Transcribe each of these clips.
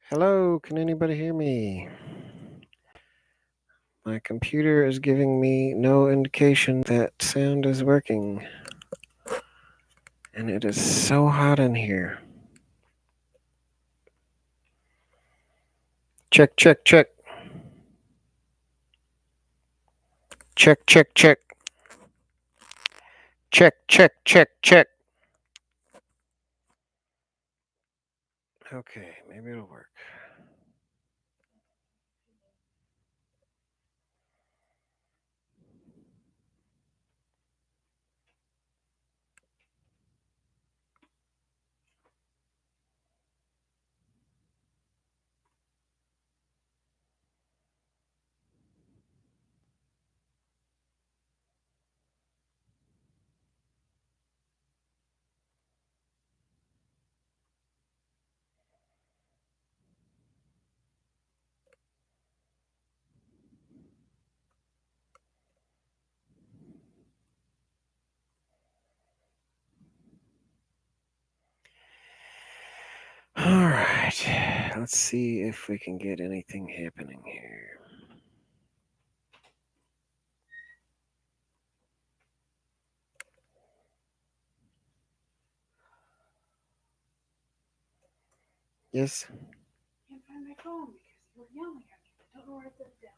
Hello, can anybody hear me? My computer is giving me no indication that sound is working. And it is so hot in here. Check, check, check. Check, check, check. Check, check, check, check. Okay, maybe it'll work. All right, let's see if we can get anything happening here. Yes? Can't find my phone because you were yelling at me. I don't know where I put it down.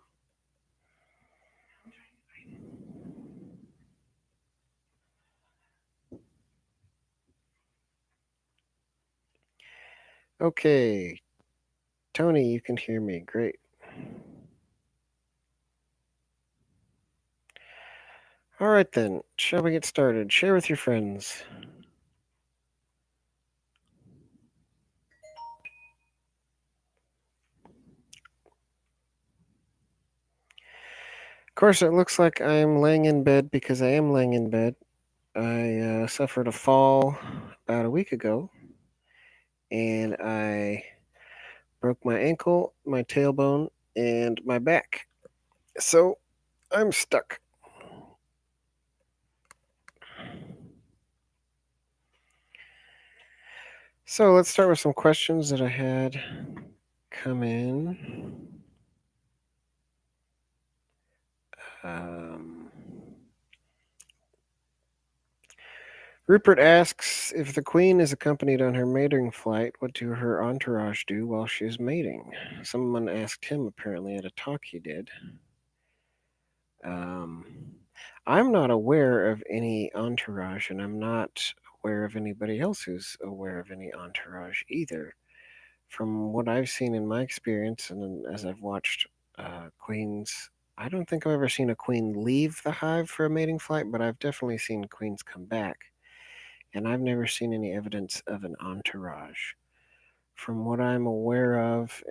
I'm trying to find it. Okay. Tony, you can hear me. Great. All right then, shall we get started? Share with your friends. Of course, it looks like I'm laying in bed because I am laying in bed. I suffered a fall about a week ago, and I broke my ankle, my tailbone, and my back. So I'm stuck. So let's start with some questions that I had come in. Um, Rupert asks if the queen is accompanied on her mating flight, what do her entourage do while she is mating? Someone asked him apparently at a talk he did. Um, I'm not aware of any entourage, and I'm not aware of anybody else who's aware of any entourage either. From what I've seen in my experience, and as I've watched queens, I don't think I've ever seen a queen leave the hive for a mating flight, but I've definitely seen queens come back. And I've never seen any evidence of an entourage. From what I'm aware of,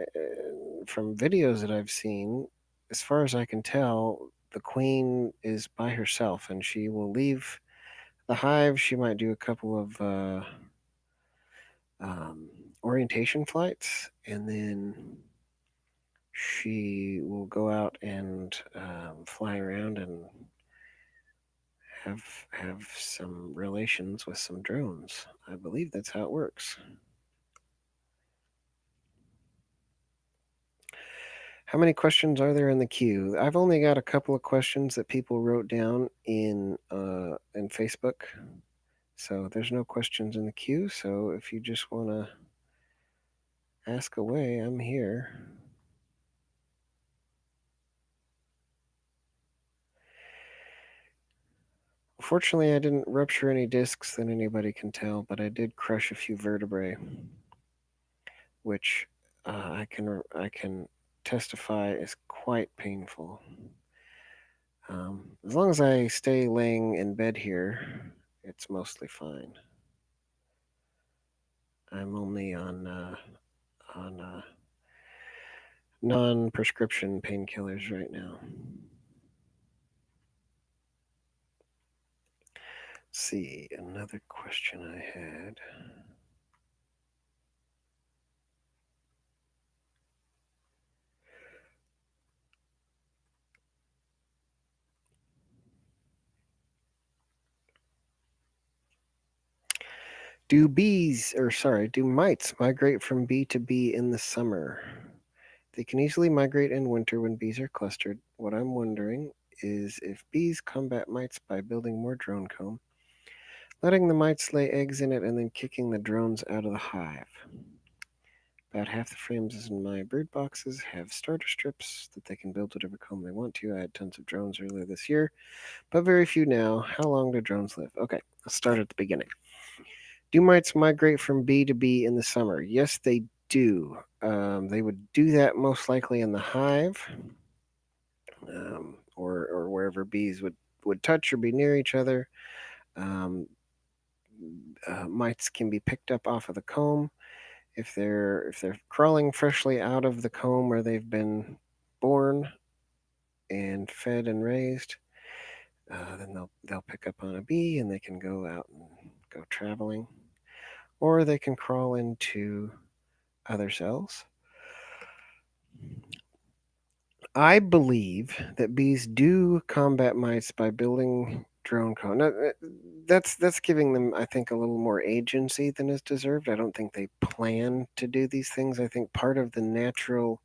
from videos that I've seen, as far as I can tell, the queen is by herself and she will leave the hive. She might do a couple of um, orientation flights and then she will go out and fly around and have some relations with some drones. I believe that's how it works. How many questions are there in the queue? I've only got a couple of questions that people wrote down in Facebook. So there's no questions in the queue. So if you just want to ask away, I'm here. Fortunately, I didn't rupture any discs that anybody can tell, but I did crush a few vertebrae, which I can testify is quite painful. As long as I stay laying in bed here, it's mostly fine. I'm only on non-prescription painkillers right now. Let's see, another question I had. Do mites migrate from bee to bee in the summer? They can easily migrate in winter when bees are clustered. What I'm wondering is if bees combat mites by building more drone comb, letting the mites lay eggs in it, and then kicking the drones out of the hive. About half the frames in my brood boxes have starter strips that they can build whatever comb they want to. I had tons of drones earlier this year, but very few now. How long do drones live? Okay, let's start at the beginning. Do mites migrate from bee to bee in the summer? Yes, they do. They would do that most likely in the hive, or wherever bees would touch or be near each other. Um, Mites can be picked up off of the comb if they're crawling freshly out of the comb where they've been born and fed and raised. Then they'll pick up on a bee and they can go out and go traveling, or they can crawl into other cells. I believe that bees do combat mites by building drone comb. Now, that's giving them, I think, a little more agency than is deserved. I don't think they plan to do these things. I think part of the natural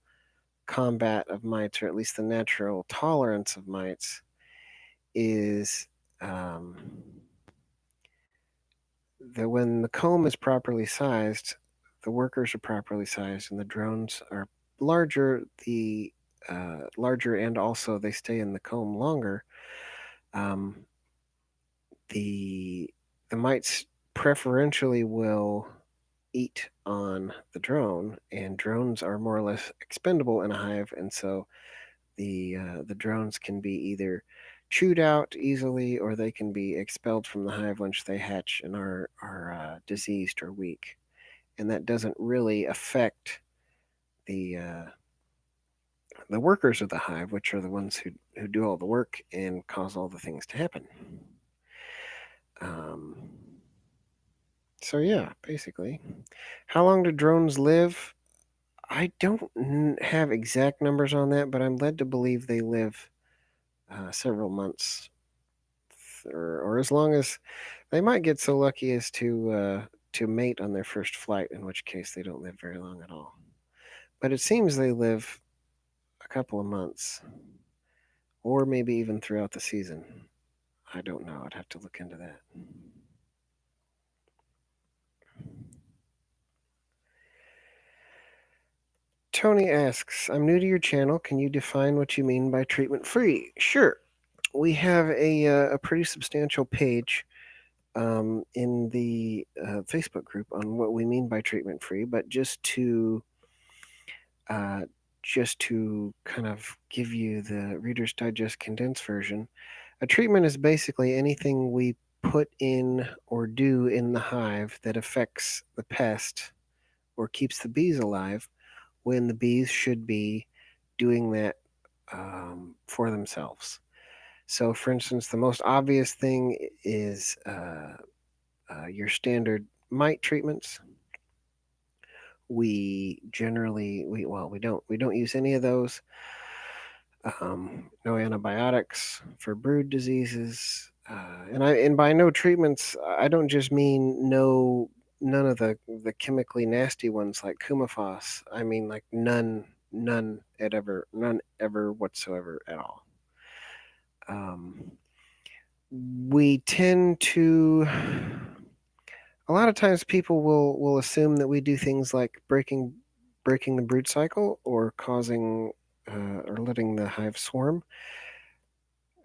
combat of mites, or at least the natural tolerance of mites, is um, that when the comb is properly sized, the workers are properly sized, and the drones are larger. The larger, and also they stay in the comb longer. Um, the the mites preferentially will eat on the drone, and drones are more or less expendable in a hive, and so the drones can be either chewed out easily or they can be expelled from the hive once they hatch and are diseased or weak, and that doesn't really affect the the workers of the hive, which are the ones who do all the work and cause all the things to happen. Um, so yeah, basically, how long do drones live? I don't have exact numbers on that, but I'm led to believe they live several months, or as long as they might get so lucky as to mate on their first flight, in which case they don't live very long at all. But it seems they live a couple of months, or maybe even throughout the season. I don't know. I'd have to look into that. Tony asks, I'm new to your channel. Can you define what you mean by treatment free? Sure. We have a pretty substantial page in the Facebook group on what we mean by treatment free, but uh, just to kind of give you the Reader's Digest condensed version, a treatment is basically anything we put in or do in the hive that affects the pest or keeps the bees alive when the bees should be doing that for themselves. So, for instance, the most obvious thing is your standard mite treatments. We generally we don't use any of those. No antibiotics for brood diseases, and by no treatments, I don't just mean none of the chemically nasty ones like Kumafos. I mean like none ever whatsoever at all. Um, we tend to a lot of times people will assume that we do things like breaking the brood cycle or causing or letting the hive swarm.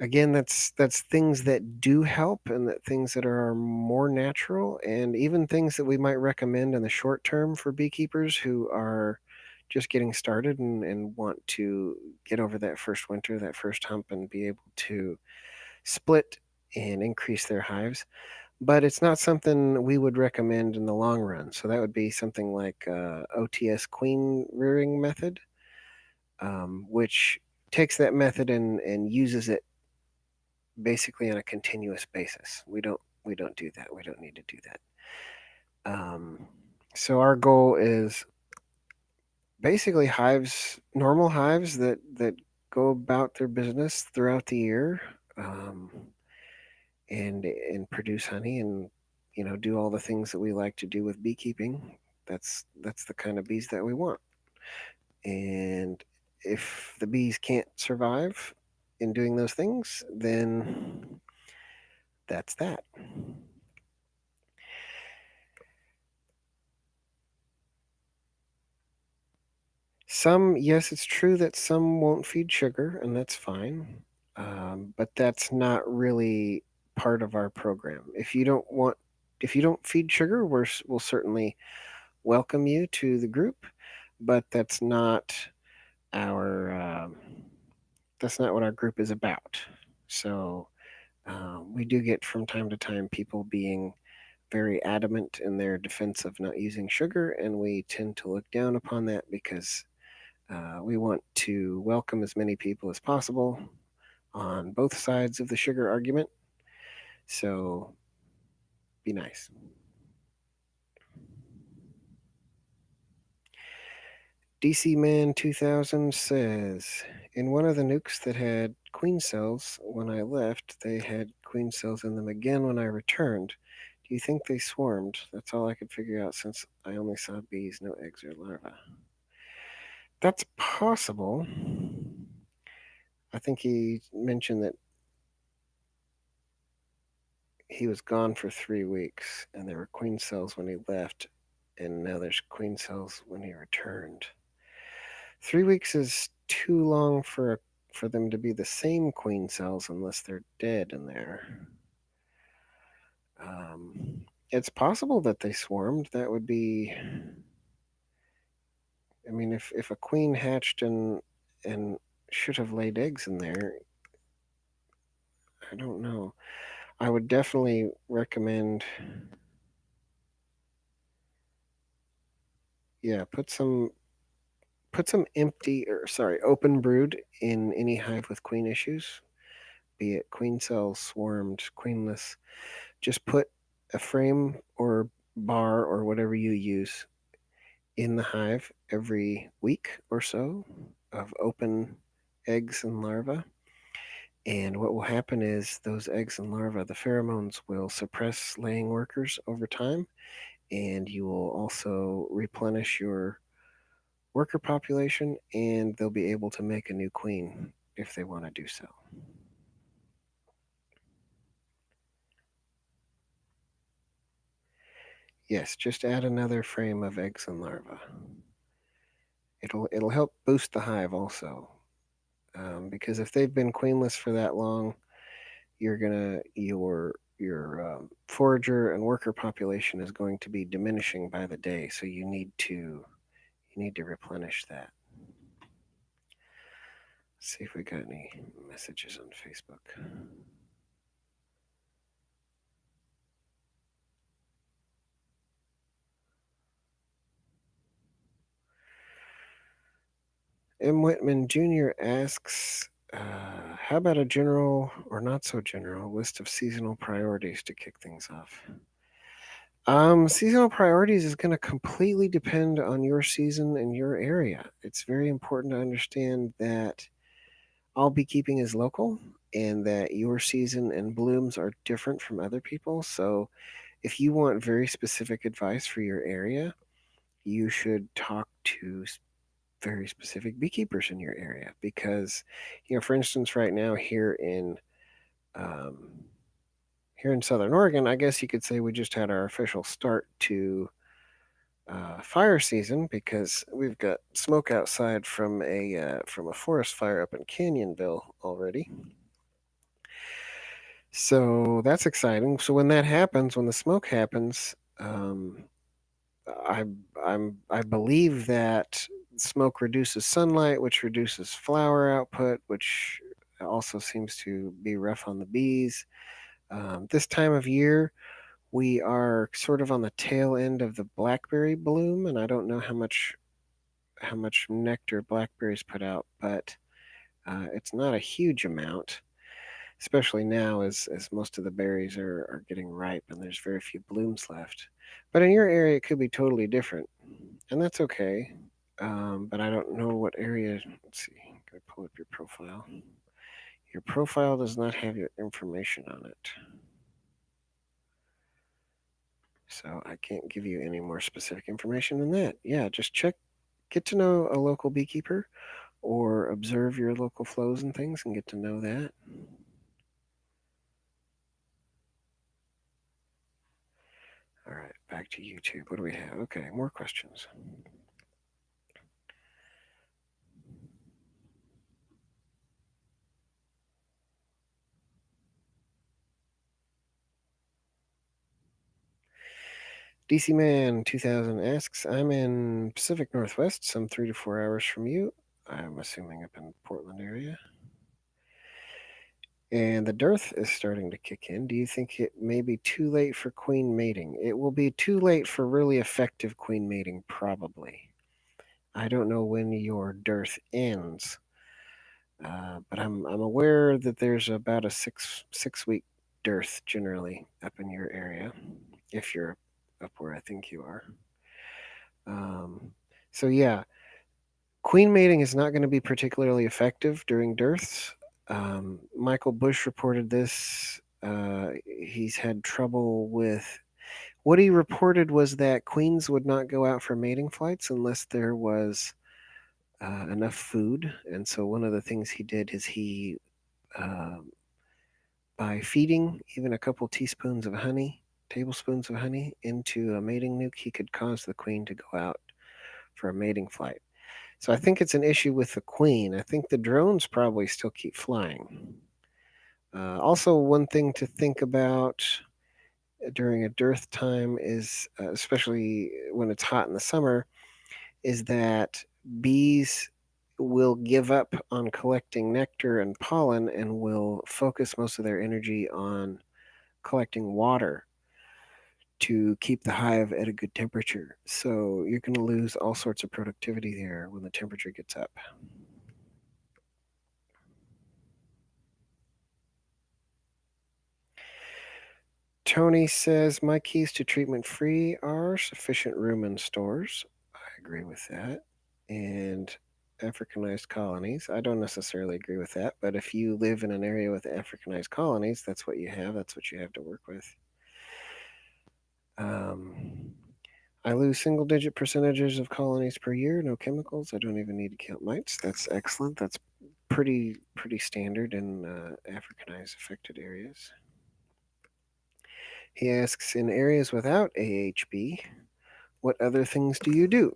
Again, that's things that do help, and that things that are more natural, and even things that we might recommend in the short term for beekeepers who are just getting started and want to get over that first winter, that first hump, and be able to split and increase their hives. But it's not something we would recommend in the long run. So that would be something like OTS queen rearing method, which takes that method and uses it basically on a continuous basis. We don't do that. We don't need to do that. So our goal is basically normal hives that go about their business throughout the year, um, and produce honey and do all the things that we like to do with beekeeping. That's the kind of bees that we want. And if the bees can't survive in doing those things, then that's that. Some, yes, it's true that some won't feed sugar, and that's fine. But that's not really part of our program. If you don't feed sugar, we'll certainly welcome you to the group, but our that's not what our group is about. So we do get from time to time people being very adamant in their defense of not using sugar, and we tend to look down upon that because we want to welcome as many people as possible on both sides of the sugar argument. So be nice. DC Man 2000 says, in one of the nukes that had queen cells when I left, they had queen cells in them again when I returned. Do you think they swarmed? That's all I could figure out since I only saw bees, no eggs or larvae. That's possible. I think he mentioned that he was gone for 3 weeks and there were queen cells when he left, and now there's queen cells when he returned. 3 weeks is too long for them to be the same queen cells unless they're dead in there. It's possible that they swarmed. That would be. I mean, if a queen hatched and should have laid eggs in there, I don't know. I would definitely recommend. Yeah, put some empty or sorry open brood in any hive with queen issues, be it queen cells, swarmed, queenless. Just put a frame or bar or whatever you use in the hive every week or so of open eggs and larvae. And what will happen is those eggs and larvae, the pheromones will suppress laying workers over time, and you will also replenish your worker population, and they'll be able to make a new queen if they want to do so. Yes, just add another frame of eggs and larvae. It'll help boost the hive also, because if they've been queenless for that long, your forager and worker population is going to be diminishing by the day. So you need to replenish that. Let's see if we got any messages on Facebook. M. Whitman Jr. asks, how about a general or not so general list of seasonal priorities to kick things off? Seasonal priorities is going to completely depend on your season and your area. It's very important to understand that all beekeeping is local and that your season and blooms are different from other people. So, if you want very specific advice for your area, you should talk to very specific beekeepers in your area because, for instance, right now um, here in Southern Oregon, I guess you could say we just had our official start to fire season because we've got smoke outside from a forest fire up in Canyonville already. So that's exciting. So when that happens, when the smoke happens, I I believe that smoke reduces sunlight, which reduces flower output, which also seems to be rough on the bees. This time of year, we are sort of on the tail end of the blackberry bloom, and I don't know how much nectar blackberries put out, but it's not a huge amount, especially now as most of the berries are getting ripe and there's very few blooms left. But in your area, it could be totally different, and that's okay. But I don't know what area. Let's see. Can I pull up your profile? Your profile does not have your information on it. So I can't give you any more specific information than that. Yeah, just get to know a local beekeeper or observe your local flows and things and get to know that. All right, back to YouTube. What do we have? Okay, more questions. DC Man 2000 asks, I'm in Pacific Northwest, some 3 to 4 hours from you. I'm assuming up in Portland area. And the dearth is starting to kick in. Do you think it may be too late for queen mating? It will be too late for really effective queen mating, probably. I don't know when your dearth ends, but I'm aware that there's about a six week dearth generally up in your area, if you're up where I think you are. Um, so yeah, queen mating is not going to be particularly effective during dearths. Michael Bush reported this. He's had trouble with. What he reported was that queens would not go out for mating flights unless there was enough food. And so one of the things he did is uh, by feeding even a couple tablespoons of honey into a mating nuke, he could cause the queen to go out for a mating flight. So I think it's an issue with the queen. I think the drones probably still keep flying. Also, one thing to think about during a dearth time is, especially when it's hot in the summer, is that bees will give up on collecting nectar and pollen and will focus most of their energy on collecting water to keep the hive at a good temperature. So you're going to lose all sorts of productivity there when the temperature gets up. Tony says, my keys to treatment free are sufficient room in stores. I agree with that. And Africanized colonies. I don't necessarily agree with that, but if you live in an area with Africanized colonies, that's what you have. That's what you have to work with. Um, I lose single digit percentages of colonies per year, no chemicals. I don't even need to count mites. That's excellent. That's pretty standard in Africanized affected areas. He asks, in areas without AHB, what other things do you do?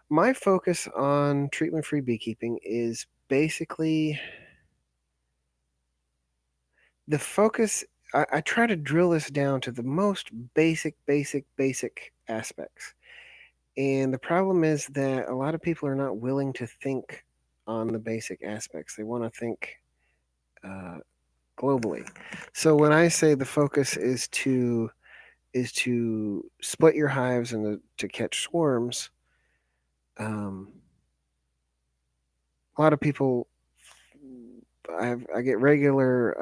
My focus on treatment-free beekeeping is basically the focus. I try to drill this down to the most basic aspects. And the problem is that a lot of people are not willing to think on the basic aspects. They want to think uh, globally. So when I say the focus is to split your hives and to catch swarms, um, a lot of people I get regular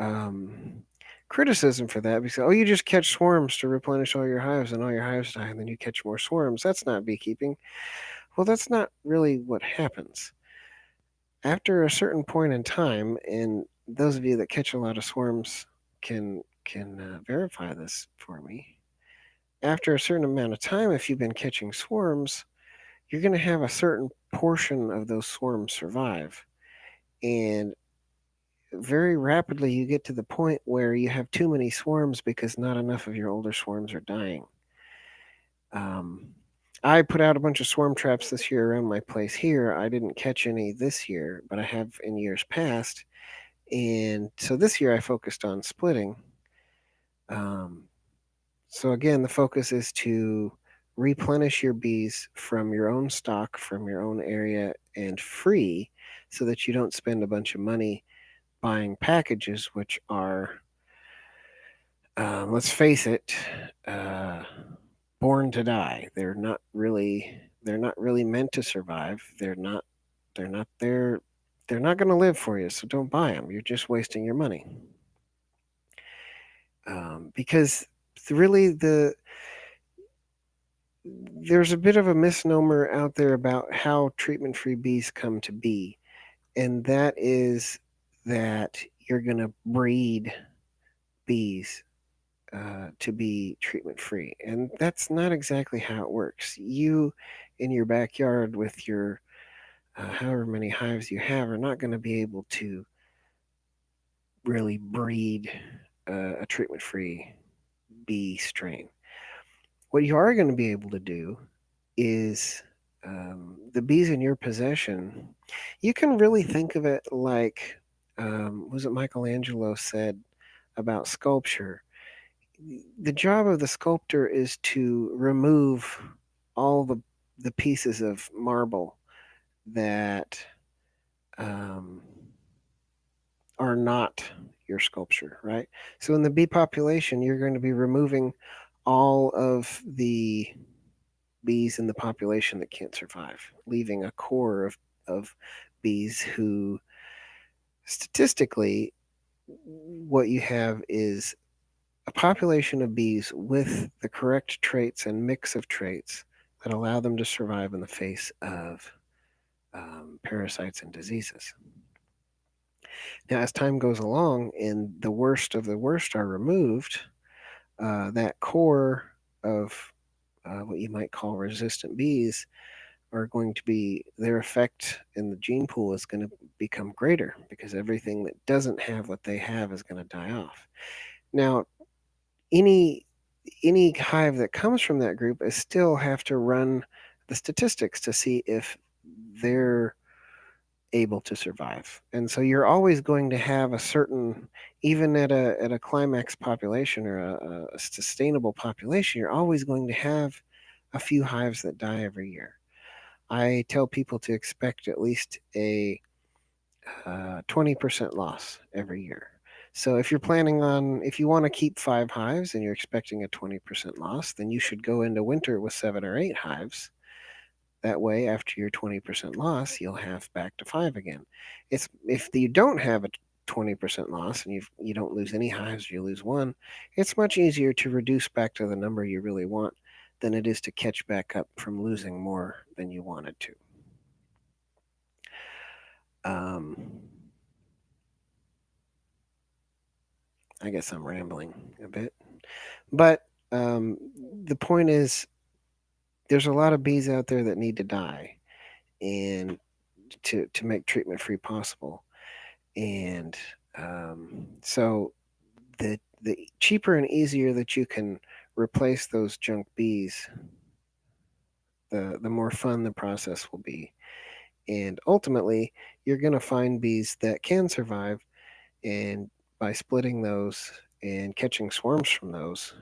criticism for that because, oh, you just catch swarms to replenish all your hives and all your hives die and then you catch more swarms. That's not beekeeping. Well, that's not really what happens. After a certain point in time, and those of you that catch a lot of swarms can verify this for me. After a certain amount of time, if you've been catching swarms, you're going to have a certain portion of those swarms survive. And very rapidly, you get to the point where you have too many swarms because not enough of your older swarms are dying. Um, I put out a bunch of swarm traps this year around my place here. I didn't catch any this year, but I have in years past. And so this year I focused on splitting. Um, so again, the focus is to replenish your bees from your own stock, from your own area, and free so that you don't spend a bunch of money buying packages, which are, let's face it, uh, born to die. They're not really meant to survive. They're not there. They're not going to live for you. So don't buy them. You're just wasting your money. Because really there's a bit of a misnomer out there about how treatment-free bees come to be, and that is that you're going to breed bees to be treatment free. And that's not exactly how it works. You, in your backyard with your however many hives you have, are not going to be able to really breed a treatment free bee strain. What you are going to be able to do is the bees in your possession, you can really think of it like, was it Michelangelo said about sculpture? The job of the sculptor is to remove all the pieces of marble that um, are not your sculpture, right? So in the bee population, you're going to be removing all of the bees in the population that can't survive, leaving a core of bees who statistically what you have is a population of bees with the correct traits and mix of traits that allow them to survive in the face of parasites and diseases. Now, as time goes along and the worst of the worst are removed, that core of what you might call resistant bees are going to be, their effect in the gene pool is going to become greater because everything that doesn't have what they have is going to die off. Now, any any hive that comes from that group is still have to run the statistics to see if they're able to survive. And so you're always going to have a certain, even at a climax population or a sustainable population, you're always going to have a few hives that die every year. I tell people to expect at least a 20% loss every year. So if you're planning on, if you want to keep 5 hives and you're expecting a 20% loss, then you should go into winter with 7 or 8 hives. That way, after your 20% loss, you'll have back to 5 again. It's if you don't have a 20% loss and you don't lose any hives, you lose one. It's much easier to reduce back to the number you really want than it is to catch back up from losing more than you wanted to. Um, I guess I'm rambling a bit, but um, the point is, there's a lot of bees out there that need to die, and to make treatment free possible. And so the cheaper and easier that you can replace those junk bees, the more fun the process will be. And ultimately, you're going to find bees that can survive, and by splitting those and catching swarms from those,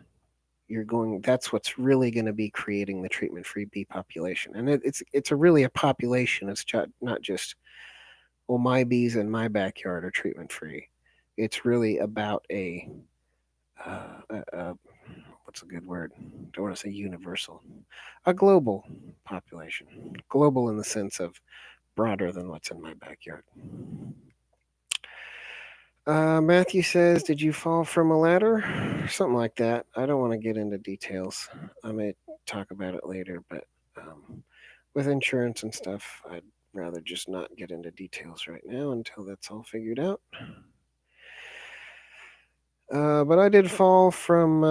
you're going. That's what's really going to be creating the treatment-free bee population, and it's a really a population. It's not just, well, my bees in my backyard are treatment-free. It's really about a what's a good word? Don't want to say universal, a global population. Global in the sense of broader than what's in my backyard. Matthew says, "Did you fall from a ladder?" Something like that. I don't want to get into details. I may talk about it later, but with insurance and stuff, I'd rather just not get into details right now until that's all figured out. But I did fall from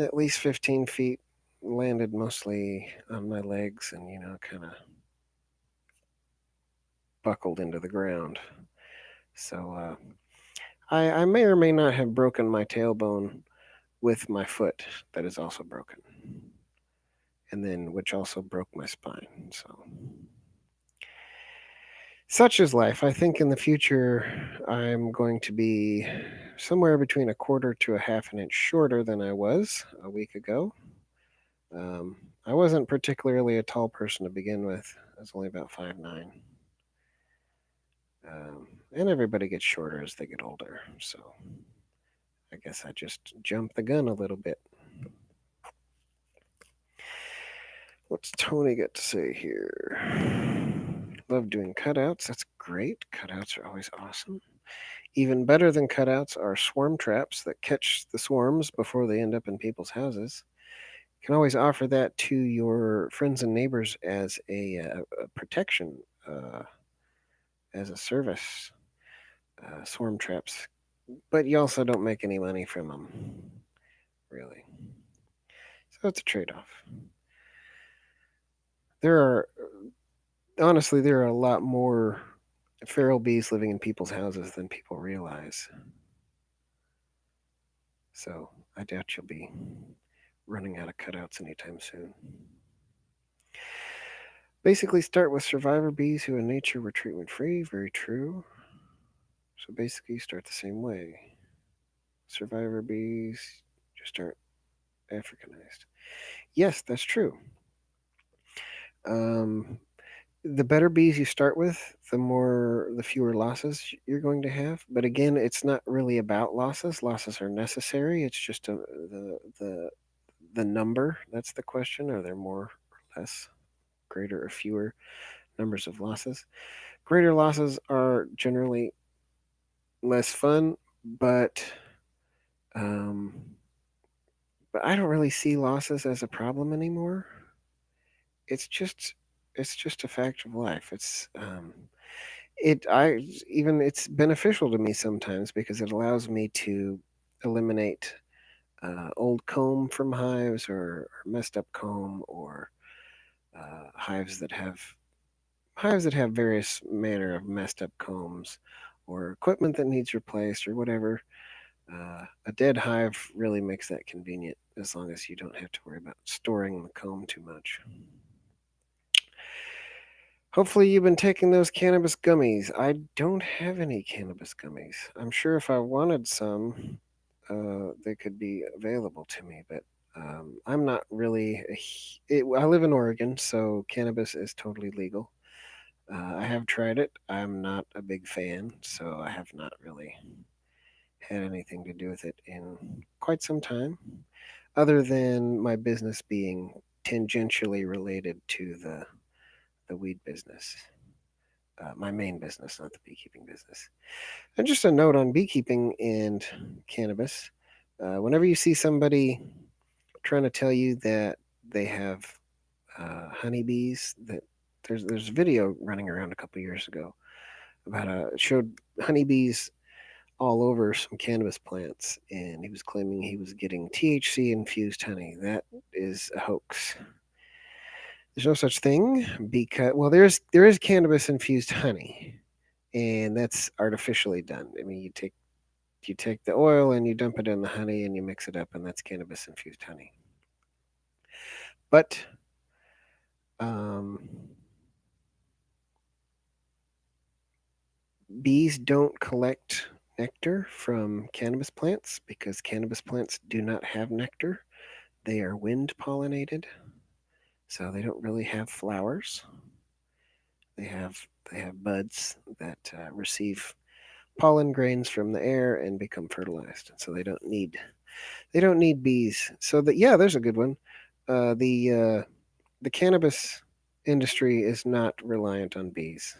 at least 15 feet, landed mostly on my legs and, kind of buckled into the ground. So I may or may not have broken my tailbone with my foot that is also broken, and then which also broke my spine. So such is life. I think in the future I'm going to be somewhere between a quarter to a half an inch shorter than I was a week ago. Um, I wasn't particularly a tall person to begin with. I was only about 5'9". And everybody gets shorter as they get older. So I guess I just jumped the gun a little bit. What's Tony got to say here? Love doing cutouts. That's great. Cutouts are always awesome. Even better than cutouts are swarm traps that catch the swarms before they end up in people's houses. You can always offer that to your friends and neighbors as a protection, as a service. swarm traps, but you also don't make any money from them, really. So it's a trade-off. There are honestly there are a lot more feral bees living in people's houses than people realize. So I doubt you'll be running out of cutouts anytime soon. Basically, start with survivor bees who in nature were treatment free. Very true. So basically, you start the same way. Survivor bees just aren't Africanized. Yes, that's true. Um, the better bees you start with, the fewer losses you're going to have. But again, it's not really about losses. Losses are necessary. It's just the number. That's the question. Are there more or less, greater or fewer numbers of losses? Greater losses are generally less fun, but um, but I don't really see losses as a problem anymore. It's just it's just a fact of life. It's beneficial to me sometimes because it allows me to eliminate old comb from hives or messed up comb or hives that have various manner of messed up combs or equipment that needs replaced or whatever. A dead hive really makes that convenient as long as you don't have to worry about storing the comb too much. Hopefully, you've been taking those cannabis gummies. I don't have any cannabis gummies. I'm sure if I wanted some, they could be available to me, but I'm not really. I live in Oregon, so cannabis is totally legal. I have tried it. I'm not a big fan, so I have not really had anything to do with it in quite some time, other than my business being tangentially related to the weed business. My main business, not the beekeeping business. And just a note on beekeeping and cannabis. Whenever you see somebody trying to tell you that they have honeybees, that there's a video running around a couple years ago about it showed honeybees all over some cannabis plants, and he was claiming he was getting THC infused honey. That is a hoax. There's no such thing because there is cannabis infused honey, and that's artificially done. I mean, you take the oil and you dump it in the honey and you mix it up, and that's cannabis infused honey. But um, bees don't collect nectar from cannabis plants because cannabis plants do not have nectar. They are wind pollinated, so they don't really have flowers. They have they have buds that receive pollen grains from the air and become fertilized, and so they don't need bees. So that yeah, there's a good one. The cannabis industry is not reliant on bees,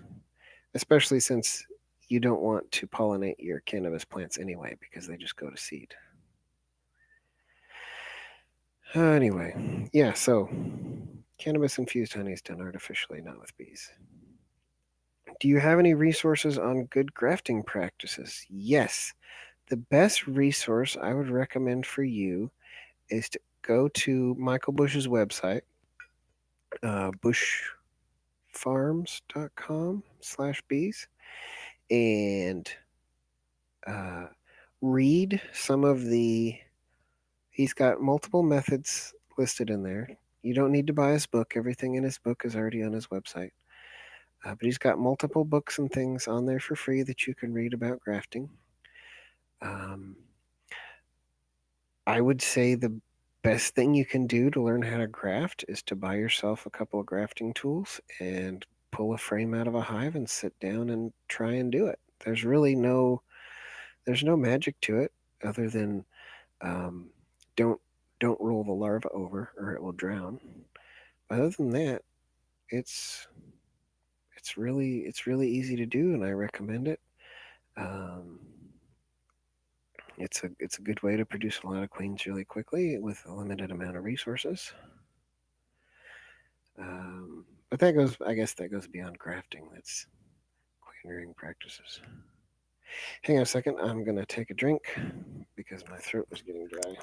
especially since you don't want to pollinate your cannabis plants anyway because they just go to seed. Anyway, yeah, so cannabis infused honey is done artificially, not with bees. Do you have any resources on good grafting practices? Yes. The best resource I would recommend for you is to go to Michael Bush's website, bushfarms.com/bees, and uh, read some of the. He's got multiple methods listed in there. You don't need to buy his book. Everything in his book is already on his website. But he's got multiple books and things on there for free that you can read about grafting. Um, I would say the best thing you can do to learn how to graft is to buy yourself a couple of grafting tools and pull a frame out of a hive and sit down and try and do it. There's no magic to it other than um, don't don't roll the larva over or it will drown. Other than that, it's it's really easy to do and I recommend it. Um, it's a good way to produce a lot of queens really quickly with a limited amount of resources. But I guess that goes beyond grafting. That's queen rearing practices. Hang on a second. I'm going to take a drink because my throat was getting dry.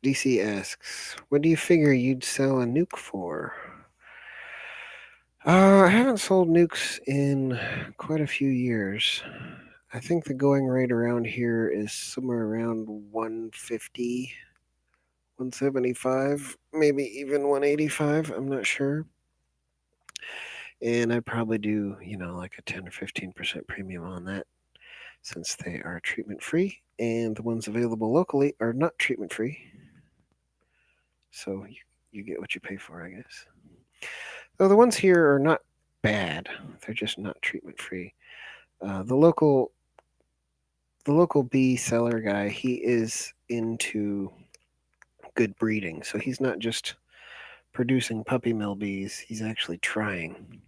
DC asks, what do you figure you'd sell a nuke for? I haven't sold nukes in quite a few years. I think the going rate around here is somewhere around 150, 175, maybe even 185. I'm not sure. And I'd probably do, like a 10 or 15% premium on that since they are treatment free and the ones available locally are not treatment free. So you get what you pay for, I guess. Though the ones here are not bad, they're just not treatment free. The local bee seller guy, he is into good breeding, so he's not just producing puppy mill bees. He's actually trying,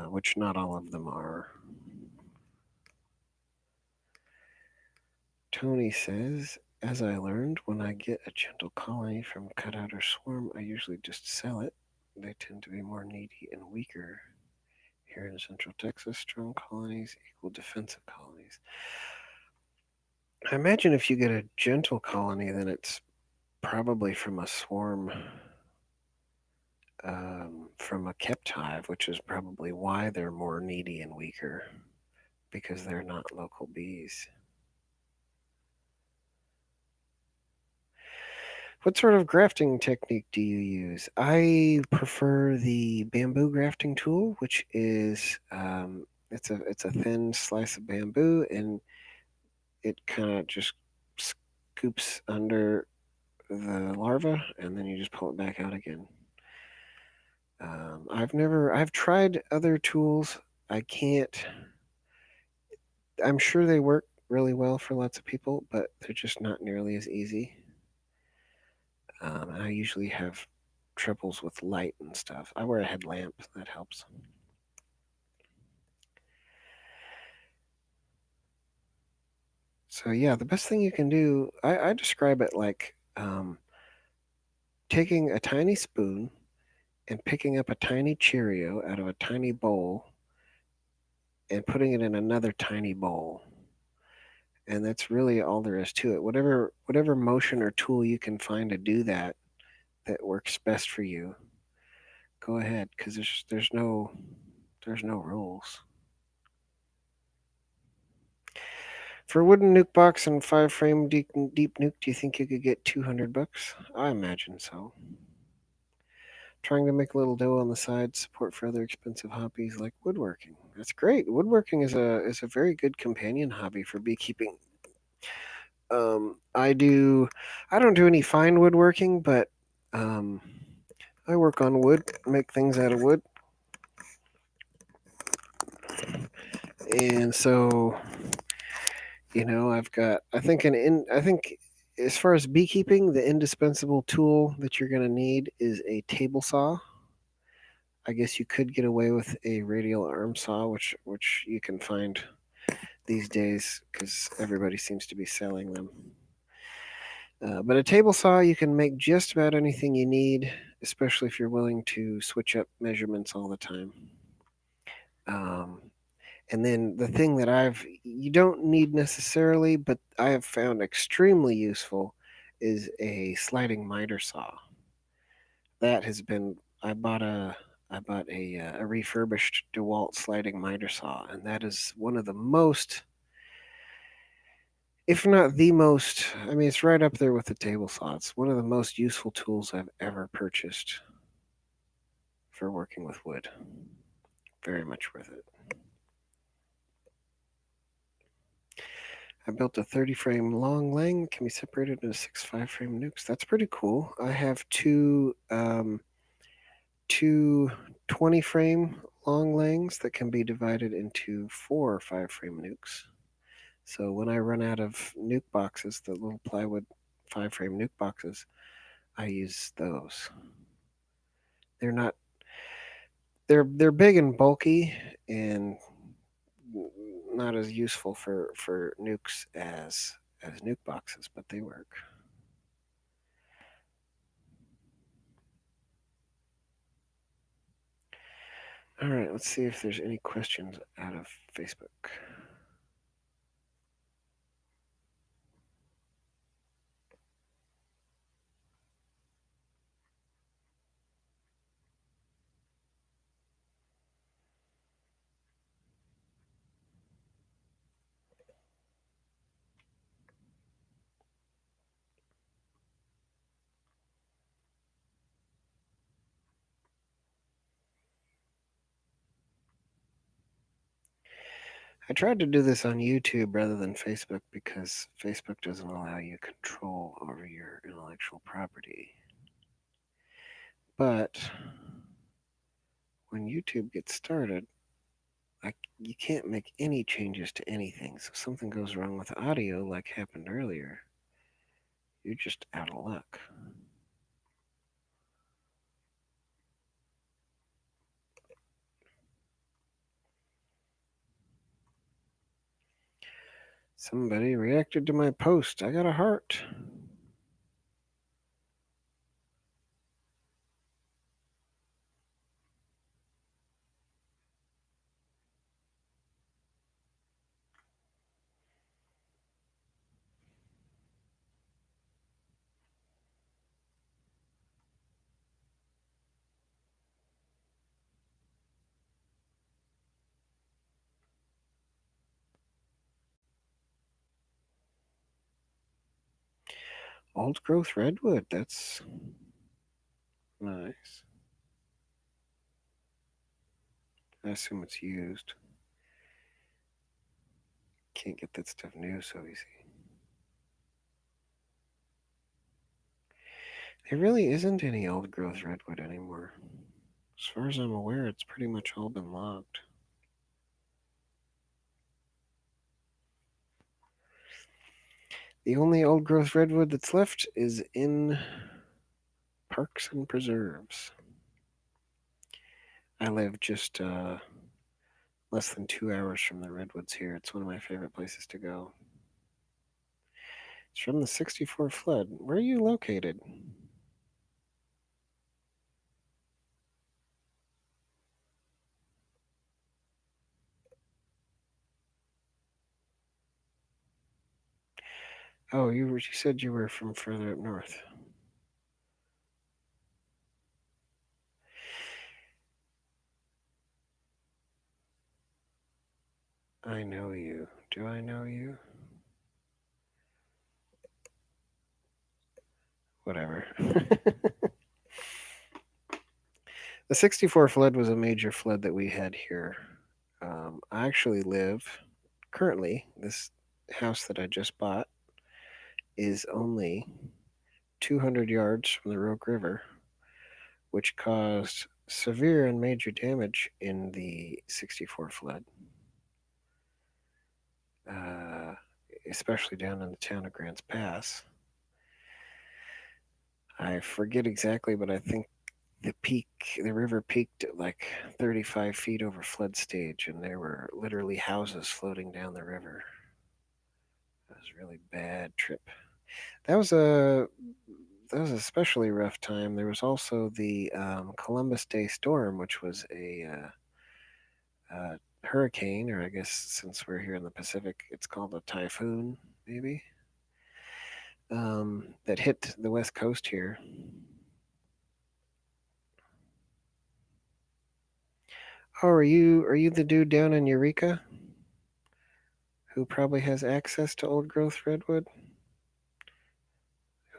which not all of them are. Tony says, as I learned, when I get a gentle colony from cutout or swarm, I usually just sell it. They tend to be more needy and weaker. Here in Central Texas, strong colonies equal defensive colonies. I imagine if you get a gentle colony, then it's probably from a swarm, from a kept hive, which is probably why they're more needy and weaker, because they're not local bees. What sort of grafting technique do you use? I prefer the bamboo grafting tool, which is it's a thin slice of bamboo, and it kind of just scoops under the larva, and then you just pull it back out again. I've tried other tools. I can't. I'm sure they work really well for lots of people, but they're just not nearly as easy. I usually have troubles with light and stuff. I wear a headlamp, that helps. So yeah, the best thing you can do, I describe it like taking a tiny spoon and picking up a tiny Cheerio out of a tiny bowl and putting it in another tiny bowl. And that's really all there is to it. Whatever motion or tool you can find to do that works best for you, go ahead, because there's no rules. For a wooden nuke box and 5 frame deep nuke, do you think you could get $200? I imagine so. Trying to make a little dough on the side, support for other expensive hobbies like woodworking. That's great. Woodworking is a very good companion hobby for beekeeping. Um, I do. I don't do any fine woodworking, but um, I work on wood, make things out of wood, and so I've got. I think as far as beekeeping, the indispensable tool that you're going to need is a table saw. I guess you could get away with a radial arm saw, which you can find these days because everybody seems to be selling them. But a table saw, you can make just about anything you need, especially if you're willing to switch up measurements all the time. Um, and then the thing that you don't need necessarily, but I have found extremely useful is a sliding miter saw. That has been, I bought a refurbished DeWalt sliding miter saw, and that is one of the most, if not the most, I mean, it's right up there with the table saw. It's one of the most useful tools I've ever purchased for working with wood. Very much worth it. I built a 30 frame long lang that can be separated into 6 5 frame nukes. That's pretty cool. I have two 20 frame long langs that can be divided into 4 5 frame nukes. So when I run out of nuke boxes, the little plywood 5 frame nuke boxes, I use those. They're not they're big and bulky and not as useful for nukes as nuke boxes, but they work. All right, let's see if there's any questions out of Facebook. I tried to do this on YouTube rather than Facebook because Facebook doesn't allow you control over your intellectual property. But when YouTube gets started, you can't make any changes to anything. So if something goes wrong with audio, like happened earlier, you're just out of luck. Somebody reacted to my post. I got a heart. Old growth redwood. That's nice. I assume it's used. Can't get that stuff new so easy. There really isn't any old growth redwood anymore. As far as I'm aware, it's pretty much all been logged. The only old growth redwood that's left is in parks and preserves. I live just less than 2 hours from the redwoods here. It's one of my favorite places to go. It's from the 64 flood. Where are you located? Oh, you said you were from further up north. I know you. Do I know you? Whatever. The 64 flood was a major flood that we had here. I actually live currently, this house that I just bought is only 200 yards from the Rogue River, which caused severe and major damage in the 64 flood, uh, especially down in the town of Grants Pass. I forget exactly, but I think the river peaked at like 35 feet over flood stage, and there were literally houses floating down the river. It was a really bad trip. That was a that was an especially rough time. There was also the Columbus Day storm, which was hurricane, or I guess since we're here in the Pacific, it's called a typhoon, maybe, that hit the west coast here. Oh, are you the dude down in Eureka who probably has access to old growth redwood?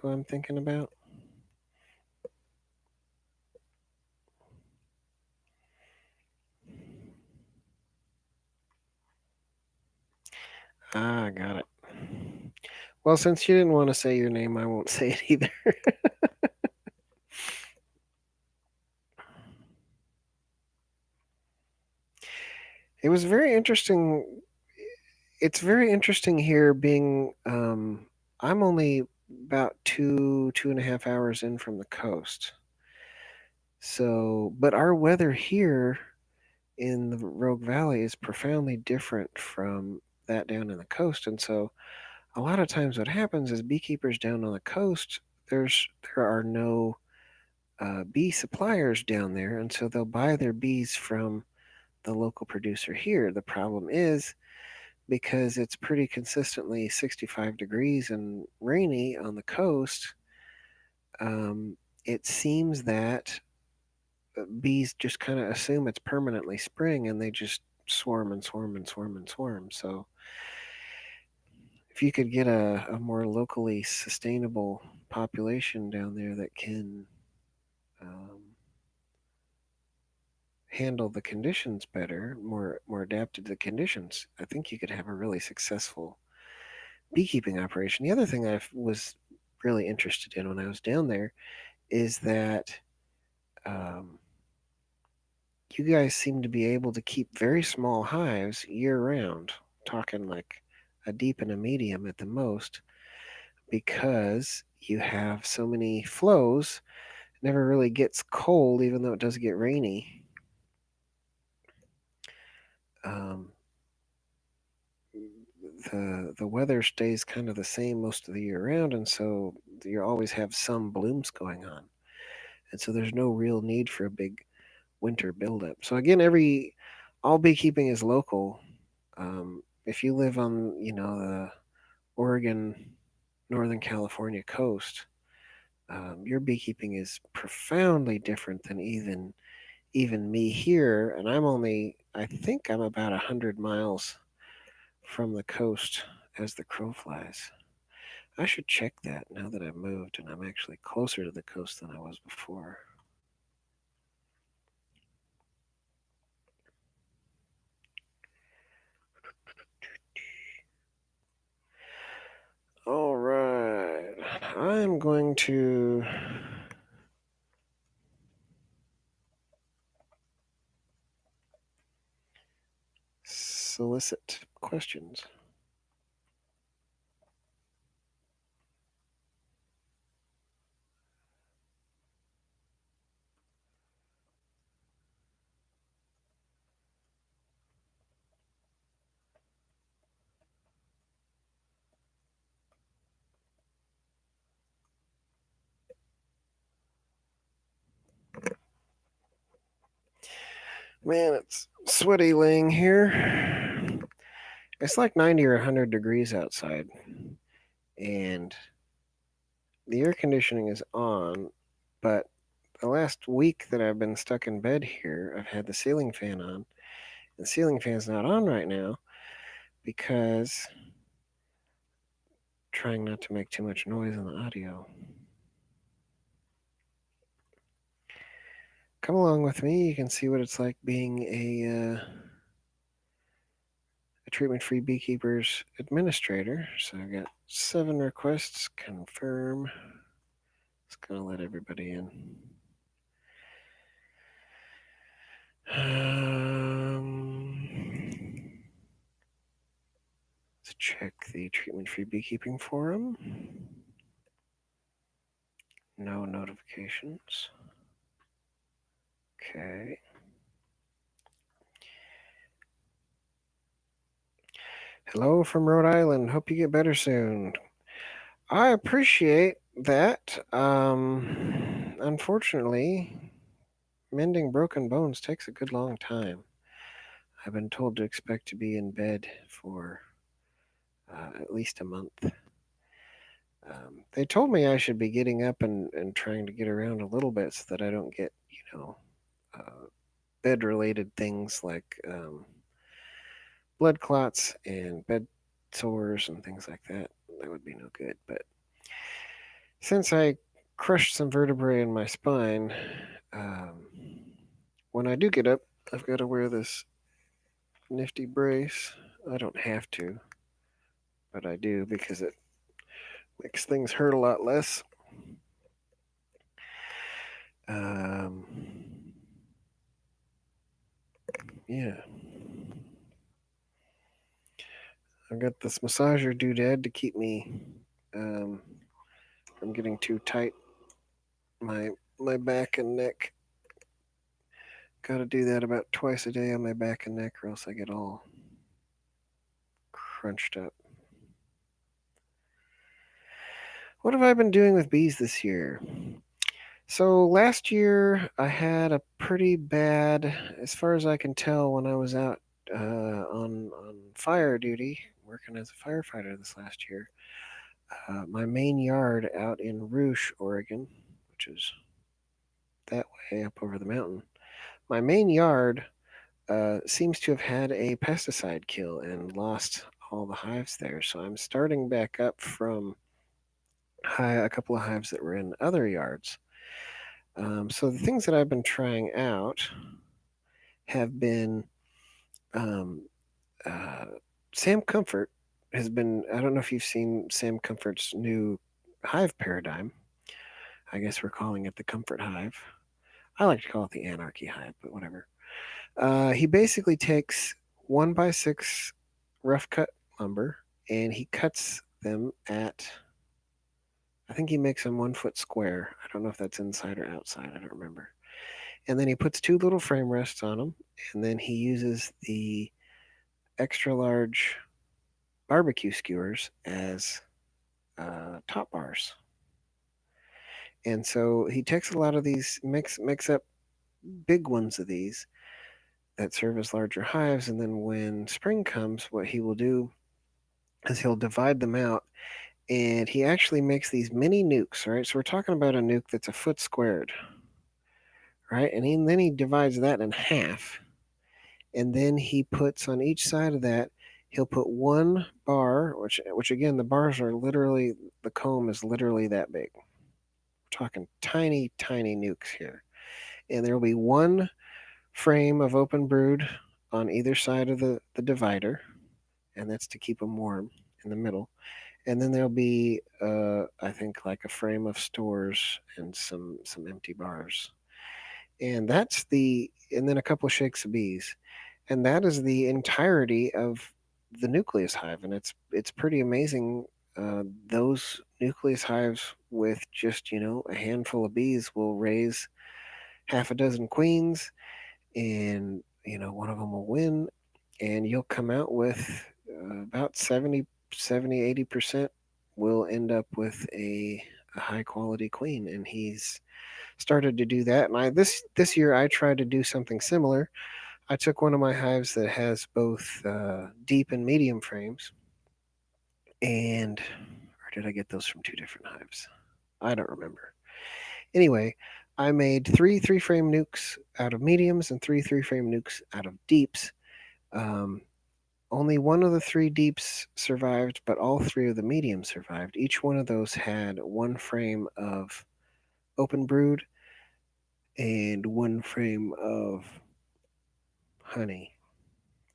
Who I'm thinking about? Ah, got it. Well, since you didn't want to say your name, I won't say it either. It was very interesting. It's very interesting here being. I'm only about 2.5 hours in from the coast. So, but our weather here in the Rogue Valley is profoundly different from that down in the coast. And so, a lot of times, what happens is beekeepers down on the coast, there are no bee suppliers down there, and so they'll buy their bees from the local producer here. The problem is because it's pretty consistently 65 degrees and rainy on the coast, um, it seems that bees just kind of assume it's permanently spring and they just swarm and swarm and swarm and swarm. So if you could get a more locally sustainable population down there that can um, handle the conditions better, more adapted to the conditions, I think you could have a really successful beekeeping operation. The other thing I was really interested in when I was down there is that um, you guys seem to be able to keep very small hives year round, talking like a deep and a medium at the most, because you have so many flows. It never really gets cold, even though it does get rainy. Um, the weather stays kind of the same most of the year round, and so you always have some blooms going on, and so there's no real need for a big winter buildup. So again, every all beekeeping is local. If you live on the Oregon, Northern California coast, your beekeeping is profoundly different than even me here, and I think I'm about 100 miles from the coast as the crow flies. I should check that now that I've moved and I'm actually closer to the coast than I was before. All right. I'm going to solicit questions. Man, it's sweaty laying here. It's like 90 or 100 degrees outside, and the air conditioning is on, but the last week that I've been stuck in bed here, I've had the ceiling fan on. The ceiling fan's not on right now because I'm trying not to make too much noise in the audio. Come along with me. You can see what it's like being a treatment-free beekeepers administrator. So I got 7 requests. Confirm. Just gonna let everybody in. Let's check the treatment-free beekeeping forum. No notifications. Okay. Hello from Rhode Island. Hope you get better soon. I appreciate that. Unfortunately, mending broken bones takes a good long time. I've been told to expect to be in bed for at least a month. They told me I should be getting up and trying to get around a little bit so that I don't get, bed related things like blood clots and bed sores and things like that. That would be no good. But since I crushed some vertebrae in my spine, um, when I do get up, I've got to wear this nifty brace. I don't have to, but I do because it makes things hurt a lot less. Um, yeah. I've got this massager doodad to keep me um, I'm getting too tight. My back and neck. Got to do that about twice a day on my back and neck, or else I get all crunched up. What have I been doing with bees this year? So last year I had a pretty bad, as far as I can tell, when I was out on fire duty, working as a firefighter this last year. My main yard out in Rouge, Oregon, which is that way up over the mountain. My main yard seems to have had a pesticide kill and lost all the hives there. So I'm starting back up from a couple of hives that were in other yards. So the things that I've been trying out have been um, uh, Sam Comfort has been. I don't know if you've seen Sam Comfort's new hive paradigm. I guess we're calling it the Comfort Hive. I like to call it the Anarchy Hive, but whatever. He basically takes 1x6 rough cut lumber and he cuts them at. I think he makes them 1 foot square. I don't know if that's inside or outside. I don't remember. And then he puts two little frame rests on them, and then he uses the extra large barbecue skewers as top bars. And so he takes a lot of these, makes up big ones of these that serve as larger hives. And then when spring comes, what he will do is he'll divide them out, and he actually makes these mini nukes. Right, so we're talking about a nuke that's a foot squared, right? Then he divides that in half, and then he puts on each side of that he'll put one bar, which again the bars are literally, the comb is literally that big. We're talking tiny tiny nukes here, and there will be one frame of open brood on either side of the divider, and that's to keep them warm in the middle. And then there'll be I think like a frame of stores and some empty bars, and then a couple of shakes of bees, and that is the entirety of the nucleus hive. And it's pretty amazing. Those nucleus hives with just a handful of bees will raise half a dozen queens, and one of them will win, and you'll come out with about 80% will end up with a high quality queen. And he's started to do that. And this year I tried to do something similar. I took one of my hives that has both deep and medium frames, and or did I get those from two different hives? I don't remember. Anyway, I made three frame nukes out of mediums and three frame nukes out of deeps. Um, Only one of the three deeps survived, but all three of the mediums survived. Each one of those had one frame of open brood and one frame of honey,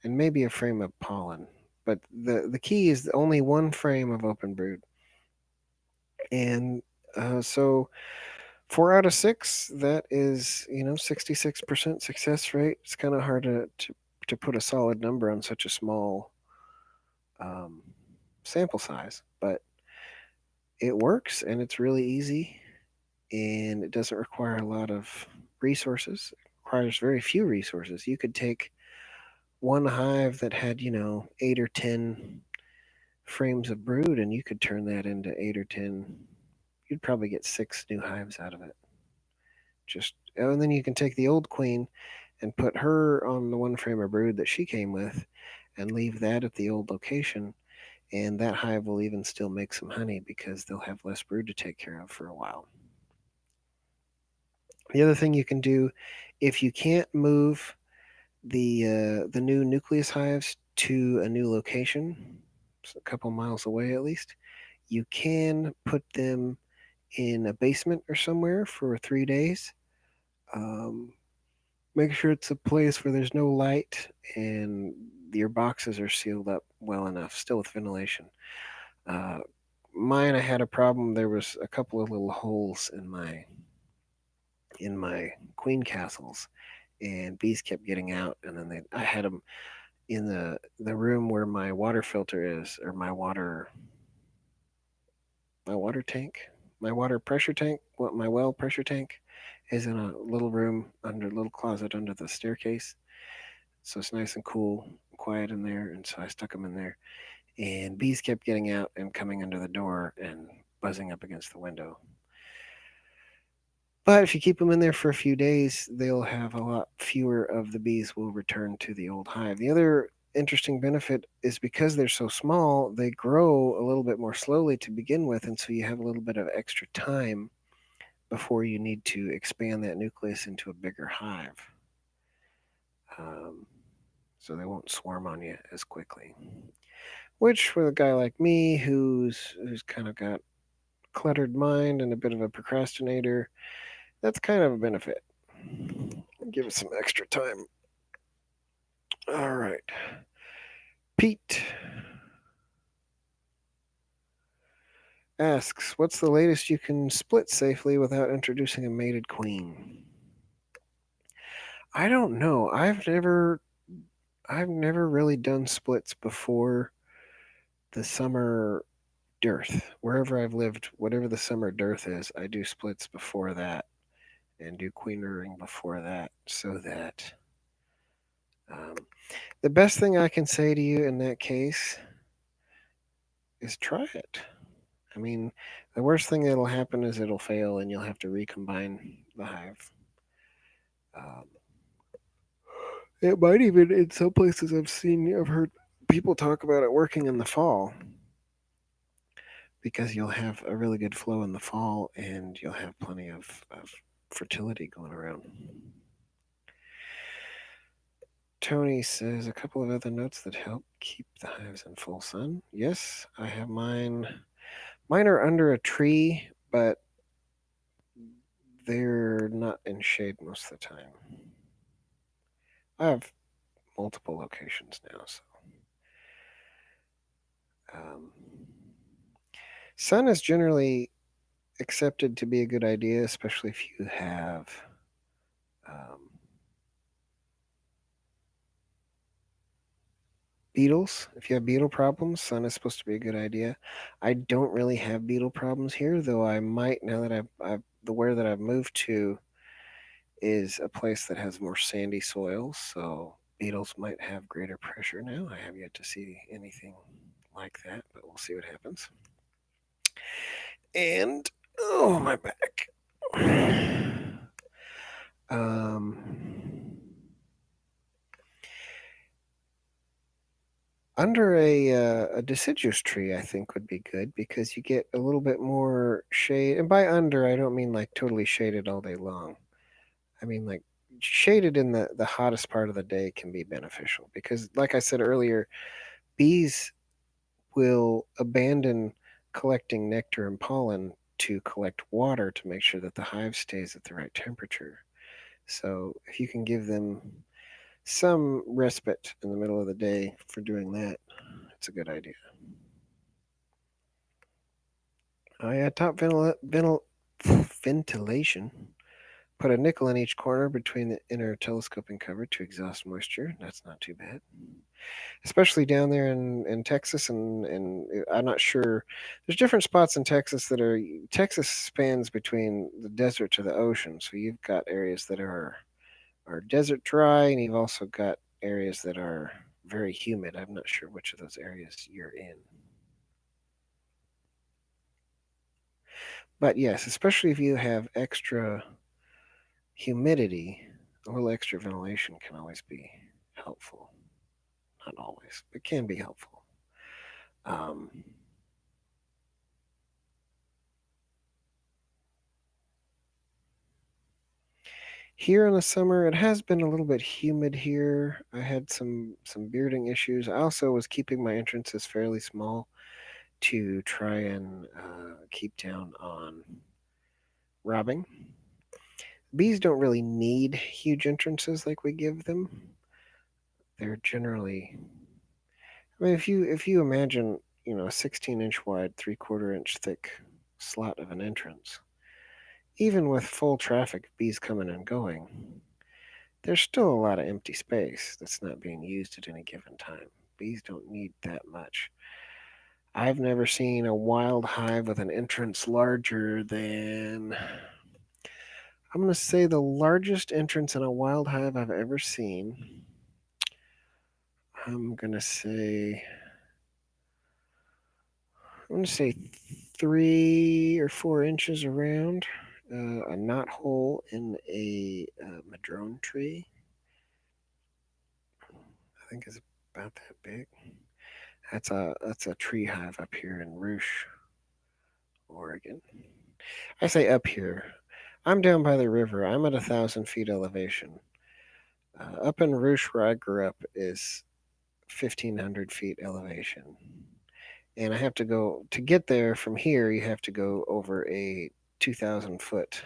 and maybe a frame of pollen. But the key is only one frame of open brood. And so 4 out of 6, that is 66% success rate. It's kind of hard to put a solid number on such a small um, sample size, but it works and it's really easy, and it doesn't require a lot of resources. It requires very few resources. You could take one hive that had 8 or 10 frames of brood, and you could turn that into 8 or 10. You'd probably get 6 new hives out of it. Just and then you can take the old queen and put her on the one frame of brood that she came with, and leave that at the old location, and that hive will even still make some honey because they'll have less brood to take care of for a while. The other thing you can do, if you can't move the new nucleus hives to a new location, a couple miles away at least, you can put them in a basement or somewhere for 3 days. Um, Make sure it's a place where there's no light and your boxes are sealed up well enough, still with ventilation. Uh, Mine, I had a problem. There was a couple of little holes in my queen castles, and bees kept getting out. And then I had them in the room where my water filter is, or my water tank, my water pressure tank, what my well pressure tank, is in a little room under a little closet under the staircase. So it's nice and cool, and quiet in there, and so I stuck them in there. And bees kept getting out and coming under the door and buzzing up against the window. But if you keep them in there for a few days, they'll have a lot fewer of the bees will return to the old hive. The other interesting benefit is because they're so small, they grow a little bit more slowly to begin with, and so you have a little bit of extra time before you need to expand that nucleus into a bigger hive. Um, so they won't swarm on you as quickly. Which, for a guy like me, who's kind of got cluttered mind and a bit of a procrastinator, that's kind of a benefit. Give it some extra time. All right. Pete asks, what's the latest you can split safely without introducing a mated queen? I don't know. I've never really done splits before the summer dearth. Wherever I've lived, whatever the summer dearth is, I do splits before that and do queen rearing before that, so that um, the best thing I can say to you in that case is try it. I mean, the worst thing that'll happen is it'll fail and you'll have to recombine the hive. Um, it might even, in some places I've heard people talk about it working in the fall because you'll have a really good flow in the fall and you'll have plenty of fertility going around. Tony says a couple of other notes that help keep the hives in full sun. Yes, I have mine. Mine are under a tree, but they're not in shade most of the time. I have multiple locations now, so um, sun is generally accepted to be a good idea, especially if you have um, beetles. If you have beetle problems, sun is supposed to be a good idea. I don't really have beetle problems here, though I might now that I've the where that I've moved to is a place that has more sandy soil, so beetles might have greater pressure now. I have yet to see anything like that, but we'll see what happens. And oh, my back. Um, under a deciduous tree, I think would be good because you get a little bit more shade. And by under, I don't mean like totally shaded all day long. I mean like shaded in the hottest part of the day can be beneficial because, like I said earlier, bees will abandon collecting nectar and pollen to collect water to make sure that the hive stays at the right temperature. So if you can give them some respite in the middle of the day for doing that, it's a good idea. Oh yeah, ventilation. Put a nickel in each corner between the inner telescoping cover to exhaust moisture. That's not too bad. Especially down there in Texas, and I'm not sure. There's different spots in Texas that are. Texas spans between the desert to the ocean, so you've got areas that are desert dry, and you've also got areas that are very humid. I'm not sure which of those areas you're in. But yes, especially if you have extra humidity, a little extra ventilation can always be helpful. Not always, but can be helpful. Um, Here in the summer, it has been a little bit humid here. I had some bearding issues. I also was keeping my entrances fairly small to try and keep down on robbing. Bees don't really need huge entrances like we give them. They're generally, I mean, if you imagine, a 16-inch wide, 3/4 inch thick slot of an entrance, even with full traffic, bees coming and going, there's still a lot of empty space that's not being used at any given time. Bees don't need that much. I've never seen a wild hive with an entrance larger than. I'm going to say the largest entrance in a wild hive I've ever seen. I'm going to say. I'm going to say 3 or 4 inches around. A knot hole in a madrone tree. I think is about that big. That's a tree hive up here in Roosh, Oregon. I say up here. I'm down by the river. I'm at 1,000 feet elevation. Up in Roosh, where I grew up, is 1,500 feet elevation, and I have to go to get there from here. You have to go over a 2,000 foot.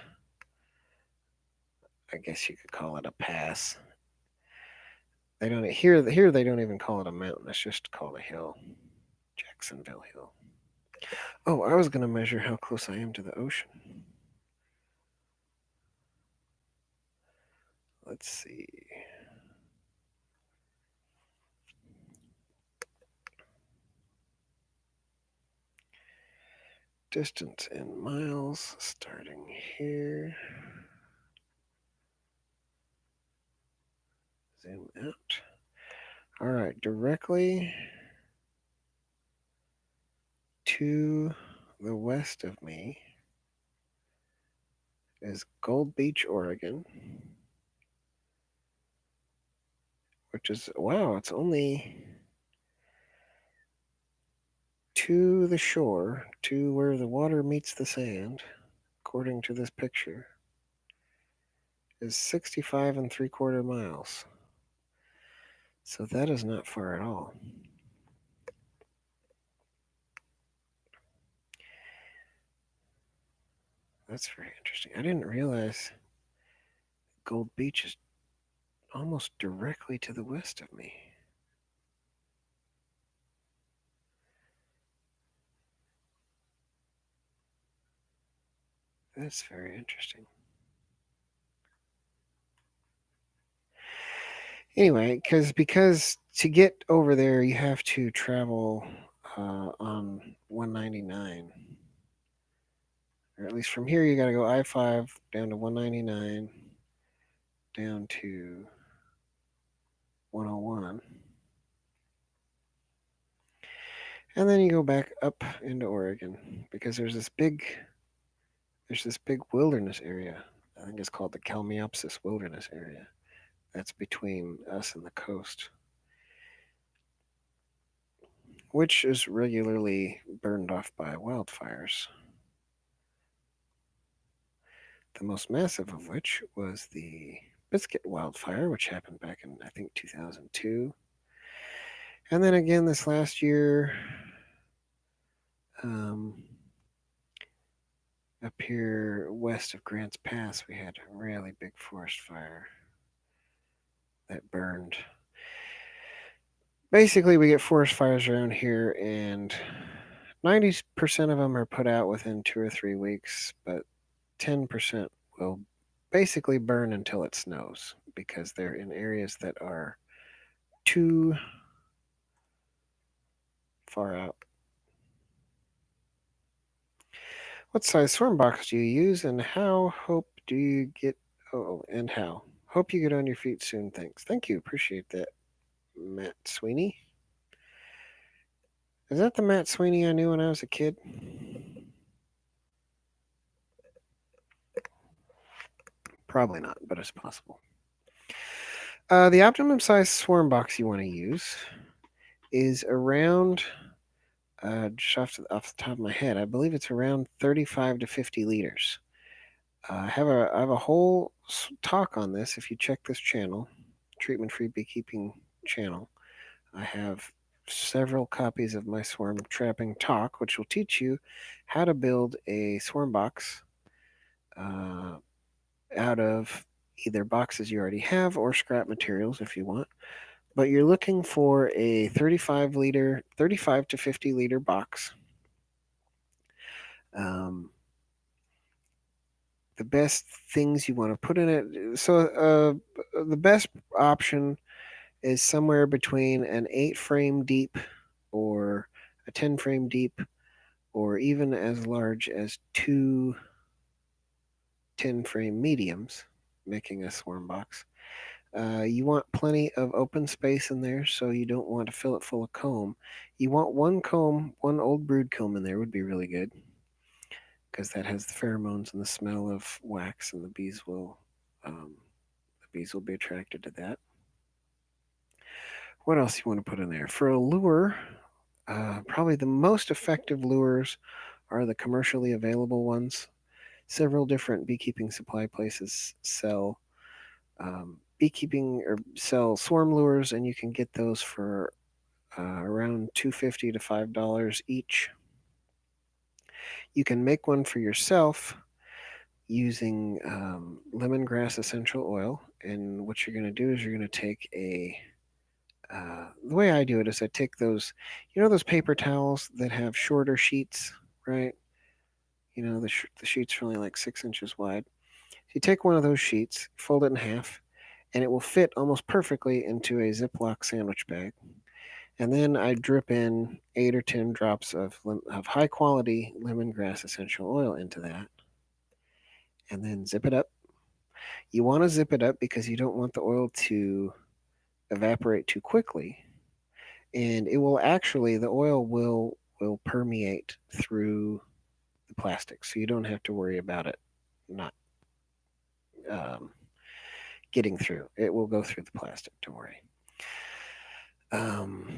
I guess you could call it a pass. They don't here. They don't even call it a mountain. It's just called a hill, Jacksonville Hill. Oh, I was gonna measure how close I am to the ocean. Let's see. Distance in miles, starting here. Zoom out. All right, directly to the west of me is Gold Beach, Oregon, which is, wow, it's only to the shore, to where the water meets the sand, according to this picture, is 65 3/4 miles. So that is not far at all. That's very interesting. I didn't realize Gold Beach is almost directly to the west of me. That's very interesting. Anyway, because to get over there you have to travel on 199, or at least from here you got to go I-5 down to 199, down to 101, and then you go back up into Oregon because there's this big wilderness area. I think it's called the Kalmiopsis Wilderness Area. That's between us and the coast, which is regularly burned off by wildfires. The most massive of which was the Biscuit wildfire, which happened back in, I think, 2002. And then again this last year, um, up here west of Grants Pass, we had a really big forest fire that burned. Basically, we get forest fires around here, and 90% of them are put out within 2 or 3 weeks, but 10% will basically burn until it snows because they're in areas that are too far out. What size swarm box do you use, and how hope do you get? Oh, and how hope you get on your feet soon. Thanks. Thank you. Appreciate that, Matt Sweeney. Is that the Matt Sweeney I knew when I was a kid? Probably not, but it's possible. The optimum size swarm box you want to use is around, just off the top of my head, I believe it's around 35 to 50 liters. I have a whole talk on this. If you check this channel, Treatment Free Beekeeping channel, I have several copies of my swarm trapping talk, which will teach you how to build a swarm box out of either boxes you already have or scrap materials if you want. But you're looking for a 35 to 50 liter box. Um, the best things you want to put in it. So the best option is somewhere between an 8 frame deep or a 10 frame deep, or even as large as two 10 frame mediums, making a swarm box. You want plenty of open space in there, so you don't want to fill it full of comb. You want one comb, one old brood comb in there would be really good, because that has the pheromones and the smell of wax, and the bees will be attracted to that. What else you want to put in there for a lure? Probably the most effective lures are the commercially available ones. Several different beekeeping supply places sell beekeeping or sell swarm lures, and you can get those for around $2.50 to $5 each. You can make one for yourself using lemongrass essential oil. And what you're going to do is you're going to take the way I do it is I take those, those paper towels that have shorter sheets, right? The sheets are only like 6 inches wide. So you take one of those sheets, fold it in half, and it will fit almost perfectly into a Ziploc sandwich bag. And then I drip in 8 or 10 drops of high quality lemongrass essential oil into that, and then zip it up. You want to zip it up because you don't want the oil to evaporate too quickly, and the oil will permeate through the plastic, so you don't have to worry about it not um, getting through. It will go through the plastic. Don't worry. Um,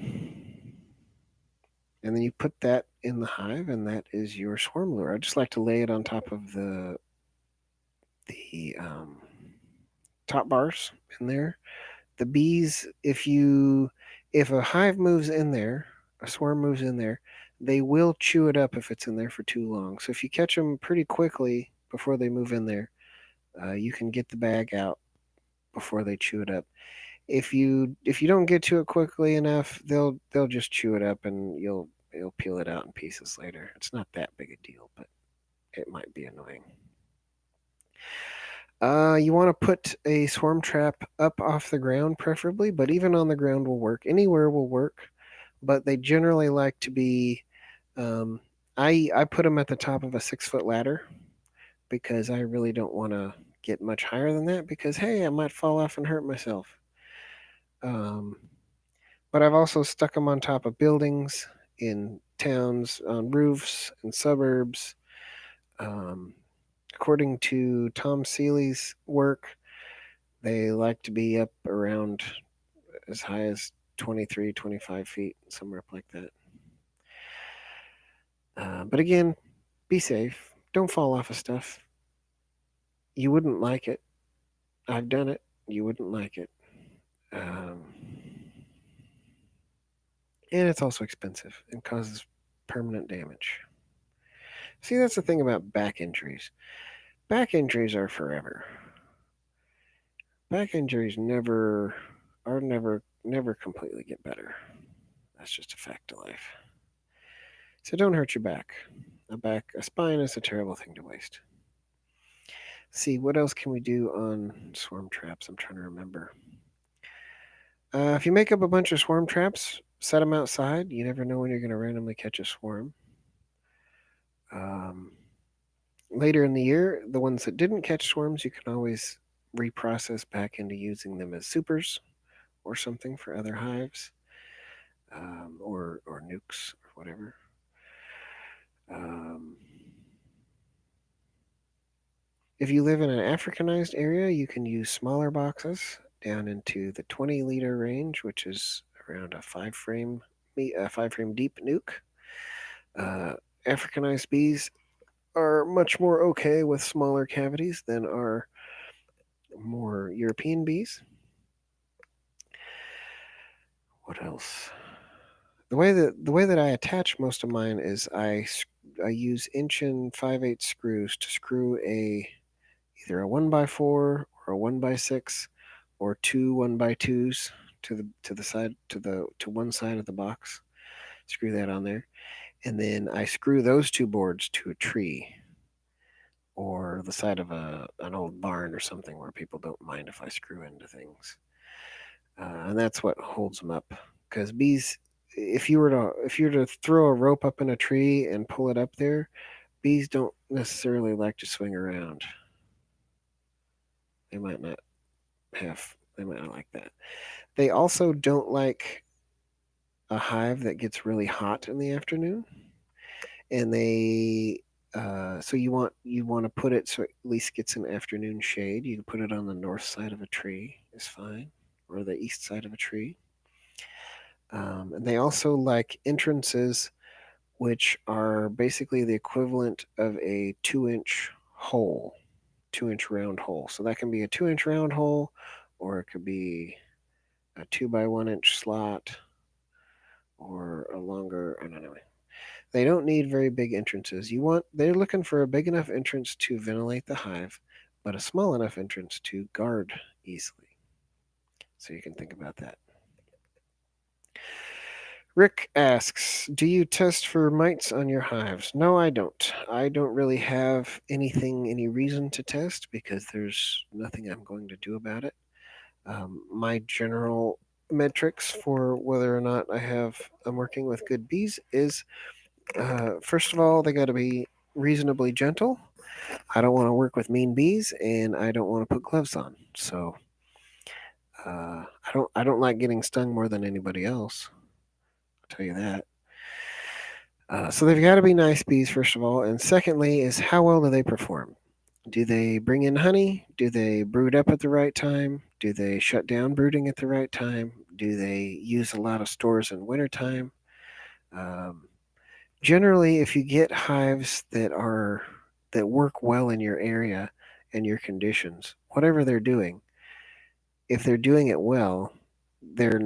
and then you put that in the hive, and that is your swarm lure. I just like to lay it on top of the top bars in there. The bees, if a hive moves in there, a swarm moves in there, they will chew it up if it's in there for too long. So if you catch them pretty quickly before they move in there, you can get the bag out before they chew it up. If you don't get to it quickly enough, they'll just chew it up, and you'll peel it out in pieces later. It's not that big a deal, but it might be annoying. You want to put a swarm trap up off the ground, preferably, but even on the ground will work. Anywhere will work, but they generally like to be. Um, I put them at the top of a 6 foot ladder because I really don't want to get much higher than that because hey, I might fall off and hurt myself. Um, but I've also stuck them on top of buildings in towns, on roofs in suburbs. Um, According to Tom Seeley's work, they like to be up around as high as 23, 25 feet, somewhere up like that. But again, be safe. Don't fall off of stuff. You wouldn't like it. I've done it. You wouldn't like it. Um, and it's also expensive and causes permanent damage. See, that's the thing about back injuries. Back injuries are forever. Back injuries never completely get better. That's just a fact of life. So don't hurt your back. A spine is a terrible thing to waste. See, what else can we do on swarm traps? I'm trying to remember. If you make up a bunch of swarm traps, set them outside. You never know when you're going to randomly catch a swarm. Um, Later in the year, the ones that didn't catch swarms, you can always reprocess back into using them as supers or something for other hives, or nukes or whatever. Um, if you live in an Africanized area, you can use smaller boxes down into the 20-liter range, which is around a 5 frame deep nuke. Uh, Africanized bees are much more okay with smaller cavities than are more European bees. What else? The way that I attach most of mine is I use inch and 5/8 screws to screw either a 1x4 or a 1x6 or two 1x2s to one side of the box. Screw that on there, and then I screw those two boards to a tree or the side of an old barn or something where people don't mind if I screw into things, and that's what holds them up. Because bees, if you were to throw a rope up in a tree and pull it up there, bees don't necessarily like to swing around. They might not they might not like that. They also don't like a hive that gets really hot in the afternoon, and so you want to put it so it at least gets an afternoon shade. You can put it on the north side of a tree is fine, or the east side of a tree. And they also like entrances which are basically the equivalent of a 2-inch hole, 2-inch round hole. So that can be a 2-inch round hole, or it could be a 2 by 1 inch slot, or a longer. I don't know. They don't need very big entrances. They're looking for a big enough entrance to ventilate the hive, but a small enough entrance to guard easily. So you can think about that. Rick asks, do you test for mites on your hives? No, I don't. I don't really have any reason to test because there's nothing I'm going to do about it. My general metrics for whether or not I'm working with good bees is, first of all, they got to be reasonably gentle. I don't want to work with mean bees, and I don't want to put gloves on. So I don't like getting stung more than anybody else. I'll tell you that. So they've got to be nice bees, first of all, and secondly is how well do they perform? Do they bring in honey? Do they brood up at the right time? Do they shut down brooding at the right time? Do they use a lot of stores in wintertime? Um, Generally, if you get hives that work well in your area and your conditions, whatever they're doing, if they're doing it well, they're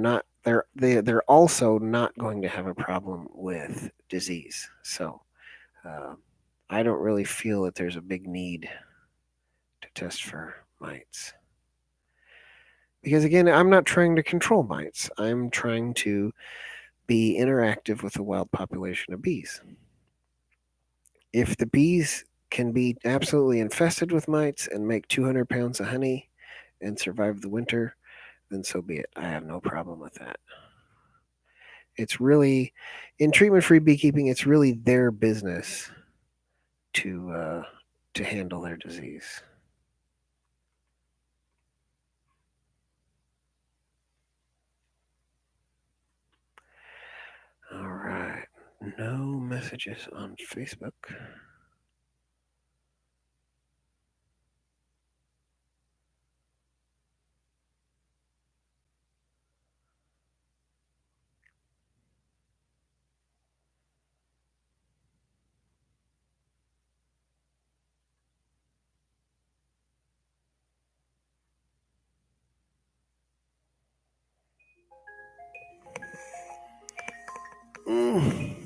also not going to have a problem with disease. So uh, I don't really feel that there's a big need to test for mites. Because again, I'm not trying to control mites. I'm trying to be interactive with the wild population of bees. If the bees can be absolutely infested with mites and make 200 pounds of honey and survive the winter, then so be it. I have no problem with that. It's really, in treatment-free beekeeping, it's really their business to to handle their disease. All right. No messages on Facebook. Mm.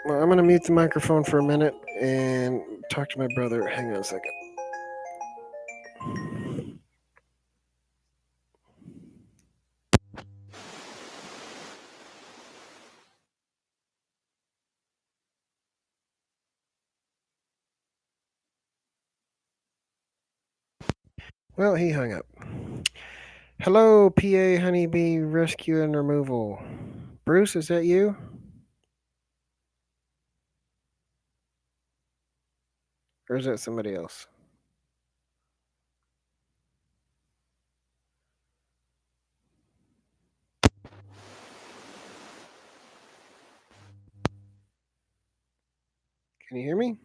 Well, I'm going to mute the microphone for a minute and talk to my brother. Hang on a second. Well, he hung up. Hello, PA Honeybee Rescue and Removal. Bruce, is that you? Or is that somebody else? Can you hear me?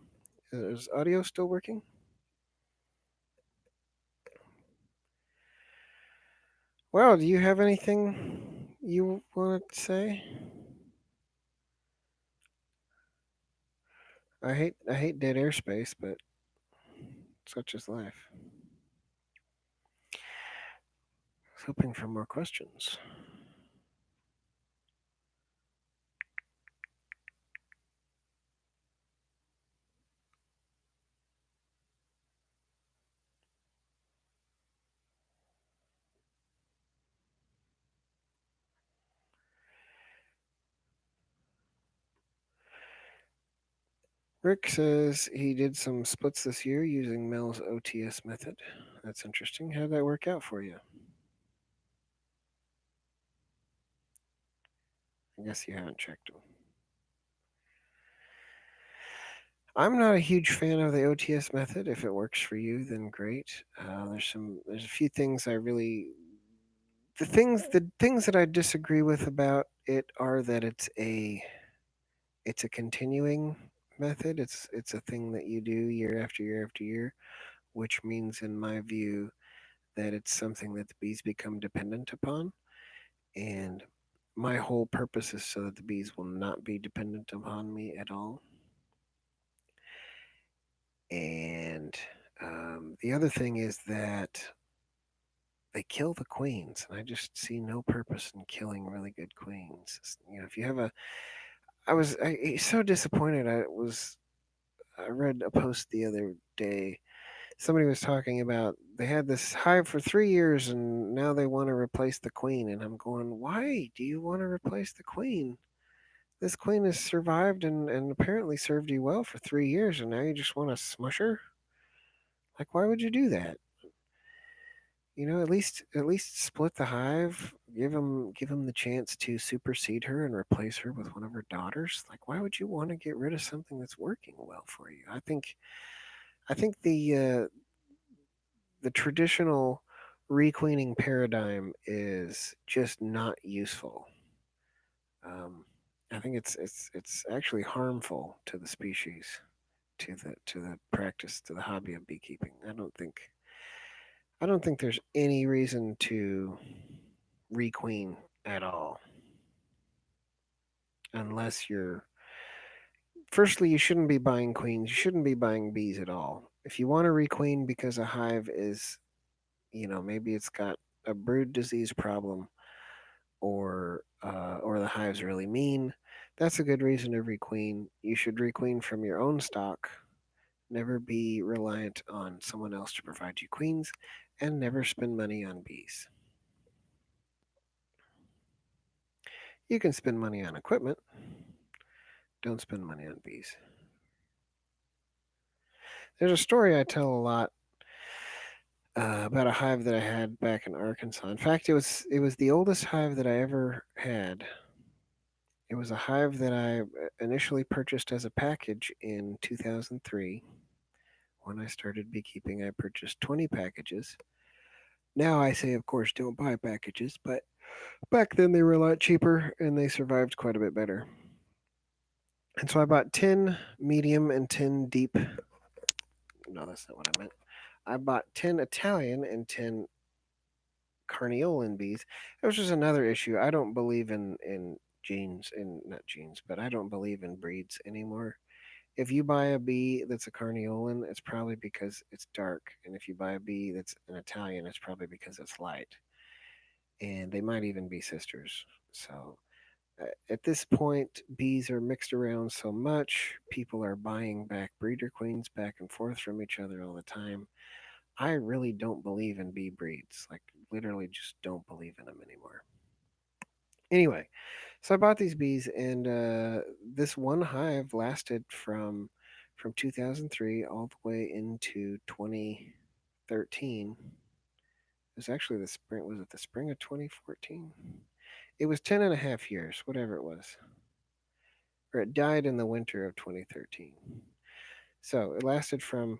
Is audio still working? Well, do you have anything you want to say? I hate dead airspace, but such is life. I was hoping for more questions. Rick says he did some splits this year using Mel's OTS method. That's interesting. How'd that work out for you? I guess you haven't checked them. I'm not a huge fan of the OTS method. If it works for you, then great. There's a few things I really, the things that I disagree with about it are that it's a continuing method. It's a thing that you do year after year after year, which means, in my view, that it's something that the bees become dependent upon. And my whole purpose is so that the bees will not be dependent upon me at all. And the other thing is that they kill the queens, and I just see no purpose in killing really good queens. You know, if you have a, so disappointed. I read a post the other day. Somebody was talking about they had this hive for 3 years, and now they want to replace the queen. And I'm going, why do you want to replace the queen? This queen has survived and apparently served you well for 3 years, and now you just want to smush her? Like, why would you do that? You know, at least split the hive. Give him the chance to supersede her and replace her with one of her daughters. Like, why would you want to get rid of something that's working well for you? I think the traditional requeening paradigm is just not useful. Um, I think it's actually harmful to the species, to the practice, to the hobby of beekeeping. I don't think there's any reason to requeen at all, unless you're. Firstly, you shouldn't be buying queens. You shouldn't be buying bees at all. If you want to requeen because a hive is, maybe it's got a brood disease problem, or the hive's really mean, that's a good reason to requeen. You should requeen from your own stock. Never be reliant on someone else to provide you queens, and never spend money on bees. You can spend money on equipment. Don't spend money on bees. There's a story I tell a lot about a hive that I had back in Arkansas. In fact, it was the oldest hive that I ever had. It was a hive that I initially purchased as a package in 2003. When I started beekeeping, I purchased 20 packages. Now I say, of course, don't buy packages, but back then they were a lot cheaper and they survived quite a bit better. And so I bought 10 medium and 10 deep. No, that's not what I meant. I bought 10 Italian and 10 carniolan bees. That was just another issue. I don't believe in genes, in not genes, but I don't believe in breeds anymore. If you buy a bee that's a carniolan, it's probably because it's dark, and if you buy a bee that's an Italian, it's probably because it's light. And they might even be sisters. So at this point, bees are mixed around so much. People are buying back breeder queens back and forth from each other all the time. I really don't believe in bee breeds. Like, literally, just don't believe in them anymore. Anyway, so I bought these bees, and this one hive lasted from 2003 all the way into 2013. It was actually the spring. Was it the spring of 2014? It was 10 and a half years, whatever it was. Or it died in the winter of 2013. So it lasted from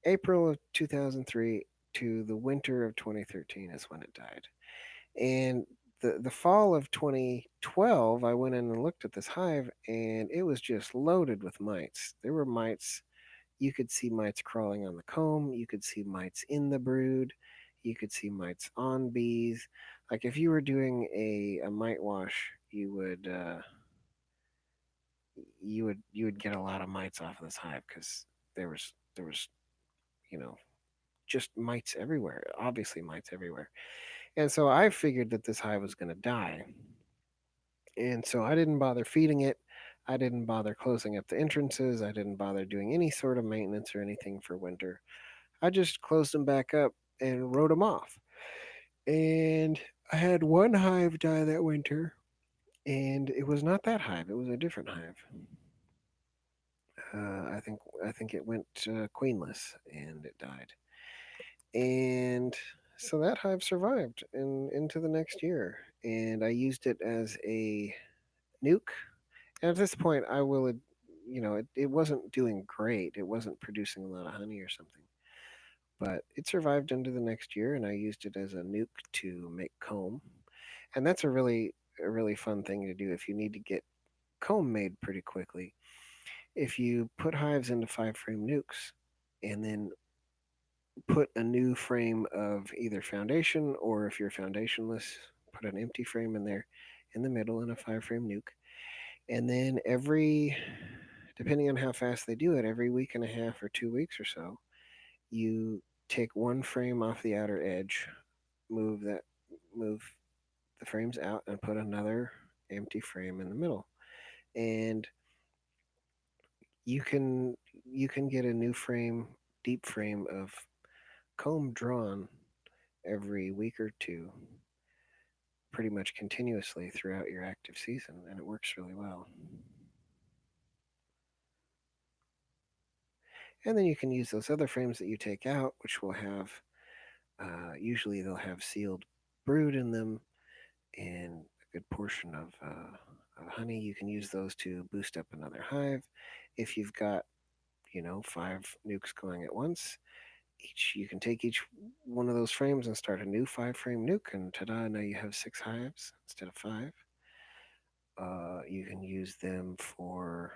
April of 2003 to the winter of 2013 is when it died. And the fall of 2012, I went in and looked at this hive, and it was just loaded with mites. There were mites. You could see mites crawling on the comb. You could see mites in the brood. You could see mites on bees. Like, if you were doing a mite wash, you would get a lot of mites off of this hive because there was you know just mites everywhere. Obviously, mites everywhere. And so I figured that this hive was going to die. And so I didn't bother feeding it. I didn't bother closing up the entrances. I didn't bother doing any sort of maintenance or anything for winter. I just closed them back up and wrote them off. And I had one hive die that winter, and it was not that hive. It was a different hive. I think it went queenless, and it died. And so that hive survived into the next year, and I used it as a nuke. And at this point, I will, it wasn't doing great. It wasn't producing a lot of honey or something, but it survived into the next year, and I used it as a nuke to make comb. And that's a really fun thing to do if you need to get comb made pretty quickly. If you put hives into 5 frame nukes, and then put a new frame of either foundation, or if you're foundationless, put an empty frame in there in the middle in a 5 frame nuke. And then depending on how fast they do it, every week and a half or 2 weeks or so, you take one frame off the outer edge, move the frames out, and put another empty frame in the middle. And you can you can get a new frame, deep frame of comb drawn every week or two, pretty much continuously throughout your active season, and it works really well. And then you can use those other frames that you take out, which will have usually they'll have sealed brood in them and a good portion of honey. You can use those to boost up another hive. If you've got 5 nukes going at once, each you can take each one of those frames and start a new 5 frame nuke, and ta-da! Now you have 6 hives instead of 5. You can use them for.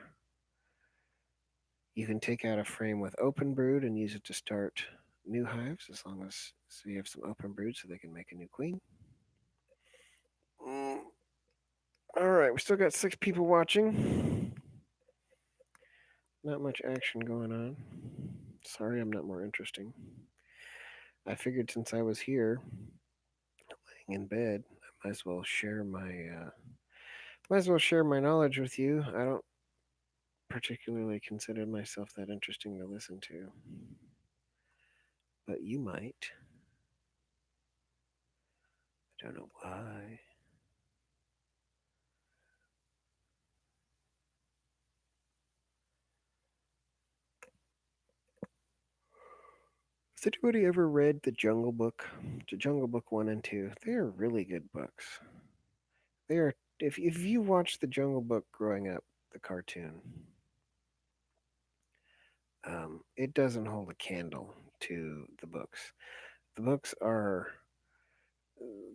You can take out a frame with open brood and use it to start new hives, as long as so you have some open brood so they can make a new queen. Mm. All right, we still got 6 people watching. Not much action going on. Sorry, I'm not more interesting. I figured since I was here, laying in bed, I might as well share my knowledge with you. I don't particularly consider myself that interesting to listen to, but you might. I don't know why. Has anybody ever read The Jungle Book? The Jungle Book 1 and 2. They are really good books. They are. If you watched The Jungle Book growing up, the cartoon, it doesn't hold a candle to the books. The books are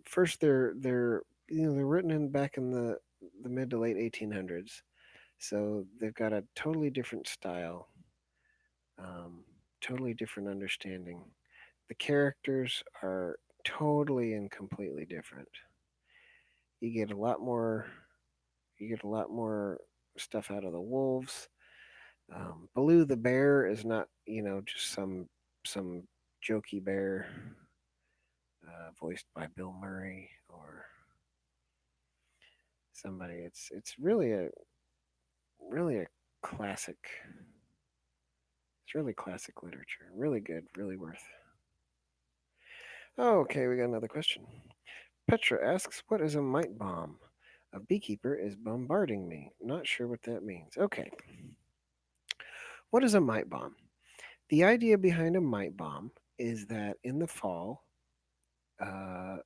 first they're written in back in the mid to late 1800s, so they've got a totally different style, um, totally different understanding. The characters are totally and completely different. You get a lot more. You get a lot more stuff out of the wolves. Baloo the bear is not, just some jokey bear voiced by Bill Murray or somebody. It's really a classic. It's really classic literature. Really good. Really worth. Oh, okay, we got another question. Petra asks, "What is a mite bomb? A beekeeper is bombarding me. Not sure what that means." Okay, what is a mite bomb? The idea behind a mite bomb is that in the fall, uh,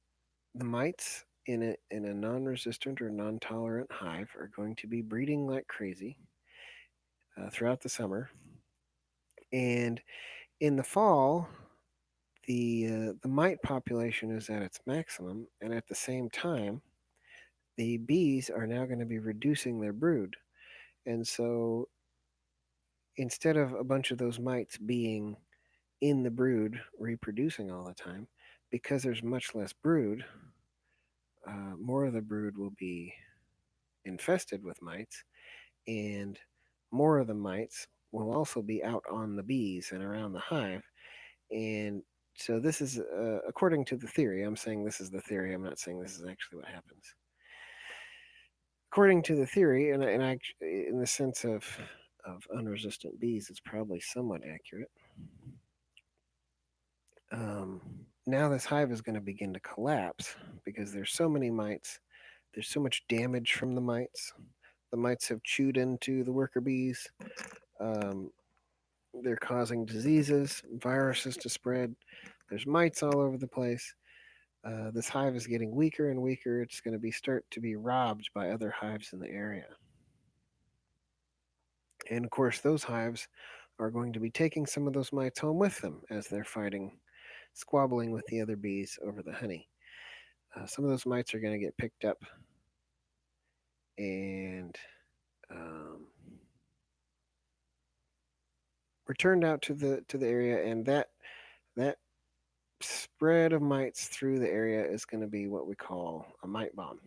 the mites in a non-resistant or non-tolerant hive are going to be breeding like crazy throughout the summer, and in the fall, the mite population is at its maximum, and at the same time, the bees are now going to be reducing their brood, and so instead of a bunch of those mites being in the brood reproducing all the time, because there's much less brood, more of the brood will be infested with mites, and more of the mites will also be out on the bees and around the hive. And so, this is according to the theory. I'm saying this is the theory. I'm not saying this is actually what happens. According to the theory, and in the sense of unresistant bees, it's probably somewhat accurate. Um, Now this hive is going to begin to collapse because there's so many mites. There's so much damage from the mites. The mites have chewed into the worker bees. Um, they're causing diseases, viruses to spread. There's mites all over the place. This hive is getting weaker and weaker. It's going to be start to be robbed by other hives in the area. And of course, those hives are going to be taking some of those mites home with them as they're fighting, squabbling with the other bees over the honey. Some of those mites are going to get picked up and returned out to the area, and that spread of mites through the area is going to be what we call a mite bomb.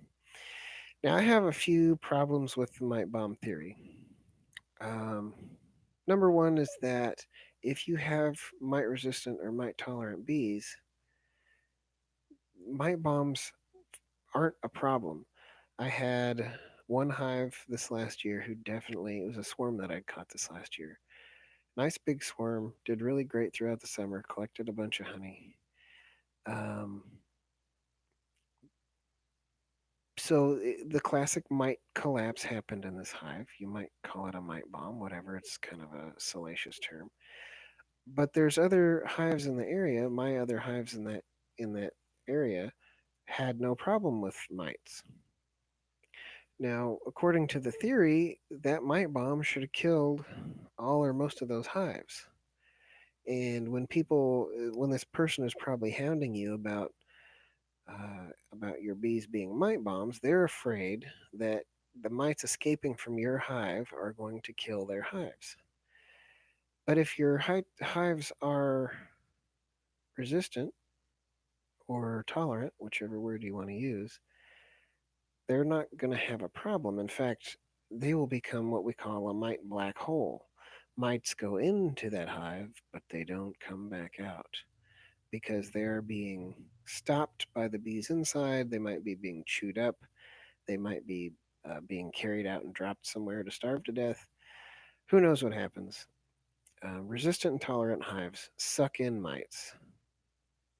Now, I have a few problems with the mite bomb theory. Um, Number one is that if you have mite resistant or mite tolerant bees, mite bombs aren't a problem. I had one hive this last year who definitely, it was a swarm that I'd caught this last year. Nice big swarm, did really great throughout the summer, collected a bunch of honey. Um, the classic mite collapse happened in this hive. You might call it a mite bomb, whatever. It's kind of a salacious term. But there's other hives in the area. My other hives in that area had no problem with mites. Now, according to the theory, that mite bomb should have killed all or most of those hives. And when this person is probably hounding you about your bees being mite bombs, they're afraid that the mites escaping from your hive are going to kill their hives. But if your hives are resistant or tolerant, whichever word you want to use, they're not going to have a problem. In fact, they will become what we call a mite black hole. Mites go into that hive, but they don't come back out because they're being stopped by the bees inside. They might be being chewed up. They might be being carried out and dropped somewhere to starve to death. Who knows what happens? Resistant and tolerant hives suck in mites.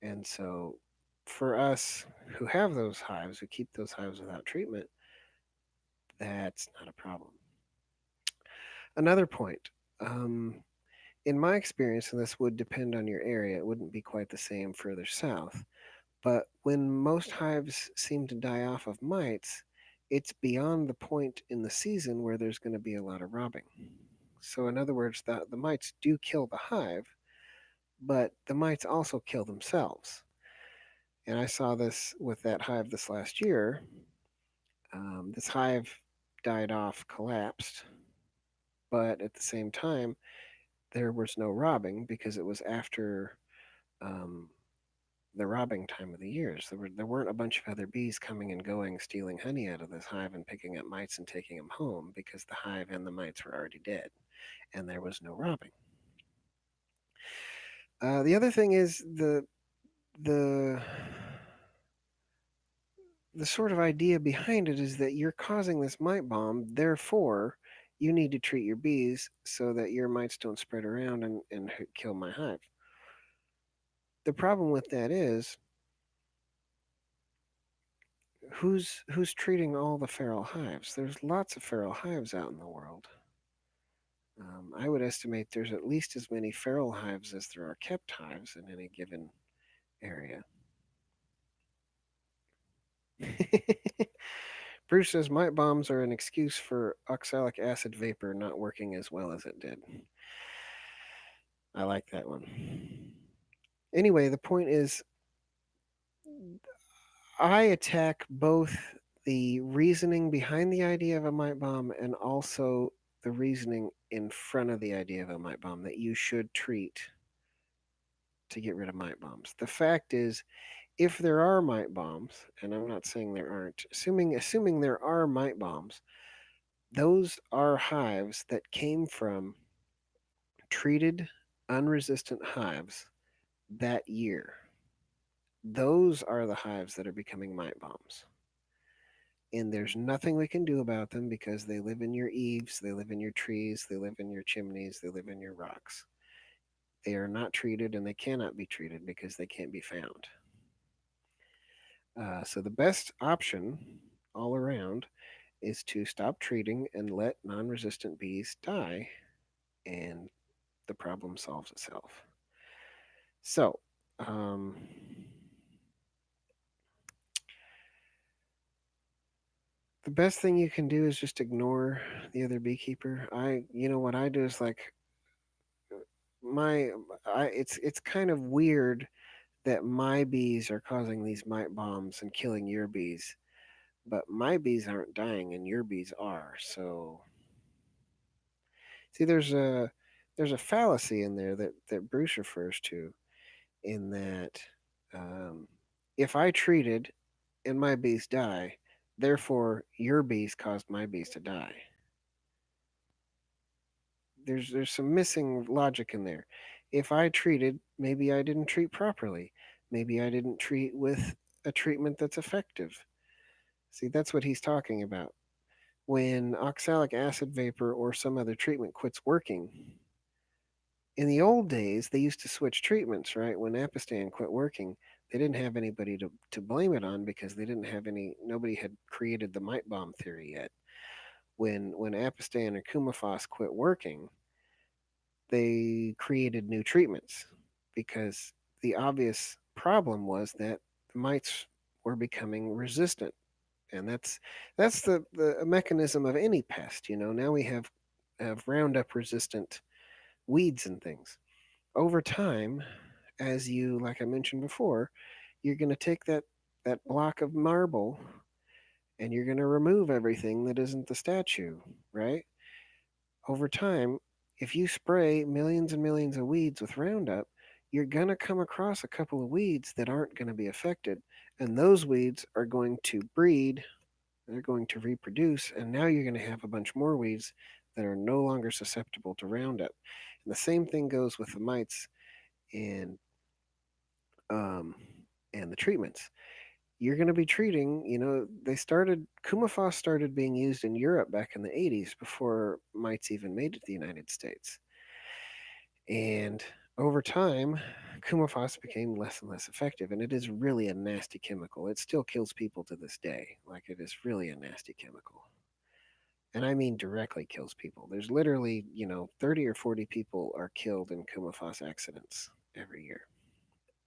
And so, for us who have those hives, who keep those hives without treatment, that's not a problem. Another point, in my experience, and this would depend on your area, it wouldn't be quite the same further south, but when most hives seem to die off of mites, it's beyond the point in the season where there's going to be a lot of robbing. So, in other words, the mites do kill the hive, but the mites also kill themselves. And I saw this with that hive this last year. This hive died off, collapsed, but at the same time, there was no robbing because it was after um, the robbing time of the year. So there weren't a bunch of other bees coming and going, stealing honey out of this hive and picking up mites and taking them home because the hive and the mites were already dead, and there was no robbing. The other thing is the the sort of idea behind it is that you're causing this mite bomb, therefore you need to treat your bees so that your mites don't spread around and kill my hive. The problem with that is who's treating all the feral hives? There's lots of feral hives out in the world. I would estimate there's at least as many feral hives as there are kept hives in any given area. Bruce says mite bombs are an excuse for oxalic acid vapor not working as well as it did. I like that one. Anyway, the point is, I attack both the reasoning behind the idea of a mite bomb and also the reasoning in front of the idea of a mite bomb that you should treat to get rid of mite bombs. The fact is, if there are mite bombs, and I'm not saying there aren't, assuming there are mite bombs, those are hives that came from treated unresistant hives that year. Those are the hives that are becoming mite bombs. And there's nothing we can do about them because they live in your eaves, they live in your trees, they live in your chimneys, they live in your rocks. They are not treated and they cannot be treated because they can't be found. So the best option all around is to stop treating and let non resistant bees die, and the problem solves itself. So, um, The best thing you can do is just ignore the other beekeeper. What I do is like my, it's kind of weird that my bees are causing these mite bombs and killing your bees, but my bees aren't dying and your bees are. So see, there's a fallacy in there that Bruce refers to, in that um, if I treated and my bees die, therefore your bees caused my bees to die. There's some missing logic in there. If I treated, maybe I didn't treat properly. Maybe I didn't treat with a treatment that's effective. See, that's what he's talking about. When oxalic acid vapor or some other treatment quits working, in the old days, they used to switch treatments, right? When Apistan quit working, they didn't have anybody to blame it on because they didn't have nobody had created the mite bomb theory yet. When Apistan or Kumafos quit working, they created new treatments because the obvious problem was that the mites were becoming resistant. And that's the mechanism of any pest. Now we have Roundup resistant weeds and things. Over time, as you like I mentioned before, you're going to take that block of marble and you're going to remove everything that isn't the statue, right? Over time, if you spray millions and millions of weeds with Roundup, you're going to come across a couple of weeds that aren't going to be affected. And those weeds are going to breed, they're going to reproduce, and now you're going to have a bunch more weeds that are no longer susceptible to Roundup. And the same thing goes with the mites and um, and the treatments. You're going to be treating, Kumafos started being used in Europe back in the 80s before mites even made it to the United States. And over time, Kumafos became less and less effective, and it is really a nasty chemical. It still kills people to this day. Like, it is really a nasty chemical. And I mean directly kills people. There's literally, 30 or 40 people are killed in Kumafos accidents every year.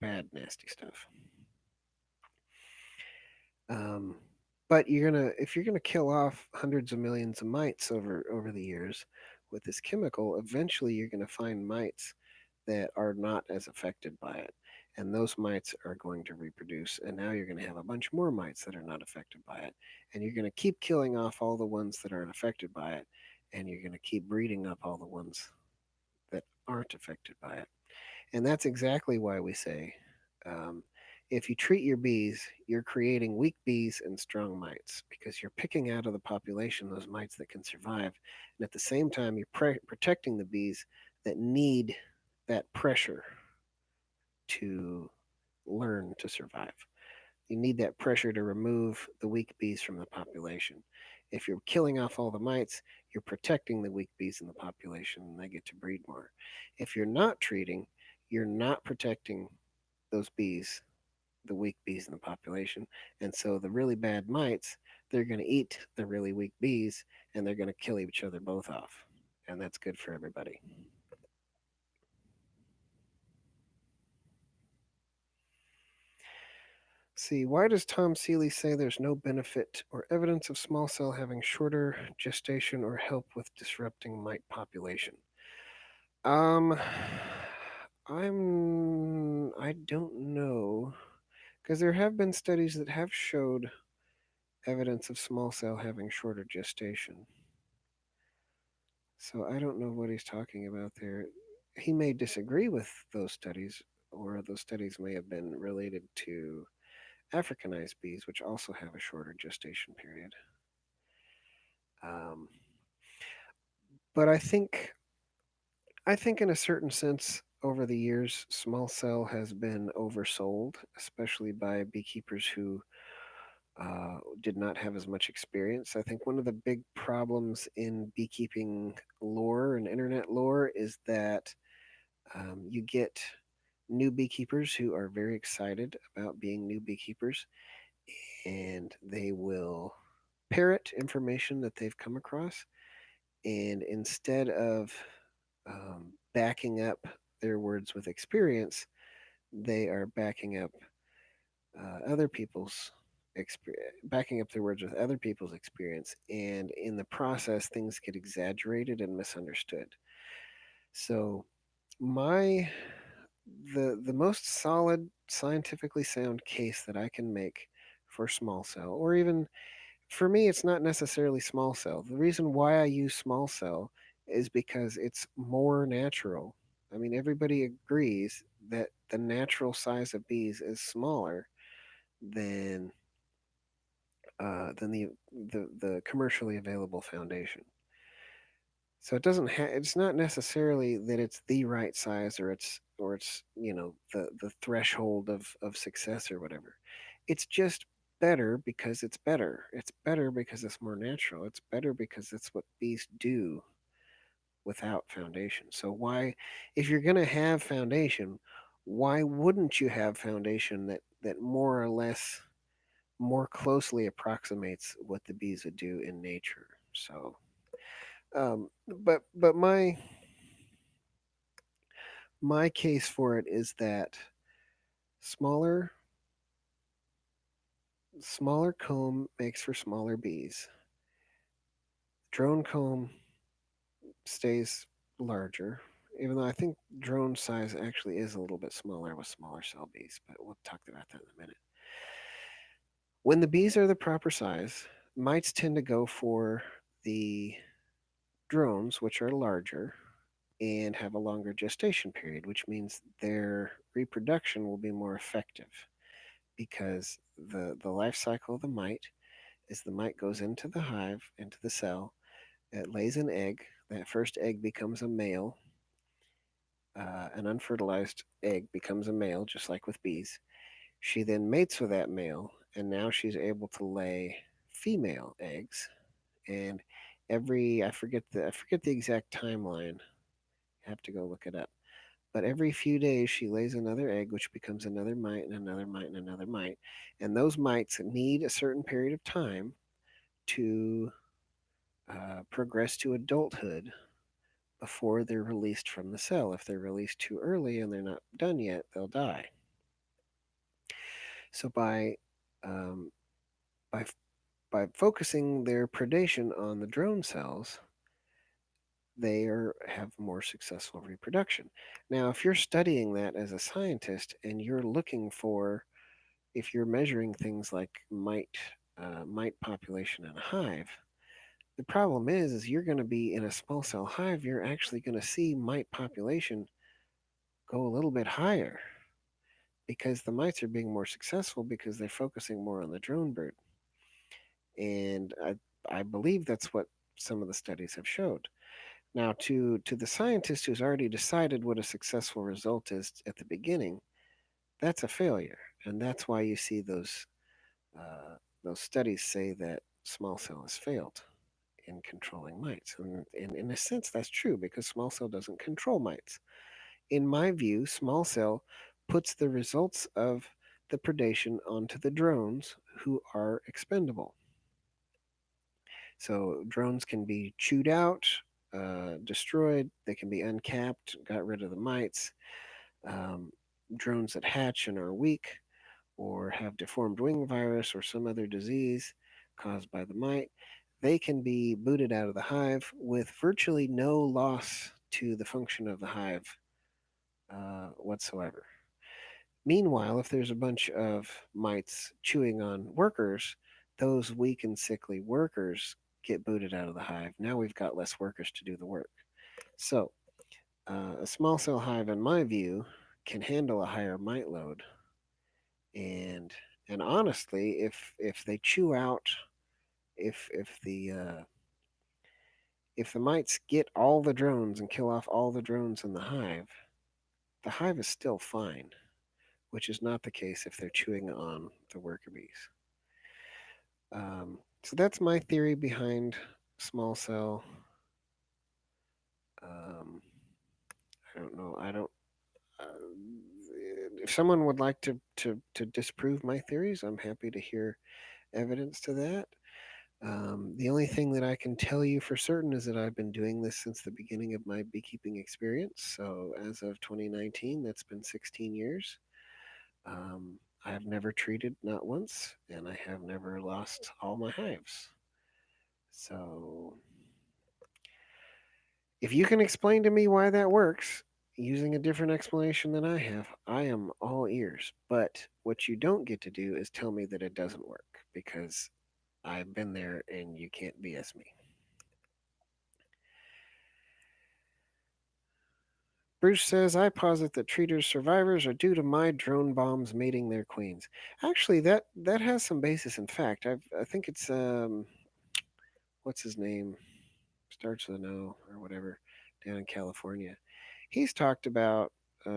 Bad, nasty stuff. Um, but if you're gonna kill off hundreds of millions of mites over the years with this chemical, eventually you're gonna find mites that are not as affected by it, and those mites are going to reproduce. And now you're gonna have a bunch more mites that are not affected by it, and you're gonna keep killing off all the ones that aren't affected by it, and you're gonna keep breeding up all the ones that aren't affected by it. And that's exactly why we say um, if you treat your bees, you're creating weak bees and strong mites because you're picking out of the population those mites that can survive. And at the same time, you're protecting the bees that need that pressure to learn to survive. You need that pressure to remove the weak bees from the population. If you're killing off all the mites, you're protecting the weak bees in the population and they get to breed more. If you're not treating, you're not protecting those bees, the weak bees in the population. And so the really bad mites, they're going to eat the really weak bees and they're going to kill each other both off. And that's good for everybody. See, why does Tom Seeley say there's no benefit or evidence of small cell having shorter gestation or help with disrupting mite population? Um, I don't know because there have been studies that have showed evidence of small cell having shorter gestation. So I don't know what he's talking about there. He may disagree with those studies, or those studies may have been related to Africanized bees, which also have a shorter gestation period. Um, but I think in a certain sense, over the years, small cell has been oversold, especially by beekeepers who did not have as much experience. I think one of the big problems in beekeeping lore and internet lore is that you get new beekeepers who are very excited about being new beekeepers, and they will parrot information that they've come across. And instead of backing up their words with experience, they are backing up other people's. backing up their words with other people's experience, and in the process, things get exaggerated and misunderstood. So, my the most solid, scientifically sound case that I can make for small cell, or even for me, it's not necessarily small cell. The reason why I use small cell is because it's more natural. I mean, everybody agrees that the natural size of bees is smaller than the commercially available foundation. So it's not necessarily that it's the right size, or it's the threshold of success or whatever. It's just better because it's better. It's better because it's more natural. It's better because it's what bees do without foundation. So why, if you're going to have foundation, why wouldn't you have foundation that more or less more closely approximates what the bees would do in nature? So but my case for it is that smaller smaller comb makes for smaller bees. Drone comb stays larger, even though I think drone size actually is a little bit smaller with smaller cell bees, but we'll talk about that in a minute. When the bees are the proper size, mites tend to go for the drones, which are larger and have a longer gestation period, which means their reproduction will be more effective because the life cycle of the mite is the mite goes into the hive, into the cell, it lays an egg. That first egg becomes a male. An unfertilized egg becomes a male, just like with bees. She then mates with that male, and now she's able to lay female eggs. And I forget the exact timeline. I have to go look it up. But every few days, she lays another egg, which becomes another mite and another mite and another mite. And those mites need a certain period of time to progress to adulthood before they're released from the cell. If they're released too early and they're not done yet, they'll die. So um, by by focusing their predation on the drone cells, have more successful reproduction. Now, if you're studying that as a scientist and you're looking for, if you're measuring things like mite population in a hive, the problem is you're going to be in a small cell hive. You're actually going to see mite population go a little bit higher because the mites are being more successful because they're focusing more on the drone bird. And I believe that's what some of the studies have showed. Now, to the scientist who's already decided what a successful result is at the beginning, that's a failure, and that's why you see those studies say that small cell has failed in controlling mites. And in a sense, that's true because small cell doesn't control mites. In my view, small cell puts the results of the predation onto the drones who are expendable. So drones can be chewed out, destroyed, they can be uncapped, got rid of the mites. Um, Drones that hatch and are weak or have deformed wing virus or some other disease caused by the mite, they can be booted out of the hive with virtually no loss to the function of the hive whatsoever. Meanwhile, if there's a bunch of mites chewing on workers, those weak and sickly workers get booted out of the hive. Now we've got less workers to do the work. So, a small cell hive, in my view, can handle a higher mite load. And and honestly, if they chew out, if the mites get all the drones and kill off all the drones in the hive is still fine, which is not the case if they're chewing on the worker bees. So that's my theory behind small cell. Um, I don't know. I don't. If someone would like to disprove my theories, I'm happy to hear evidence to that. The only thing that I can tell you for certain is that I've been doing this since the beginning of my beekeeping experience. So as of 2019, that's been 16 years. I have never treated not once, and I have never lost all my hives. So, if you can explain to me why that works using a different explanation than I have, I am all ears. But what you don't get to do is tell me that it doesn't work because I've been there and you can't BS me. Bruce says, I posit that Treater's survivors are due to my drone bombs mating their queens. Actually, that has some basis in fact. I think it's, what's his name? Starts with an O or whatever, down in California. He's talked about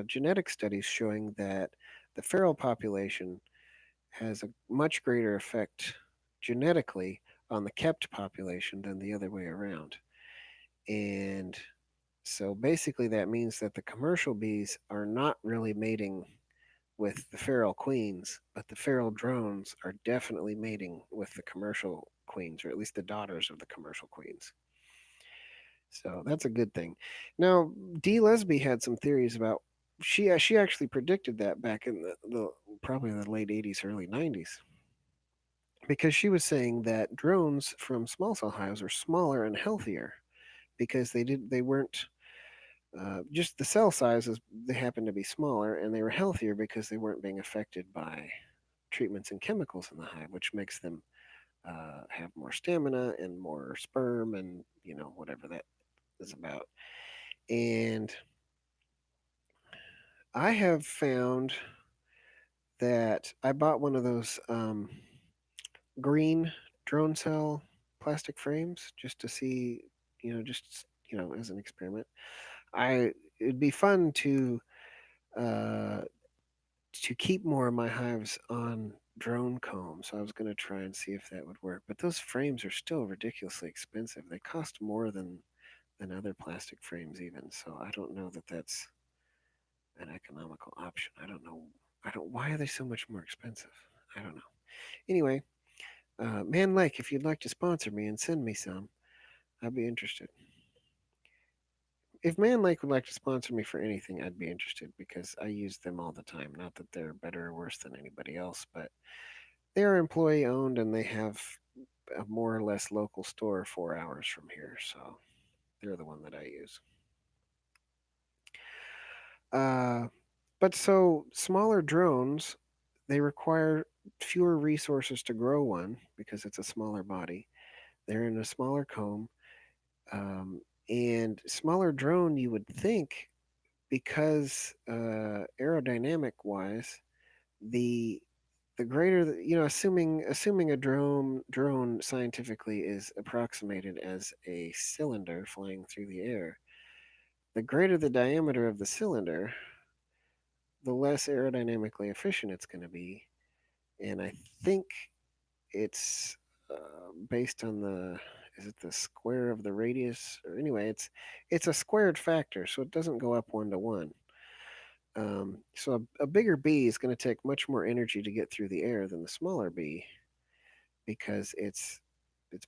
genetic studies showing that the feral population has a much greater effect genetically on the kept population than the other way around. And so basically, that means that the commercial bees are not really mating with the feral queens, but the feral drones are definitely mating with the commercial queens, or at least the daughters of the commercial queens. So that's a good thing. Now, D. Lesby had some theories about. She actually predicted that back in the probably the late '80s, early '90s, because she was saying that drones from small cell hives are smaller and healthier because they weren't just the cell sizes. They happened to be smaller and they were healthier because they weren't being affected by treatments and chemicals in the hive, which makes them have more stamina and more sperm and whatever that is about. And I have found that I bought one of those green drone cell plastic frames just to see, as an experiment. I It'd be fun uh, to keep more of my hives on drone comb, so I was going to try and see if that would work. But those frames are still ridiculously expensive. They cost more than other plastic frames, even. So I don't know that that's an economical option. I don't know. I don't. Why are they so much more expensive? I don't know. Anyway, Man Lake, if you'd like to sponsor me and send me some, I'd be interested. If Man Lake would like to sponsor me for anything, I'd be interested because I use them all the time. Not that they're better or worse than anybody else, but they are employee owned and they have a more or less local store 4 hours from here. So they're the one that I use. Uh, but so smaller drones, they require fewer resources to grow one because it's a smaller body. They're in a smaller comb. Um, and smaller drone, you would think, because aerodynamic wise, the the greater assuming a drone scientifically is approximated as a cylinder flying through the air, the greater the diameter of the cylinder, the less aerodynamically efficient it's going to be. And I think it's based on the is it the square of the radius, or anyway, it's a squared factor, so it doesn't go up 1 to 1. So a bigger bee is going to take much more energy to get through the air than the smaller bee because it's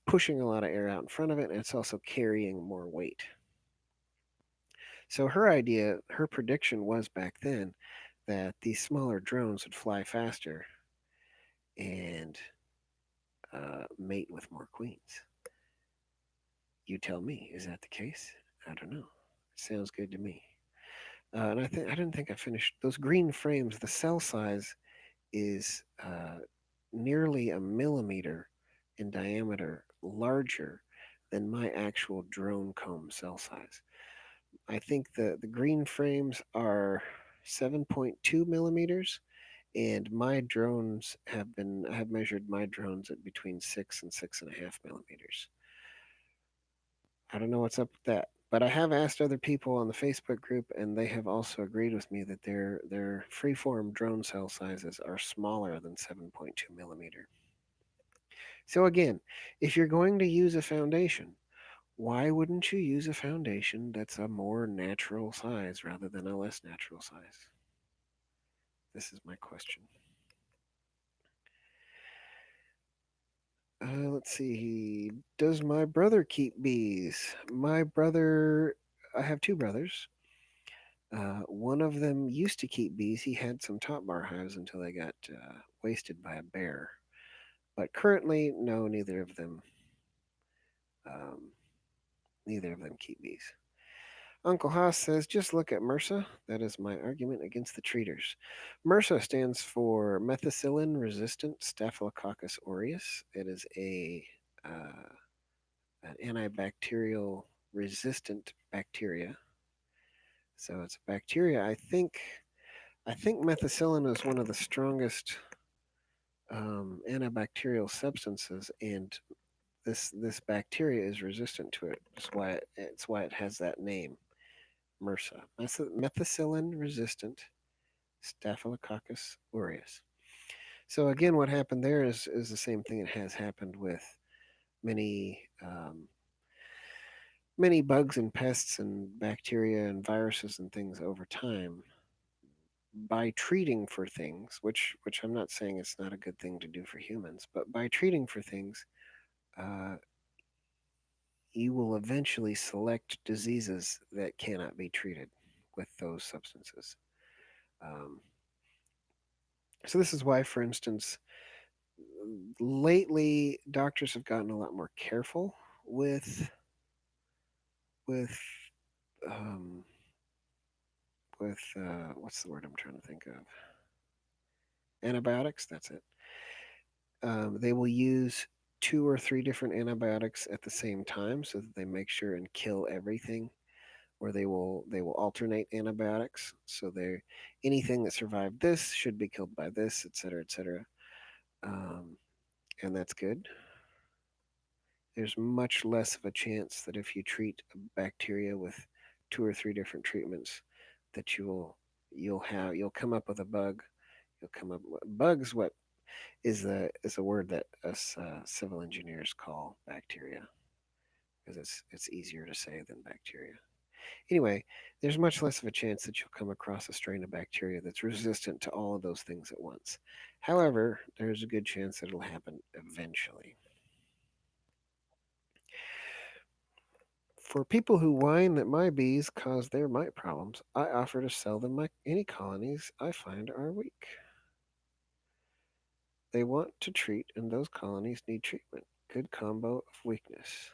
pushing a lot of air out in front of it, and it's also carrying more weight. So her prediction was back then that these smaller drones would fly faster and mate with more queens. You tell me, is that the case? I don't know. It sounds good to me. And I didn't think I finished those green frames. The cell size is nearly a millimeter in diameter larger than my actual drone comb cell size. I think the green frames are 7.2 millimeters, and I have measured my drones at between 6 and 6.5 millimeters. I don't know what's up with that. But I have asked other people on the Facebook group, and they have also agreed with me that their freeform drone cell sizes are smaller than 7.2 millimeter. So again, if you're going to use a foundation, why wouldn't you use a foundation that's a more natural size rather than a less natural size? This is my question. Let's see. Does my brother keep bees? I have two brothers. One of them used to keep bees. He had some top bar hives until they got wasted by a bear. But currently, no, um, neither of them keep bees. Uncle Haas says, just look at MRSA. That is my argument against the treaters. MRSA stands for methicillin resistant Staphylococcus aureus. It is an antibacterial resistant bacteria. So it's a bacteria. I think methicillin is one of the strongest antibacterial substances, and this bacteria is resistant to it. It's why it has that name, MRSA, methicillin resistant Staphylococcus aureus. So again, what happened there is the same thing that has happened with many many bugs and pests and bacteria and viruses and things over time. By treating for things, which I'm not saying it's not a good thing to do for humans, but by treating for things, uh, you will eventually select diseases that cannot be treated with those substances. Um, so this is why, for instance, lately doctors have gotten a lot more careful with with um, what's the word I'm trying to think of? Antibiotics. That's it. They will use two or three different antibiotics at the same time so that they make sure and kill everything. Or they will alternate antibiotics. So they anything that survived this should be killed by this, et cetera, et cetera. Um, and that's good. There's much less of a chance that if you treat a bacteria with two or three different treatments, that you'll come up with a bug. You'll come up with bugs. What is a word that us civil engineers call bacteria because it's easier to say than bacteria. Anyway, there's much less of a chance that you'll come across a strain of bacteria that's resistant to all of those things at once. However, there's a good chance that it'll happen eventually. For people who whine that my bees cause their mite problems, I offer to sell them any colonies I find are weak. They want to treat, and those colonies need treatment. Good combo of weakness.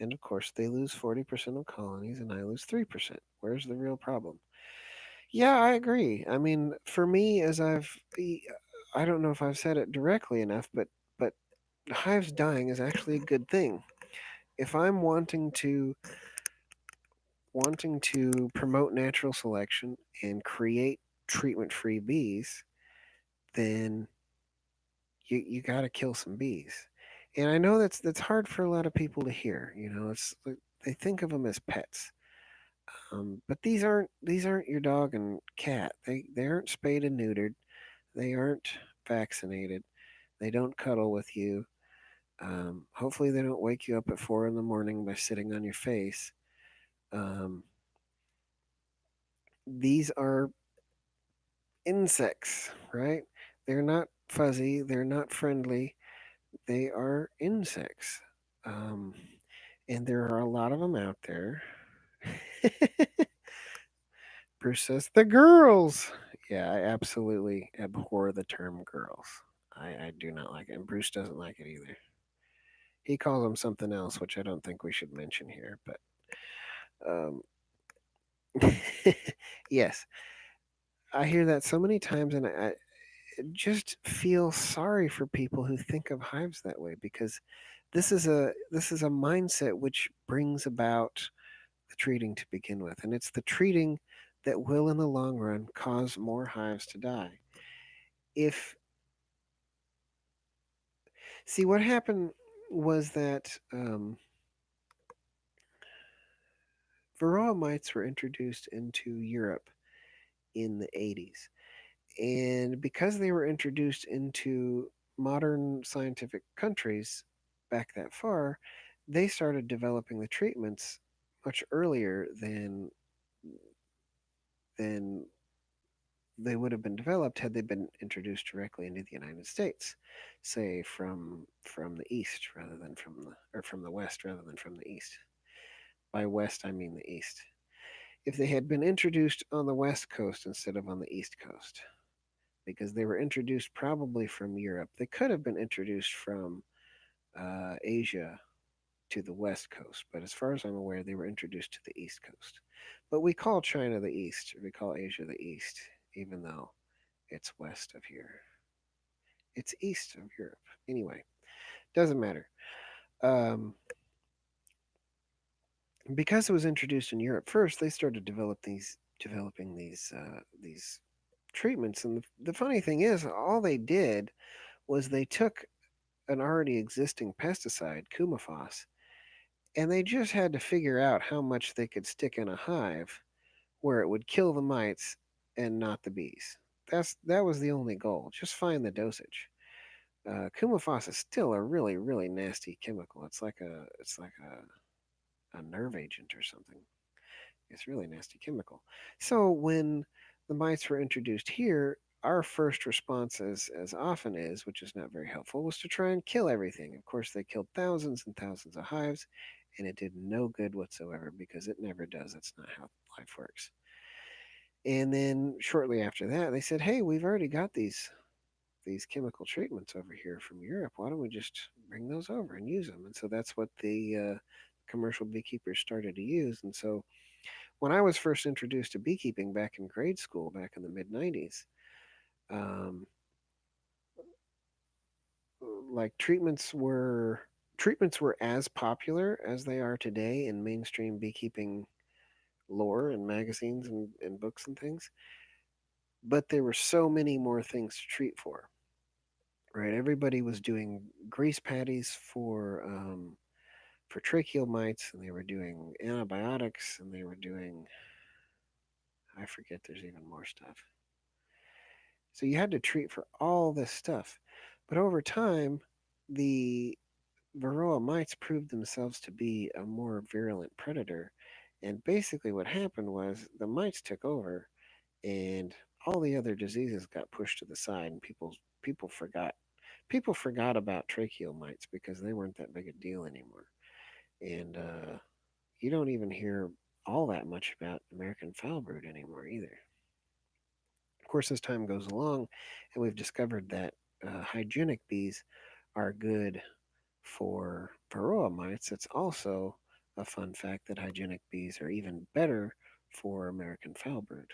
And of course, they lose 40% of colonies, and I lose 3%. Where's the real problem? Yeah, I agree. I mean, for me, I don't know if I've said it directly enough, but hives dying is actually a good thing. If I'm wanting to promote natural selection and create treatment-free bees, then you got to kill some bees. And I know that's hard for a lot of people to hear. It's like they think of them as pets. But these aren't your dog and cat. They aren't spayed and neutered. They aren't vaccinated. They don't cuddle with you. Hopefully, they don't wake you up at 4 in the morning by sitting on your face. Um, these are insects, right? They're not fuzzy. They're not friendly. They are insects. Um, and there are a lot of them out there. Bruce says, the girls. Yeah, I absolutely abhor the term girls. I do not like it. And Bruce doesn't like it either. He calls them something else, which I don't think we should mention here. But um, yes, I hear that so many times, and I just feel sorry for people who think of hives that way because this is a mindset which brings about the treating to begin with, and it's the treating that will, in the long run, cause more hives to die. If See, what happened was that varroa mites were introduced into Europe in the 80s. And because they were introduced into modern scientific countries back that far, they started developing the treatments much earlier than they would have been developed had they been introduced directly into the United States, say from the east rather than from the west rather than from the east. By west I mean the east. if they had been introduced on the West Coast instead of on the East Coast, because they were introduced probably from Europe. They could have been introduced from Asia to the West Coast, but as far as I'm aware, they were introduced to the East Coast. But we call China the East, or we call Asia the East, even though it's west of here. It's east of Europe. Anyway, doesn't matter. Um, because it was introduced in Europe first, they started developing these treatments. And the funny thing is, all they did was they took an already existing pesticide, Kumafos, and they just had to figure out how much they could stick in a hive where it would kill the mites and not the bees. That was the only goal. Just find the dosage. Kumafos is still a really nasty chemical. It's like a nerve agent or something. It's really nasty chemical. So when the mites were introduced here, our first response, as often is, which is not very helpful, was to try and kill everything. Of course, they killed thousands and thousands of hives, and it did no good whatsoever because it never does. That's not how life works. And then shortly after that, they said, "Hey, we've already got these chemical treatments over here from Europe. Why don't we just bring those over and use them?" And so that's what the commercial beekeepers started to use. And so when I was first introduced to beekeeping back in grade school, back in the mid '90s, um, like treatments were as popular as they are today in mainstream beekeeping lore and magazines and books and things, but there were so many more things to treat for. Right, everybody was doing grease patties for tracheal mites, and they were doing antibiotics, and they were doing, I forget, there's even more stuff. So you had to treat for all this stuff. But over time, the Varroa mites proved themselves to be a more virulent predator. And basically, what happened was the mites took over, and all the other diseases got pushed to the side, and people forgot. People forgot about tracheal mites because they weren't that big a deal anymore. And you don't even hear all that much about American foulbrood anymore either. Of course, as time goes along, and we've discovered that hygienic bees are good for varroa mites, it's also a fun fact that hygienic bees are even better for American foulbrood.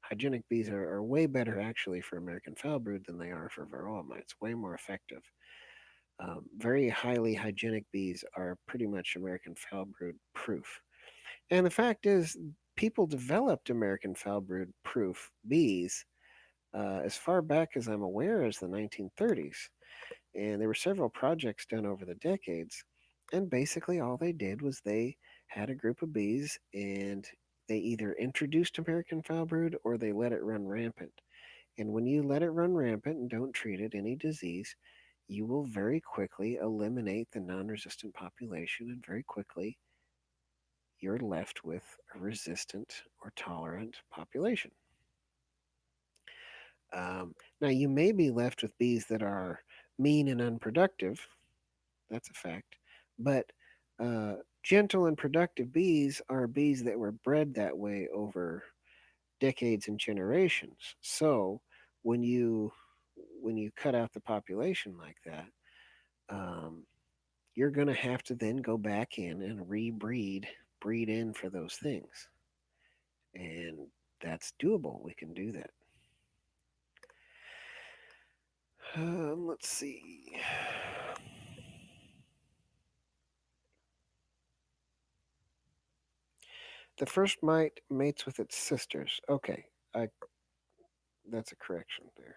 Hygienic bees are way better actually for American foulbrood than they are for varroa mites, way more effective. Very highly hygienic bees are pretty much American foulbrood proof. And the fact is, people developed American foulbrood proof bees as far back as I'm aware as the 1930s. And there were several projects done over the decades. And basically, all they did was they had a group of bees and they either introduced American foulbrood or they let it run rampant. And when you let it run rampant and don't treat it any disease, you will very quickly eliminate the non resistant population, and very quickly you're left with a resistant or tolerant population. Now, you may be left with bees that are mean and unproductive. That's a fact. But uh, gentle and productive bees are bees that were bred that way over decades and generations. So when you when you cut out the population like that, um, you're going to have to then go back in and breed in for those things, and that's doable. We can do that. Let's see. The first mite mates with its sisters. Okay, I that's a correction there.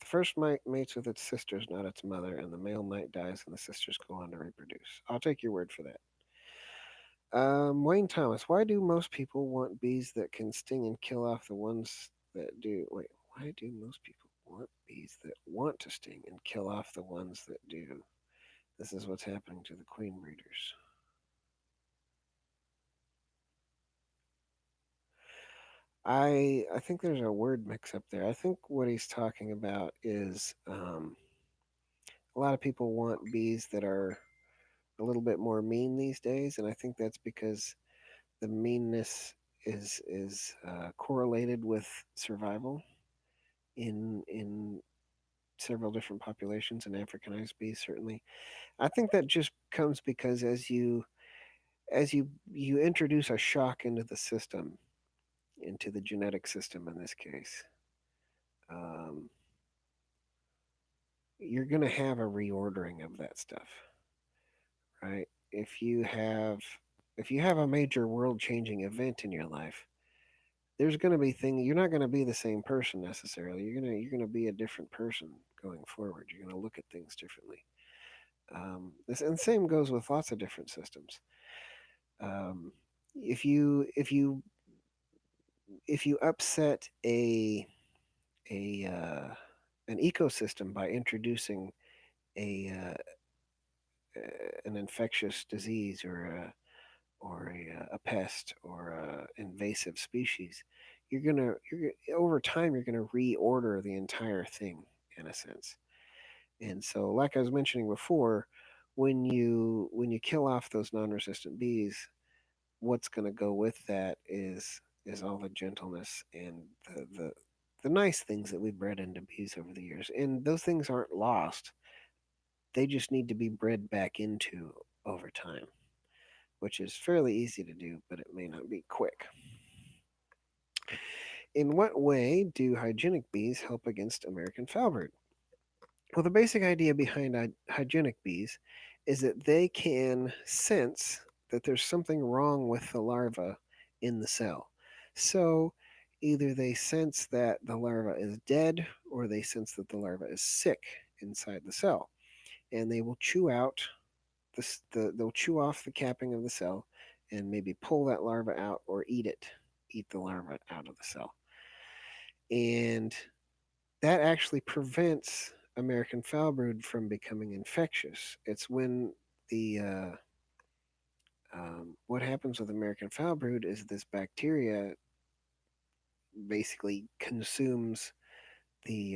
The first mite mates with its sisters, not its mother, and the male mite dies and the sisters go on to reproduce. I'll take your word for that. Wayne Thomas, why do most people want bees that can sting and kill off the ones that do? Wait, why do most people want bees that want to sting and kill off the ones that do? This is what's happening to the queen breeders. I think there's a word mix up there. I think what he's talking about is a lot of people want bees that are a little bit more mean these days, and I think that's because the meanness is correlated with survival in several different populations, and Africanized bees certainly. I think that just comes because as you introduce a shock into the system, into the genetic system in this case, um, you're going to have a reordering of that stuff, right? If you have a major world changing event in your life, there's going to be things you're not going to be the same person necessarily. You're going to be a different person going forward. You're going to look at things differently. And the same goes with lots of different systems. Um, if you upset a an ecosystem by introducing a an infectious disease or a pest or a invasive species, over time you're gonna reorder the entire thing in a sense. And so, like I was mentioning before, when you kill off those non-resistant bees, what's going to go with that is all the gentleness and the nice things that we bred into bees over the years. And those things aren't lost. They just need to be bred back into over time, which is fairly easy to do, but it may not be quick. In what way do hygienic bees help against American foulbrood? Well, the basic idea behind hygienic bees is that they can sense that there's something wrong with the larva in the cell. So either they sense that the larva is dead or they sense that the larva is sick inside the cell. And they will chew out they'll chew off the capping of the cell and maybe pull that larva out or eat the larva out of the cell. And that actually prevents American foulbrood from becoming infectious. It's when the what happens with American foulbrood is this bacteria basically consumes the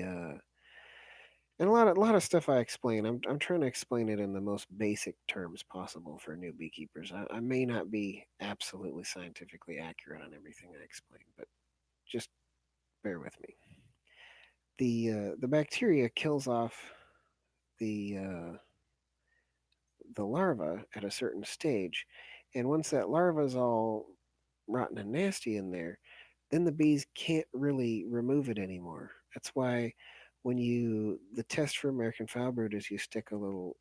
and a lot of stuff I explain. I'm trying to explain it in the most basic terms possible for new beekeepers. I may not be absolutely scientifically accurate on everything I explain, but just bear with me. The bacteria kills off the the larva at a certain stage. And once that larva is all rotten and nasty in there, then the bees can't really remove it anymore. That's why the test for American foulbrood is you stick a little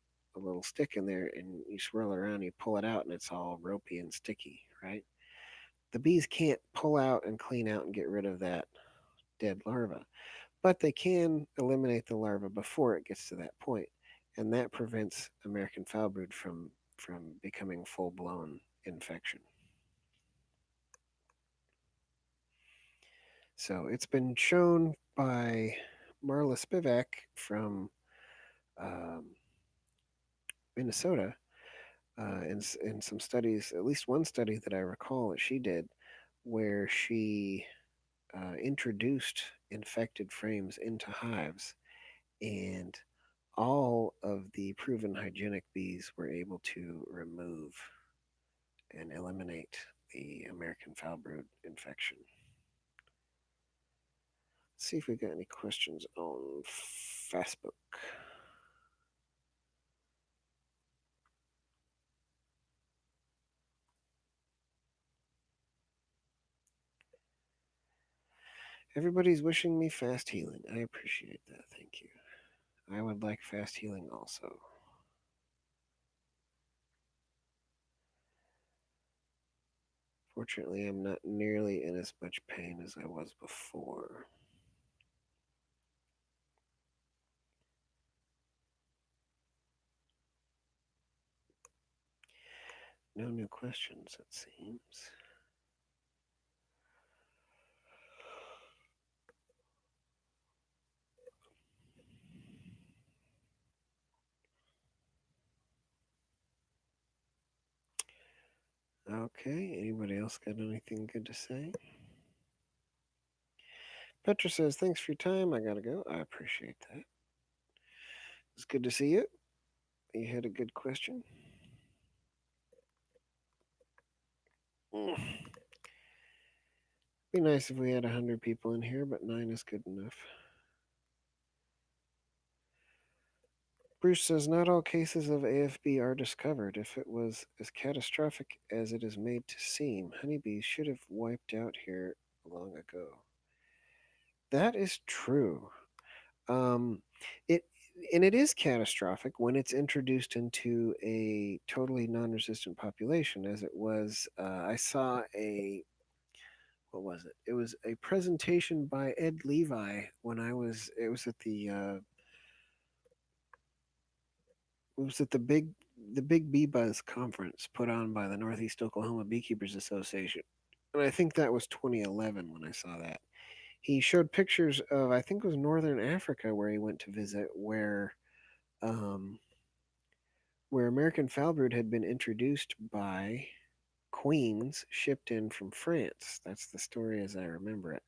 stick in there and you swirl it around, you pull it out, and it's all ropey and sticky, right? The bees can't pull out and clean out and get rid of that dead larva, but they can eliminate the larva before it gets to that point, and that prevents American foulbrood from becoming full blown infection. So it's been shown by Marla Spivak from um, Minnesota in some studies, at least one study that I recall that she did, where she introduced infected frames into hives, and all of the proven hygienic bees were able to remove and eliminate the American foulbrood infection. Let's see if we've got any questions on Facebook. Everybody's wishing me fast healing. I appreciate that. Thank you. I would like fast healing also. Fortunately, I'm not nearly in as much pain as I was before. No new questions, it seems. Okay, anybody else got anything good to say? Petra says, thanks for your time. I gotta go. I appreciate that. It's good to see you. You had a good question. Mm. Be nice if we had 100 people in here, but 9 is good enough. Bruce says not all cases of AFB are discovered. If it was as catastrophic as it is made to seem, honeybees should have wiped out here long ago. That is true. Um, it and it is catastrophic when it's introduced into a totally non-resistant population, as it was. I saw a what was it? It was a presentation by Ed Levi when I was. It was at the. It was at the big Bee Buzz conference put on by the Northeast Oklahoma Beekeepers Association, and I think that was 2011 when I saw that. He showed pictures of I think it was Northern Africa where he went to visit, um, where American foulbrood had been introduced by queens shipped in from France. That's the story as I remember it.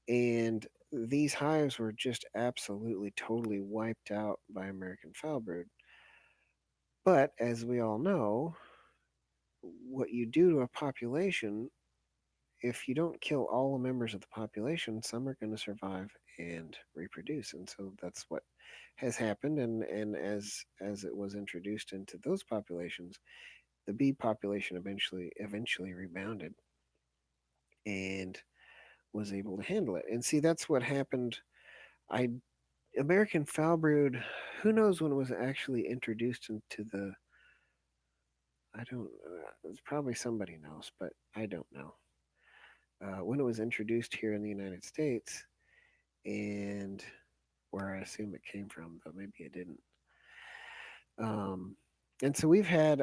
And these hives were just absolutely, totally wiped out by American foulbrood. But as we all know, what you do to a population, if you don't kill all the members of the population, some are going to survive and reproduce. And so that's what has happened. And as it was introduced into those populations, the bee population eventually rebounded and was able to handle it. And see, that's what happened. I American foulbrood. Who knows when it was actually introduced into the? I don't. It's probably somebody knows, but I don't know. When it was introduced here in the United States, and where I assume it came from, but maybe it didn't. Um, and so we've had,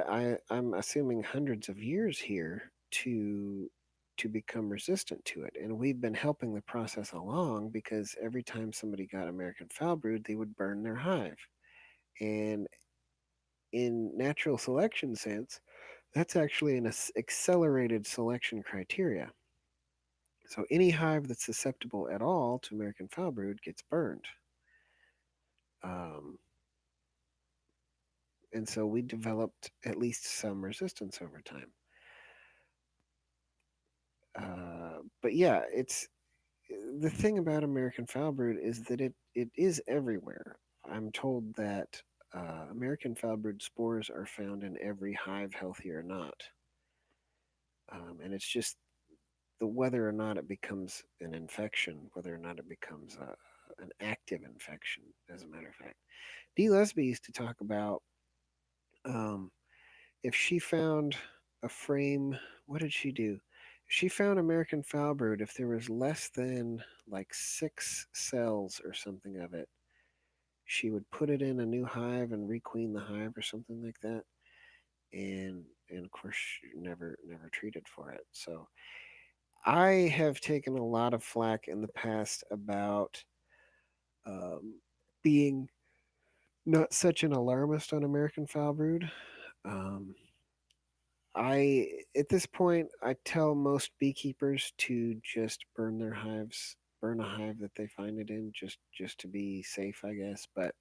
I'm assuming, hundreds of years here to become resistant to it, and we've been helping the process along because every time somebody got American foulbrood, they would burn their hive, and in natural selection sense, that's actually an accelerated selection criteria. So any hive that's susceptible at all to American foulbrood gets burned. Um, and so we developed at least some resistance over time. But yeah, it's the thing about American foulbrood is that it is everywhere. I'm told that American foulbrood spores are found in every hive, healthy or not, and it's just the whether or not it becomes an infection, whether or not it becomes an active infection. As a matter of fact, D. Lesby used to talk about um, if she found a frame, what did she do? She found American foulbrood. If there was less than like 6 cells or something of it, she would put it in a new hive and requeen the hive or something like that. And of course, she never treated for it. So I have taken a lot of flack in the past about um, being not such an alarmist on American foulbrood. Um, I at this point I tell most beekeepers to just burn their hives, burn a hive that they find it in, just to be safe, I guess. But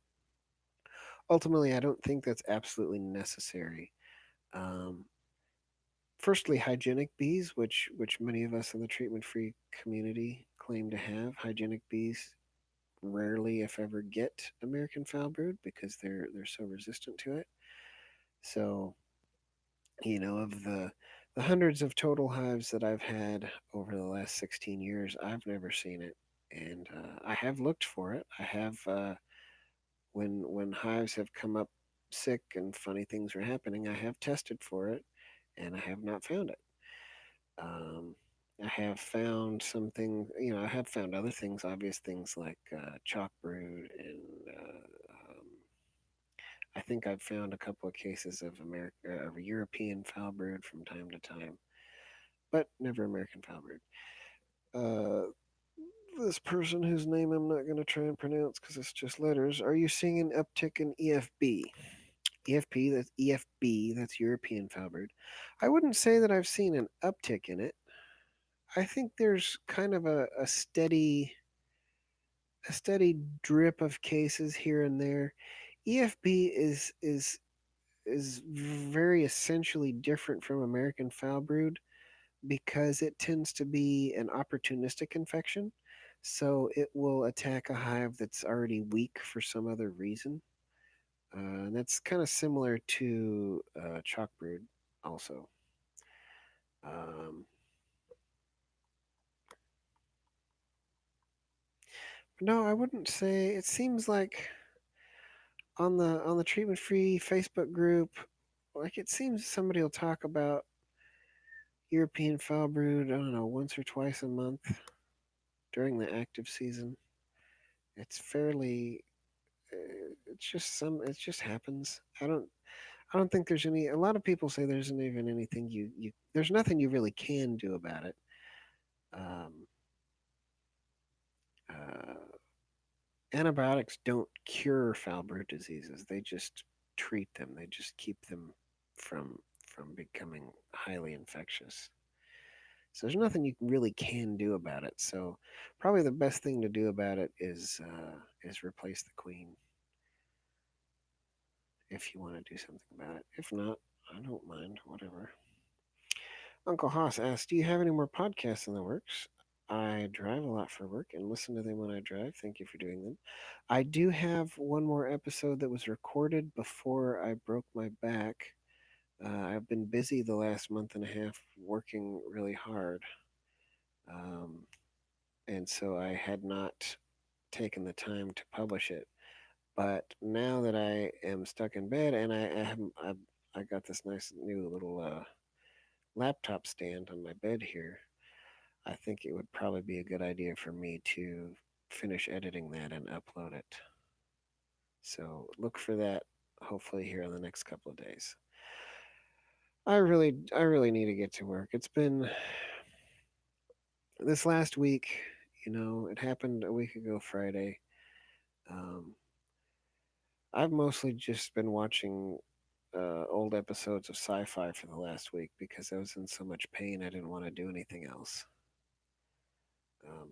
ultimately, I don't think that's absolutely necessary. Um, Firstly, hygienic bees, which many of us in the treatment-free community claim to have, hygienic bees rarely, if ever, get American foulbrood because they're so resistant to it. So of the hundreds of total hives that I've had over the last 16 years, I've never seen it, and I have looked for it. I have when hives have come up sick and funny things are happening, I have tested for it, and I have not found it. Um, I have found something, I have found other things, obvious things like chalk brood, and I think I've found a couple of cases of of European foulbrood from time to time, but never American foulbrood. Uh, this person whose name I'm not going to try and pronounce because it's just letters. Are you seeing an uptick in EFB? EFB, that's European foulbrood. I wouldn't say that I've seen an uptick in it. I think there's kind of a steady drip of cases here and there. EFB is very essentially different from American foulbrood. because it tends to be an opportunistic infection. So it will attack a hive that's already weak for some other reason. And that's kind of similar to chalk brood, also. Um, no, I wouldn't say. It seems like on the treatment free Facebook group, like it seems somebody will talk about European foulbrood. I don't know, once or twice a month during the active season. It's fairly. It's just some. It just happens. I don't think there's any. A lot of people say there isn't even anything you. There's nothing you really can do about it. Um, uh, Antibiotics don't cure foulbrood diseases. They just treat them. They just keep them from becoming highly infectious. So there's nothing you really can do about it. So probably the best thing to do about it is replace the queen if you want to do something about it. If not, I don't mind. Whatever. Uncle Haas asks, "Do you have any more podcasts in the works?" I drive a lot for work and listen to them when I drive. Thank you for doing them. I do have one more episode that was recorded before I broke my back. I've been busy the last month and a half working really hard. Um, and so I had not taken the time to publish it. But now that I am stuck in bed and I got this nice new little laptop stand on my bed here, I think it would probably be a good idea for me to finish editing that and upload it. So look for that hopefully here in the next couple of days. I really need to get to work. It's been this last week, it happened a week ago Friday. Um, I've mostly just been watching old episodes of sci-fi for the last week because I was in so much pain I didn't want to do anything else.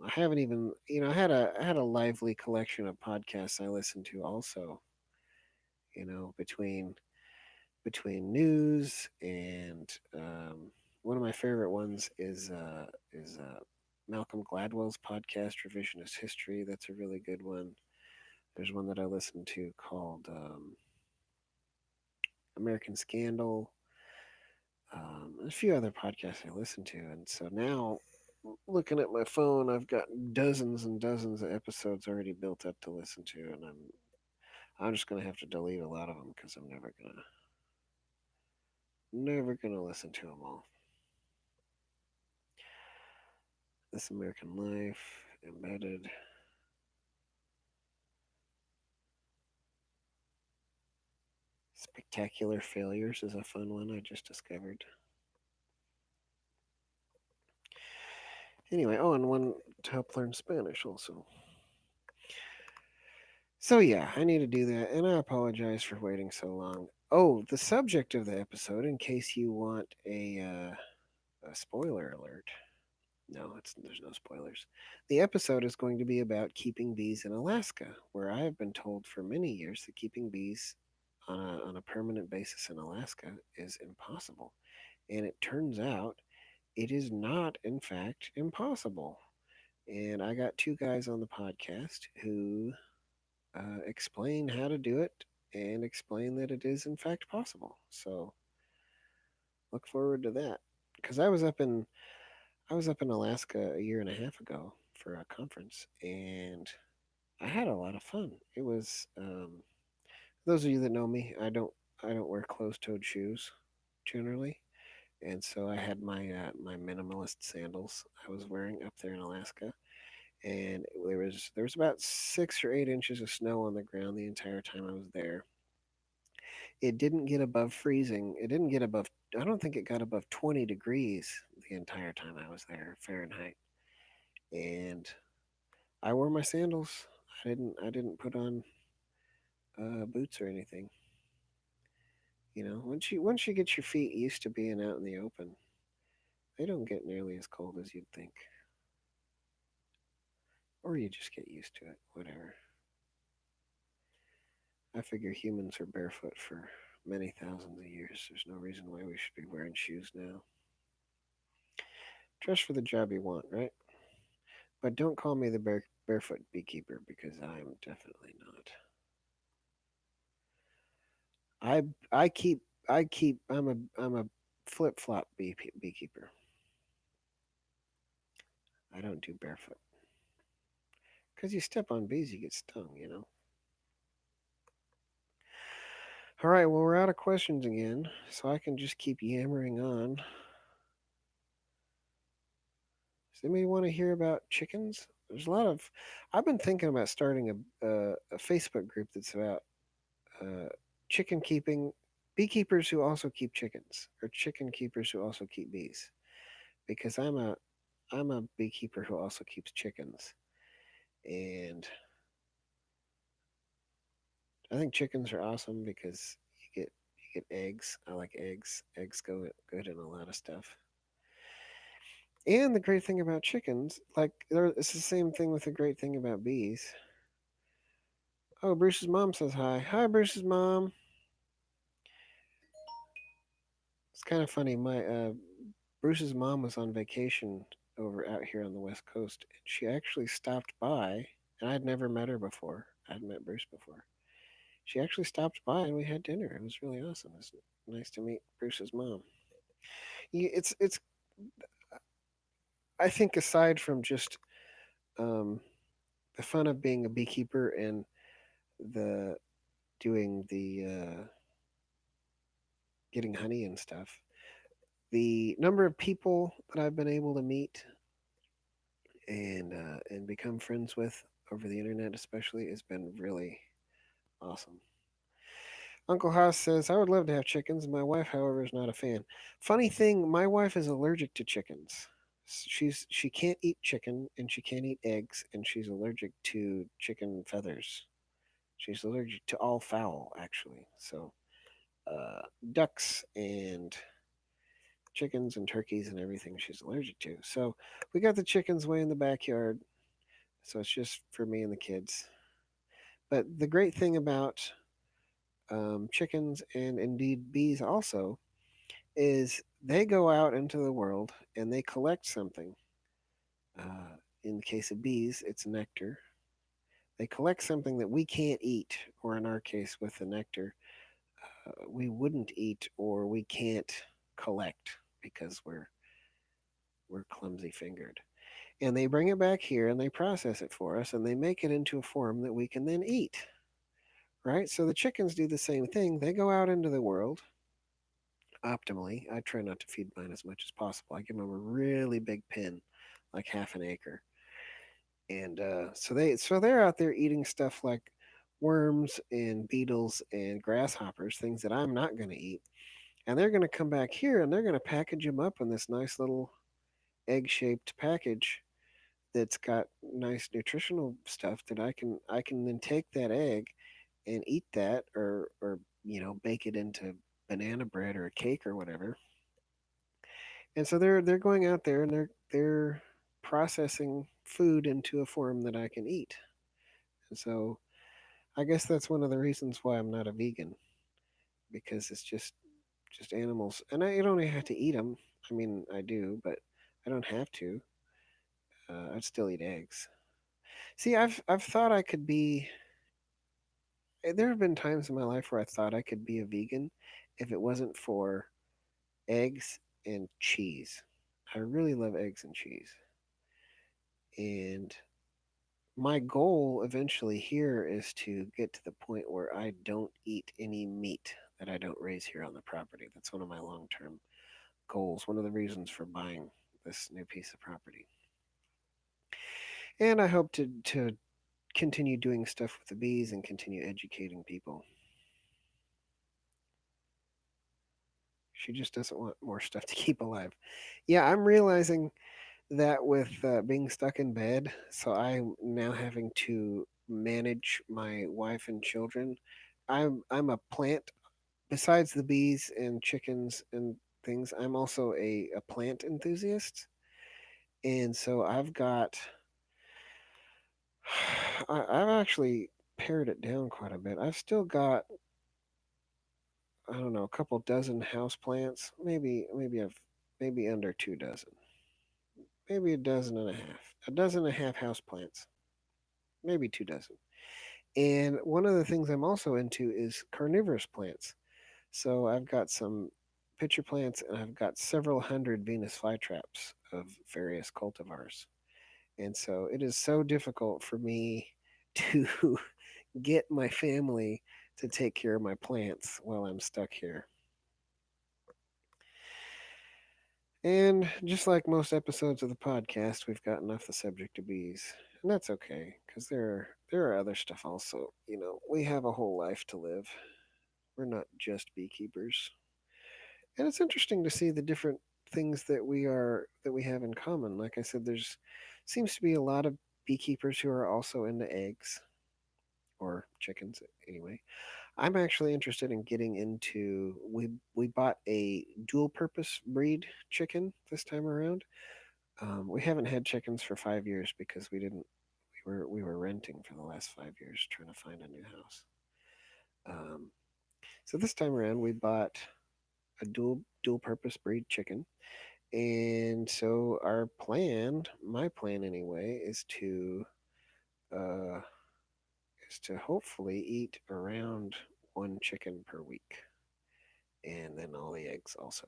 I haven't even, I had a lively collection of podcasts I listened to also. Between news and one of my favorite ones is Malcolm Gladwell's podcast Revisionist History. That's a really good one. There's one that I listened to called American Scandal. A few other podcasts I listen to, and so now looking at my phone, I've got dozens and dozens of episodes already built up to listen to, and I'm just gonna have to delete a lot of them because I'm never gonna listen to them all. This American Life, Embedded, Spectacular Failures is a fun one I just discovered. Anyway, oh, and one to help learn Spanish also. So yeah, I need to do that, and I apologize for waiting so long. Oh, the subject of the episode, in case you want a spoiler alert. No, there's no spoilers. The episode is going to be about keeping bees in Alaska, where I have been told for many years that keeping bees on a permanent basis in Alaska is impossible. And it turns out it is not, in fact, impossible. And I got two guys on the podcast who explain how to do it and explain that it is, in fact, possible. So look forward to that. Because I was up in Alaska a year and a half ago for a conference, and I had a lot of fun. It was those of you that know me, I don't wear closed-toed shoes generally, and so I had my minimalist sandals I was wearing up there in Alaska, and there was about 6 or 8 inches of snow on the ground the entire time I was there. It didn't get above freezing. It didn't get above. I don't think it got above 20 degrees the entire time I was there Fahrenheit, and I wore my sandals. I didn't put on boots or anything. Once you get your feet used to being out in the open, they don't get nearly as cold as you'd think, or you just get used to it. Whatever. I figure humans are barefoot for many thousands of years. There's no reason why we should be wearing shoes now. Dress for the job you want, right? But don't call me the barefoot beekeeper because I'm definitely not. I I keep I'm a flip flop beekeeper. I don't do barefoot because you step on bees, you get stung. You know. All right, well we're out of questions again, so I can just keep yammering on. Does anybody want to hear about chickens? There's a lot of. I've been thinking about starting a Facebook group that's about uh, chicken keeping, beekeepers who also keep chickens, or chicken keepers who also keep bees. Because I'm a beekeeper who also keeps chickens, and I think chickens are awesome because you get eggs. I like eggs. Eggs go good in a lot of stuff. And the great thing about chickens, it's the same thing with the great thing about bees. Oh, Bruce's mom says hi. Hi, Bruce's mom. It's kind of funny. My Bruce's mom was on vacation over out here on the West Coast, and she actually stopped by. And I'd never met her before. I'd met Bruce before. She actually stopped by, and we had dinner. It was really awesome. It was nice to meet Bruce's mom. It's. I think aside from just um, the fun of being a beekeeper and the doing the getting honey and stuff, the number of people that I've been able to meet and become friends with over the internet, especially, has been really awesome. Uncle Haas says, I would love to have chickens. My wife, however, is not a fan. Funny thing, my wife is allergic to chickens. She can't eat chicken and she can't eat eggs and she's allergic to chicken feathers. She's allergic to all fowl, actually. So uh, ducks and chickens and turkeys and everything she's allergic to. So we got the chickens way in the backyard. So it's just for me and the kids. But the great thing about chickens and indeed bees also is they go out into the world and they collect something. In the case of bees, it's nectar. They collect something that we can't eat, or in our case, with the nectar, we wouldn't eat or we can't collect because we're clumsy fingered. And they bring it back here and they process it for us and they make it into a form that we can then eat. Right? So the chickens do the same thing. They go out into the world optimally. I try not to feed mine as much as possible. I give them a really big pen, like half an acre, and they're out there eating stuff like worms and beetles and grasshoppers, things that I'm not going to eat. And they're going to come back here and they're going to package them up in this nice little egg-shaped package that's got nice nutritional stuff that I can then take that egg and eat that or bake it into banana bread or a cake or whatever. And so they're going out there and they're processing food into a form that I can eat. And so I guess that's one of the reasons why I'm not a vegan because it's just animals, and I don't have to eat them. I mean, I do, but I don't have to. I'd still eat eggs. See, I've thought I could be. There have been times in my life where I thought I could be a vegan if it wasn't for eggs and cheese. I really love eggs and cheese. And my goal eventually here is to get to the point where I don't eat any meat that I don't raise here on the property. That's one of my long term goals, one of the reasons for buying this new piece of property. And I hope to continue doing stuff with the bees and continue educating people. She just doesn't want more stuff to keep alive. Yeah, I'm realizing that with being stuck in bed, so I'm now having to manage my wife and children. I'm a plant besides the bees and chickens and things. I'm also a plant enthusiast, and so I've actually pared it down quite a bit. I've still got I don't know a couple dozen house plants, maybe under 2 dozen. maybe a dozen and a half house plants, maybe 2 dozen. And one of the things I'm also into is carnivorous plants. So I've got some pitcher plants and I've got several hundred Venus flytraps of various cultivars. And so it is so difficult for me to get my family to take care of my plants while I'm stuck here. And just like most episodes of the podcast, we've gotten off the subject of bees. And that's okay, because there are other stuff also. We have a whole life to live. We're not just beekeepers. And it's interesting to see the different things that we have in common. Like I said, there's seems to be a lot of beekeepers who are also into eggs or chickens anyway. I'm actually interested in getting into we bought a dual purpose breed chicken this time around. We haven't had chickens for 5 years because we were renting for the last 5 years trying to find a new house. Um, so this time around we bought a dual purpose breed chicken, and so my plan anyway, uh, is to hopefully eat around one chicken per week, and then all the eggs also.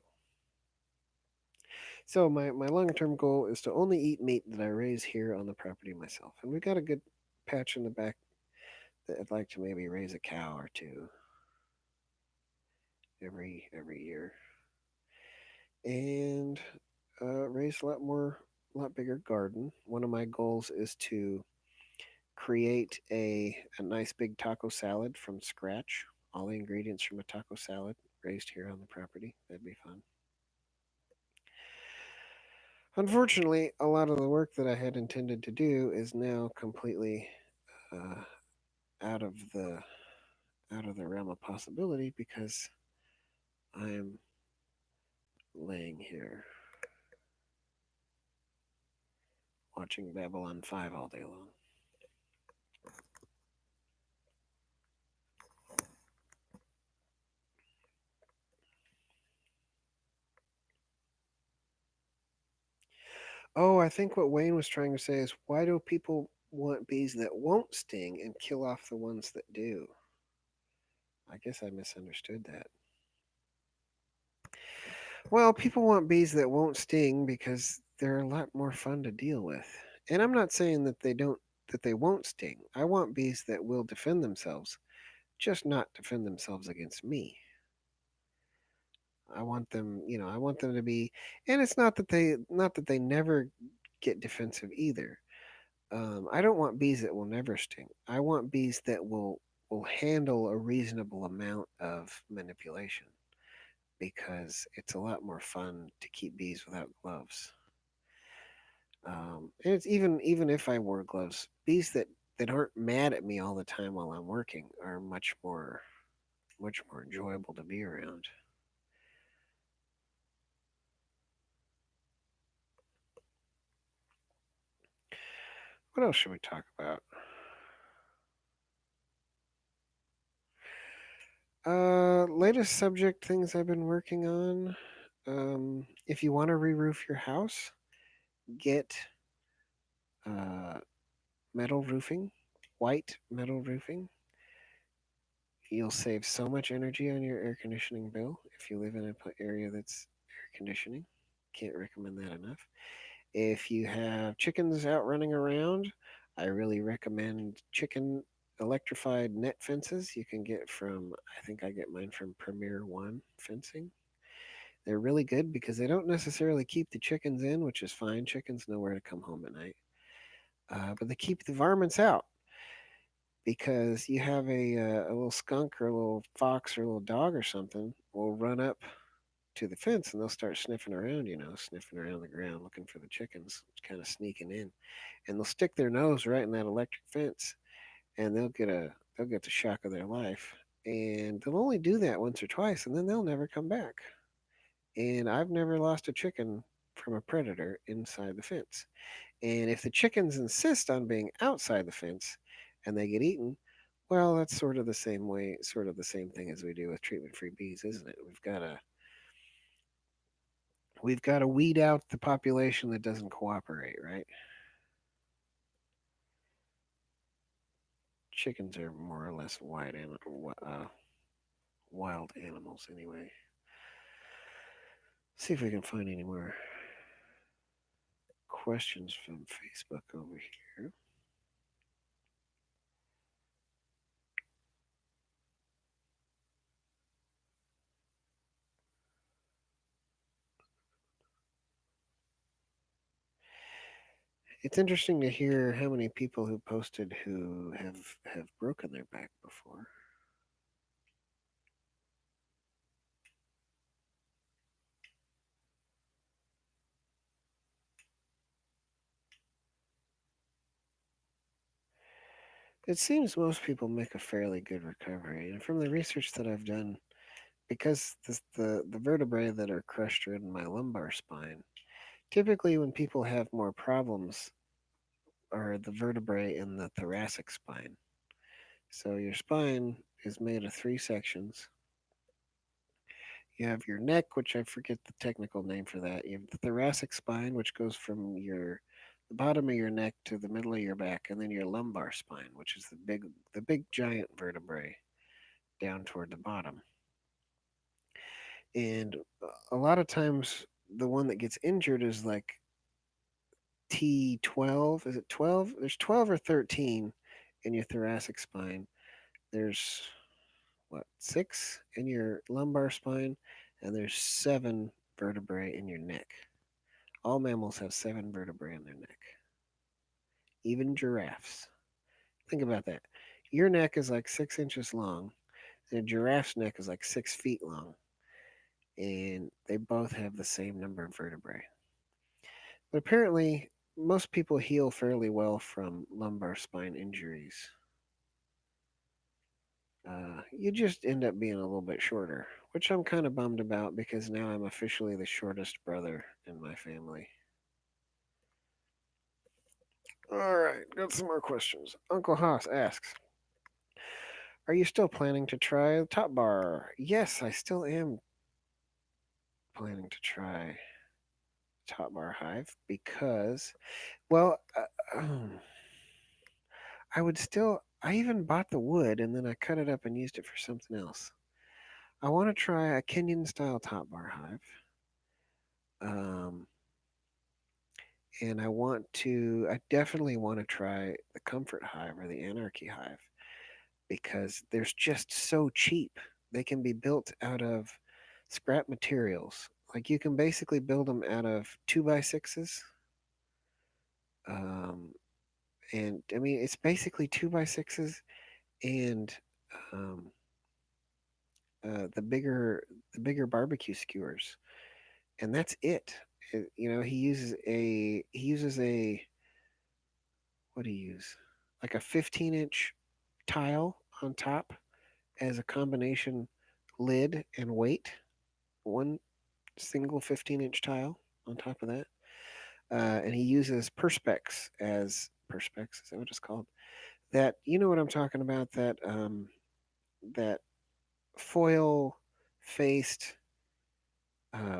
So my long term goal is to only eat meat that I raise here on the property myself, and we've got a good patch in the back that I'd like to maybe raise a cow or two every year, and raise a lot bigger garden. One of my goals is to create a nice big taco salad from scratch. All the ingredients from a taco salad raised here on the property. That'd be fun. Unfortunately, a lot of the work that I had intended to do is now completely uh, out of the realm of possibility because I'm laying here watching Babylon 5 all day long. Oh, I think what Wayne was trying to say is why do people want bees that won't sting and kill off the ones that do? I guess I misunderstood that. Well, people want bees that won't sting because they're a lot more fun to deal with. And I'm not saying that they won't sting. I want bees that will defend themselves, just not defend themselves against me. I want them to be, and it's not that they never get defensive either. I don't want bees that will never sting. I want bees that will handle a reasonable amount of manipulation because it's a lot more fun to keep bees without gloves. And it's even if I wore gloves, bees that aren't mad at me all the time while I'm working are much more enjoyable to be around. What else should we talk about? Latest subject things I've been working on. If you want to re-roof your house, get uh, metal roofing, white metal roofing. You'll save so much energy on your air conditioning bill if you live in an area that's air conditioning. Can't recommend that enough. If you have chickens out running around, I really recommend chicken electrified net fences you can get from, I think I get mine from Premier One Fencing. They're really good because they don't necessarily keep the chickens in, which is fine. Chickens know where to come home at night. But they keep the varmints out because you have a little skunk or a little fox or a little dog or something will run up to the fence and they'll start sniffing around, sniffing around the ground looking for the chickens, kind of sneaking in, and they'll stick their nose right in that electric fence, and they'll get the shock of their life, and they'll only do that once or twice, and then they'll never come back. And I've never lost a chicken from a predator inside the fence. And if the chickens insist on being outside the fence and they get eaten, well, that's sort of the same thing as we do with treatment-free bees, isn't it? we've got to weed out the population that doesn't cooperate, right? Chickens are more or less wild animals anyway. See if we can find any more questions from Facebook over here. It's interesting to hear how many people who posted who have broken their back before. It seems most people make a fairly good recovery, and from the research that I've done, because the vertebrae that are crushed are in my lumbar spine. Typically, when people have more problems, are the vertebrae in the thoracic spine. So your spine is made of three sections. You have your neck, which I forget the technical name for that. You have the thoracic spine, which goes from the bottom of your neck to the middle of your back, and then your lumbar spine, which is the big giant vertebrae down toward the bottom. And a lot of times, the one that gets injured is like T12. Is it 12? There's 12 or 13 in your thoracic spine. There's what, six in your lumbar spine, and there's seven vertebrae in your neck. All mammals have seven vertebrae in their neck, even giraffes. Think about that. Your neck is like 6 inches long, and a giraffe's neck is like 6 feet long, and they both have the same number of vertebrae. But apparently, most people heal fairly well from lumbar spine injuries. You just end up being a little bit shorter, which I'm kind of bummed about because now I'm officially the shortest brother in my family. All right, got some more questions. Uncle Haas asks, "Are you still planning to try the top bar?" Yes, I still am planning to try top bar hive because, well, I would still. I even bought the wood and then I cut it up and used it for something else. I want to try a Kenyan style top bar hive. Um, and I definitely want to try the comfort hive or the anarchy hive because they're just so cheap. They can be built out of scrap materials. Like you can basically build them out of 2x6s. Um, and I mean, it's basically 2x6s and um, uh, the bigger the bigger barbecue skewers, and that's it. He uses a what do you use? Like a 15-inch tile on top as a combination lid and weight. One single 15-inch tile on top of that. And he uses perspex. Is that what it's called? That you know what I'm talking about? That foil faced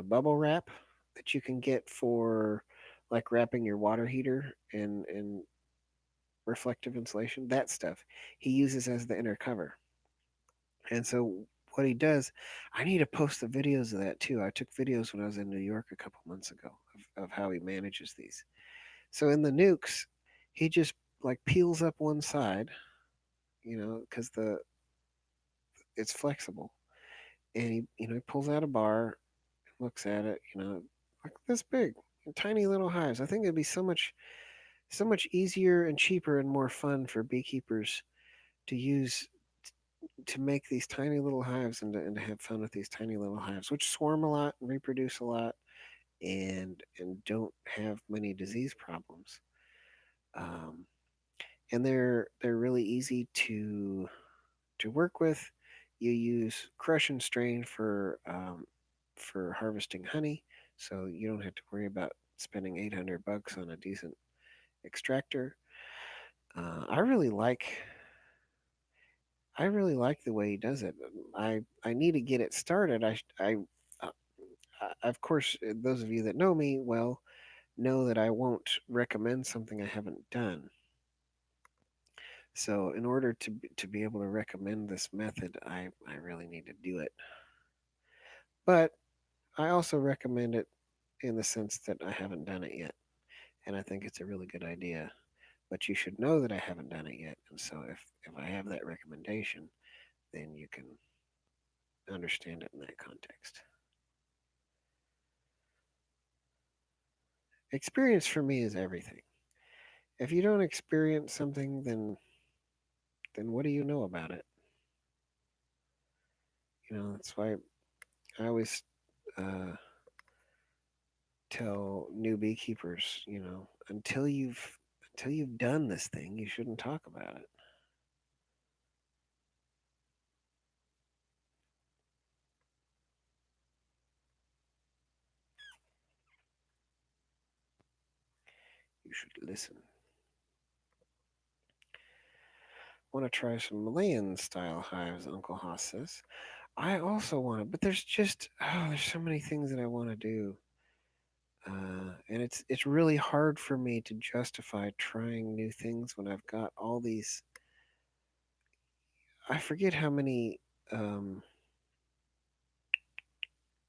bubble wrap that you can get for like wrapping your water heater in reflective insulation. That stuff he uses as the inner cover. And so what he does, I need to post the videos of that too. I took videos when I was in New York a couple months ago of how he manages these. So in the nukes, he just like peels up one side, because the it's flexible, and he pulls out a bar, looks at it, like this big, tiny little hives. I think it'd be so much easier and cheaper and more fun for beekeepers to use to make these tiny little hives and to have fun with these tiny little hives, which swarm a lot and reproduce a lot and don't have many disease problems. Um, and they're really easy to work with. You use crush and strain for harvesting honey, so you don't have to worry about spending $800 on a decent extractor. I really like the way he does it. I need to get it started. Uh, of course, those of you that know me well know that I won't recommend something I haven't done. So, in order to be able to recommend this method, I really need to do it. But I also recommend it in the sense that I haven't done it yet, and I think it's a really good idea. But you should know that I haven't done it yet, and so if I have that recommendation, then you can understand it in that context. Experience for me is everything. If you don't experience something, then what do you know about it? That's why I always uh, tell new beekeepers, until you've done this thing, you shouldn't talk about it. You should listen. Want to try some Malayan style hives? Uncle Haas says. I also want to, but there's so many things that I want to do, and it's really hard for me to justify trying new things when I've got all these. I forget how many. Um,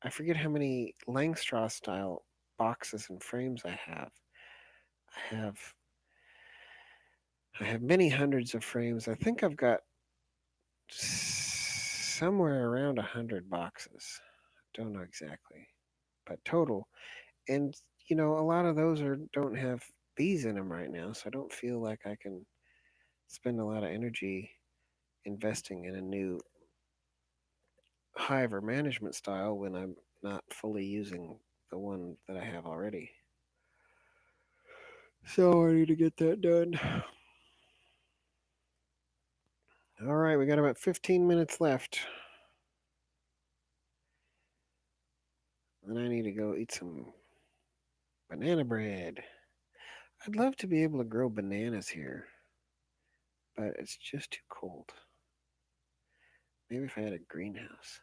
I forget how many Langstraw style boxes and frames I have. I have I have many hundreds of frames. I think I've got somewhere around 100 boxes. Don't know exactly, but total. And a lot of those don't have bees in them right now, so I don't feel like I can spend a lot of energy investing in a new hive or management style when I'm not fully using the one that I have already. So I need to get that done. All right, we got about 15 minutes left. And I need to go eat some banana bread. I'd love to be able to grow bananas here, but it's just too cold. Maybe if I had a greenhouse.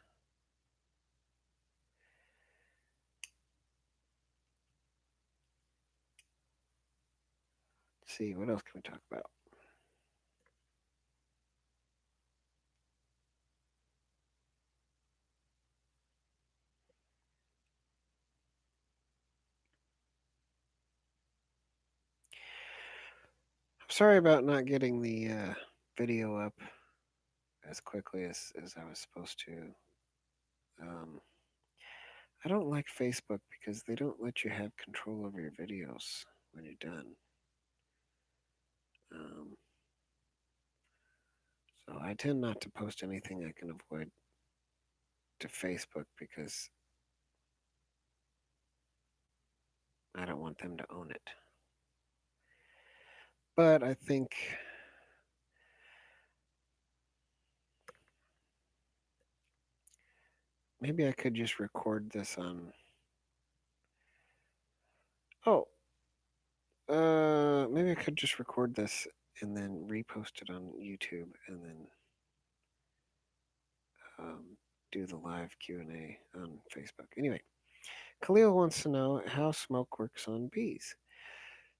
Let's see, what else can we talk about? I'm sorry about not getting the video up as quickly as I was supposed to. Um, I don't like Facebook because they don't let you have control over your videos when you're done. Um, so I tend not to post anything I can avoid to Facebook because I don't want them to own it. But I think maybe I could just record this on. Oh, maybe I could just record this and then repost it on YouTube and then um, do the live Q&A on Facebook. Anyway, Khalil wants to know how smoke works on bees.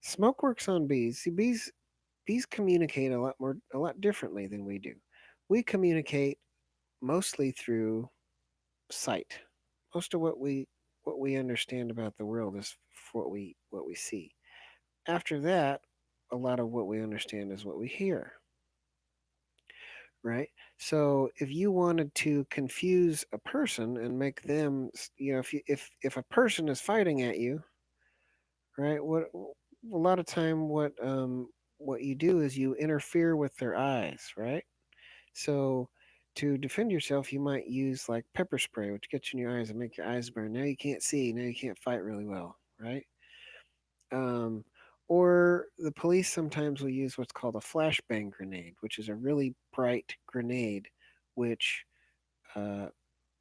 Smoke works on bees. See, bees communicate a lot differently than we do. We communicate mostly through sight. Most of what we understand about the world is what we see. After that, a lot of what we understand is what we hear, right? So if you wanted to confuse a person and make them, if a person is fighting at you, right? A lot of time what you do is you interfere with their eyes, right? So to defend yourself, you might use like pepper spray, which gets in your eyes and make your eyes burn. Now you can't see. Now you can't fight really well, right? Um, or the police sometimes will use what's called a flashbang grenade, which is a really bright grenade, which uh,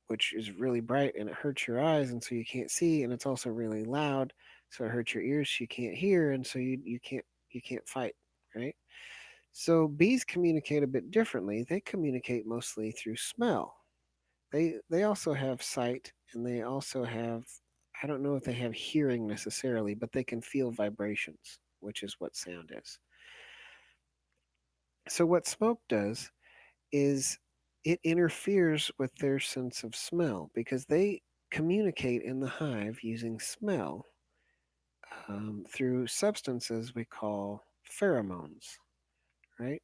which is really bright and it hurts your eyes, and so you can't see, and it's also really loud, so it hurts your ears, so you can't hear, and so you can't fight, right? So bees communicate a bit differently. They communicate mostly through smell. They also have sight and they also have, I don't know if they have hearing necessarily, but they can feel vibrations, which is what sound is. So, what smoke does is it interferes with their sense of smell because they communicate in the hive using smell through substances we call pheromones, right?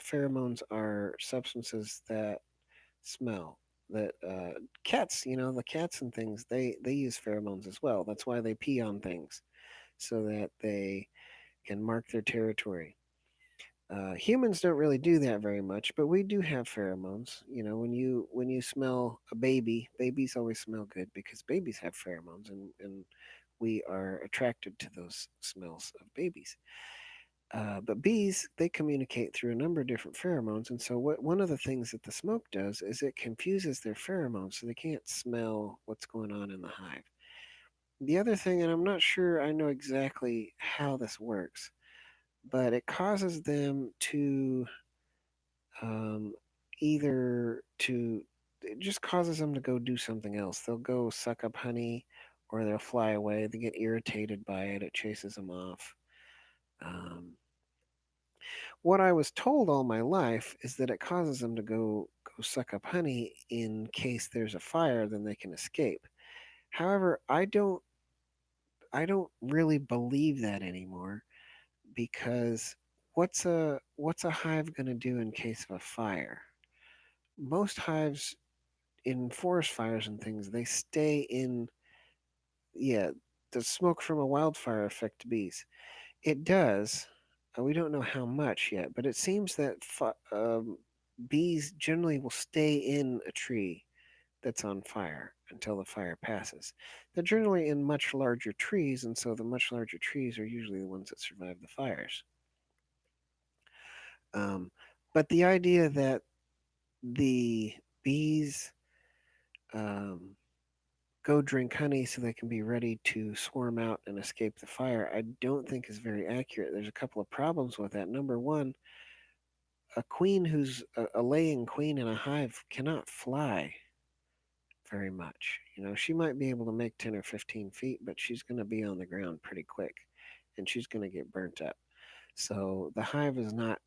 Pheromones are substances that smell. That cats, the cats and things, they use pheromones as well. That's why they pee on things so that they can mark their territory. Humans don't really do that very much, but we do have pheromones. When you smell a baby, babies always smell good because babies have pheromones, and we are attracted to those smells of babies. But bees, they communicate through a number of different pheromones, and so one of the things that the smoke does is it confuses their pheromones, so they can't smell what's going on in the hive. The other thing, and I'm not sure I know exactly how this works, but it causes them to um, either to it just causes them to go do something else. They'll go suck up honey, or they'll fly away. They get irritated by it. It chases them off. Um, what I was told all my life is that it causes them to go suck up honey in case there's a fire, then they can escape. However, I don't really believe that anymore because what's a hive going to do in case of a fire? Most hives in forest fires and things, they stay in. Yeah, does smoke from a wildfire affect bees? It does. We don't know how much yet, but it seems that bees generally will stay in a tree that's on fire until the fire passes. They're generally in much larger trees, and so the much larger trees are usually the ones that survive the fires. Um, but the idea that the bees um, go drink honey so they can be ready to swarm out and escape the fire, I don't think is very accurate. There's a couple of problems with that. Number one, a queen who's a laying queen in a hive cannot fly very much. She might be able to make 10 or 15 feet, but she's going to be on the ground pretty quick and she's going to get burnt up. So the hive is not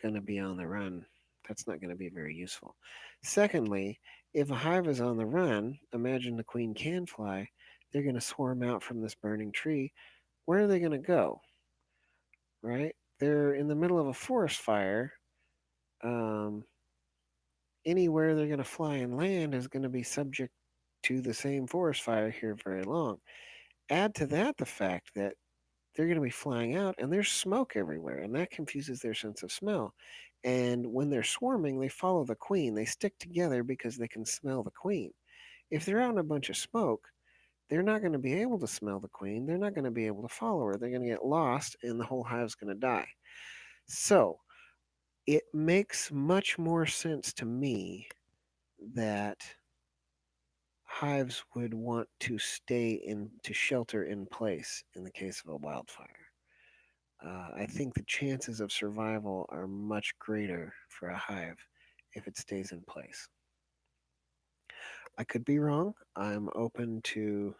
going to be on the run. That's not going to be very useful. Secondly, if a hive is on the run, imagine the queen can fly. They're going to swarm out from this burning tree. Where are they going to go? Right? They're in the middle of a forest fire. Um, Anywhere they're going to fly and land is going to be subject to the same forest fire here very long. Add to that the fact that they're going to be flying out and there's smoke everywhere, and that confuses their sense of smell. And when they're swarming, they follow the queen. They stick together because they can smell the queen. If they're out in a bunch of smoke, they're not going to be able to smell the queen. They're not going to be able to follow her. They're going to get lost, and the whole hive's going to die. So it makes much more sense to me that hives would want to stay in to shelter in place in the case of a wildfire. I think the chances of survival are much greater for a hive if it stays in place. I could be wrong. Uh, I'm open to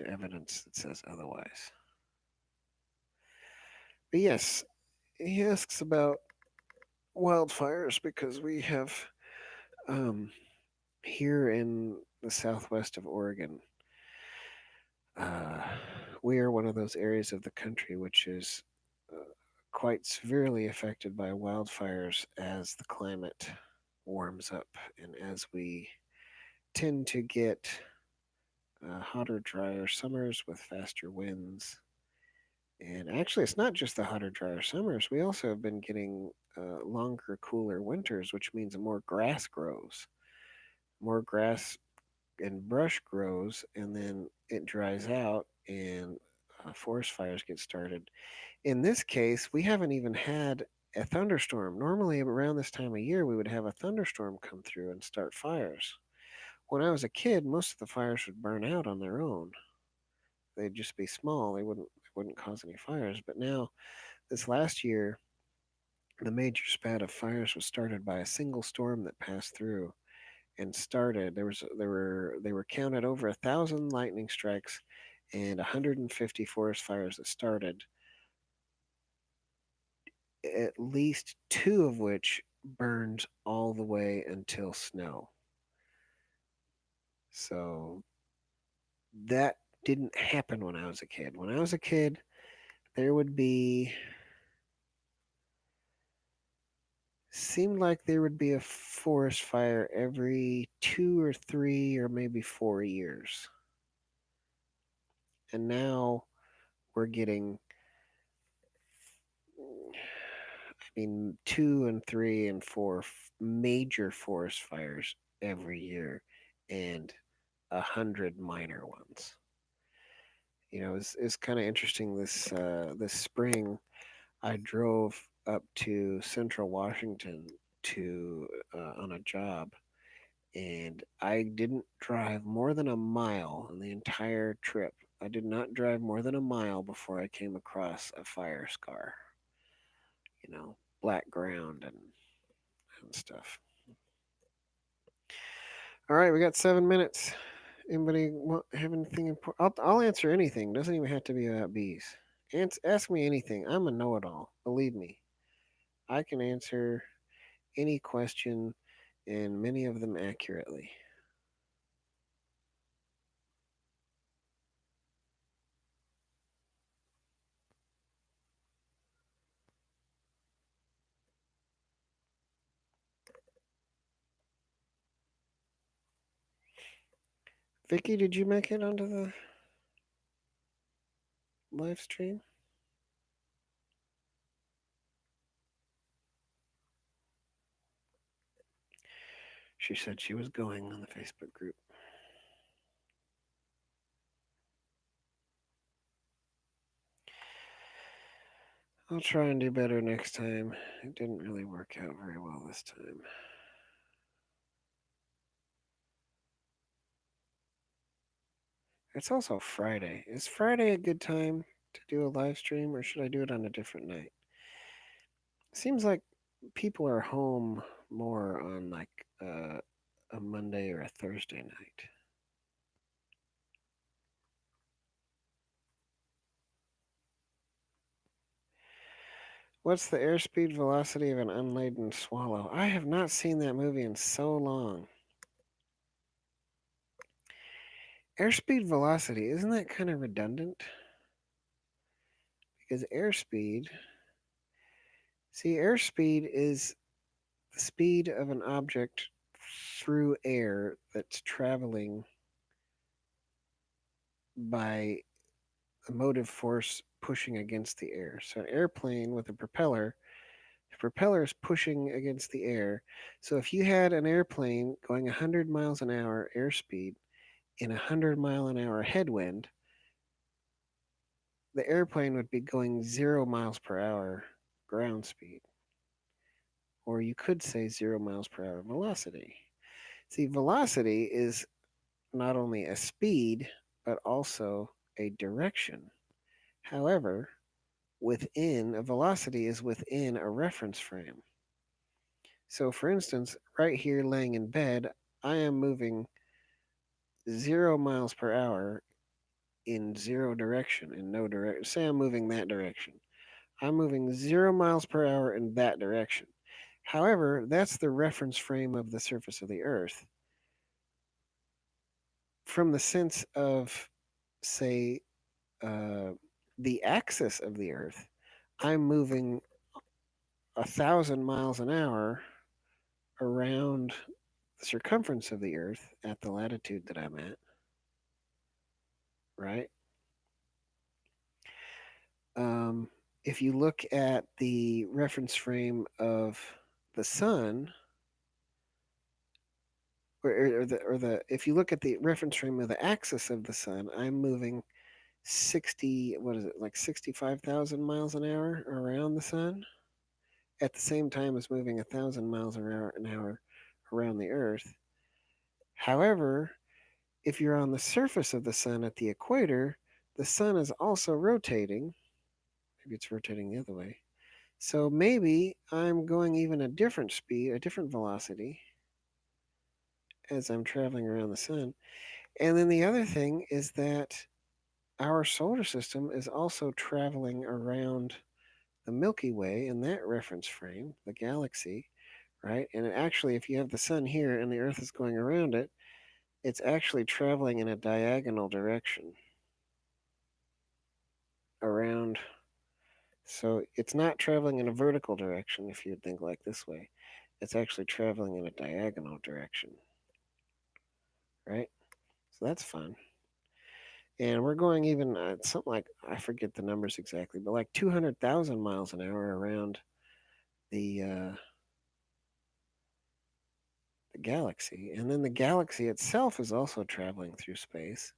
evidence that says otherwise. But yes, he asks about wildfires because we have um, here in the southwest of Oregon. Uh, we are one of those areas of the country which is uh, quite severely affected by wildfires as the climate warms up and as we tend to get hotter, drier summers with faster winds. And actually, it's not just the hotter, drier summers. We also have been getting longer, cooler winters, which means more grass grows. More grass and brush grows, and then it dries out, and forest fires get started. In this case, we haven't even had a thunderstorm. Normally, around this time of year, we would have a thunderstorm come through and start fires. When I was a kid, most of the fires would burn out on their own. They'd just be small. They wouldn't cause any fires. But now, this last year, the major spat of fires was started by a single storm that passed through, and started. They were counted over 1,000 lightning strikes and 150 forest fires that started, at least two of which burned all the way until snow. So that didn't happen when I was a kid. When I was a kid, there would be seemed like there would be a forest fire every 2 or 3 or maybe 4 years. And now we're getting, I mean, 2 and 3 and 4 major forest fires every year and 100 minor ones. It's kind of interesting. This spring, I drove up to Central Washington to on a job, and I didn't drive more than a mile on the entire trip. I did not drive more than a mile before I came across a fire scar. Black ground and stuff. All right, we got 7 minutes. Anybody have anything important? I'll answer anything. Doesn't even have to be about bees. Ask me anything. I'm a know-it-all. Believe me, I can answer any question and many of them accurately. Vicky, did you make it onto the live stream? She said she was going on the Facebook group. I'll try and do better next time. It didn't really work out very well this time. It's also Friday. Is Friday a good time to do a live stream, or should I do it on a different night? Seems like people are home more on like a Monday or a Thursday night. What's the airspeed velocity of an unladen swallow? I have not seen that movie in so long. Airspeed velocity, isn't that kind of redundant? Because airspeed is the speed of an object through air that's traveling by a motive force pushing against the air. So an airplane with a propeller, the propeller is pushing against the air. So if you had an airplane going 100 miles an hour airspeed in a 100-mile-an-hour headwind, the airplane would be going 0 miles per hour ground speed. Or you could say 0 miles per hour velocity. See, velocity is not only a speed, but also a direction. However, within a velocity is within a reference frame. So, for instance, right here laying in bed, I am moving 0 miles per hour in zero direction, in no direction. Say I'm moving that direction. I'm moving 0 miles per hour in that direction. However, that's the reference frame of the surface of the Earth. From the sense of, say, uh, the axis of the Earth, I'm moving 1,000 miles an hour around the circumference of the Earth at the latitude that I'm at, right? Um, if you look at the reference frame of the sun, or the if you look at the reference frame of the axis of the sun, I'm moving 60, what is it, like 65,000 miles an hour around the sun at the same time as moving 1,000 miles an hour around the Earth. However, if you're on the surface of the sun at the equator, the sun is also rotating. Maybe it's rotating the other way. So maybe I'm going even a different speed, a different velocity as I'm traveling around the sun. And then the other thing is that our solar system is also traveling around the Milky Way in that reference frame, the galaxy, right? And actually, if you have the sun here and the Earth is going around it, it's actually traveling in a diagonal direction around. So it's not traveling in a vertical direction, if you'd think like this way. It's actually traveling in a diagonal direction, right? So that's fun. And we're going even something like, I forget the numbers exactly, but like 200,000 miles an hour around the uh, the galaxy. And then the galaxy itself is also traveling through space.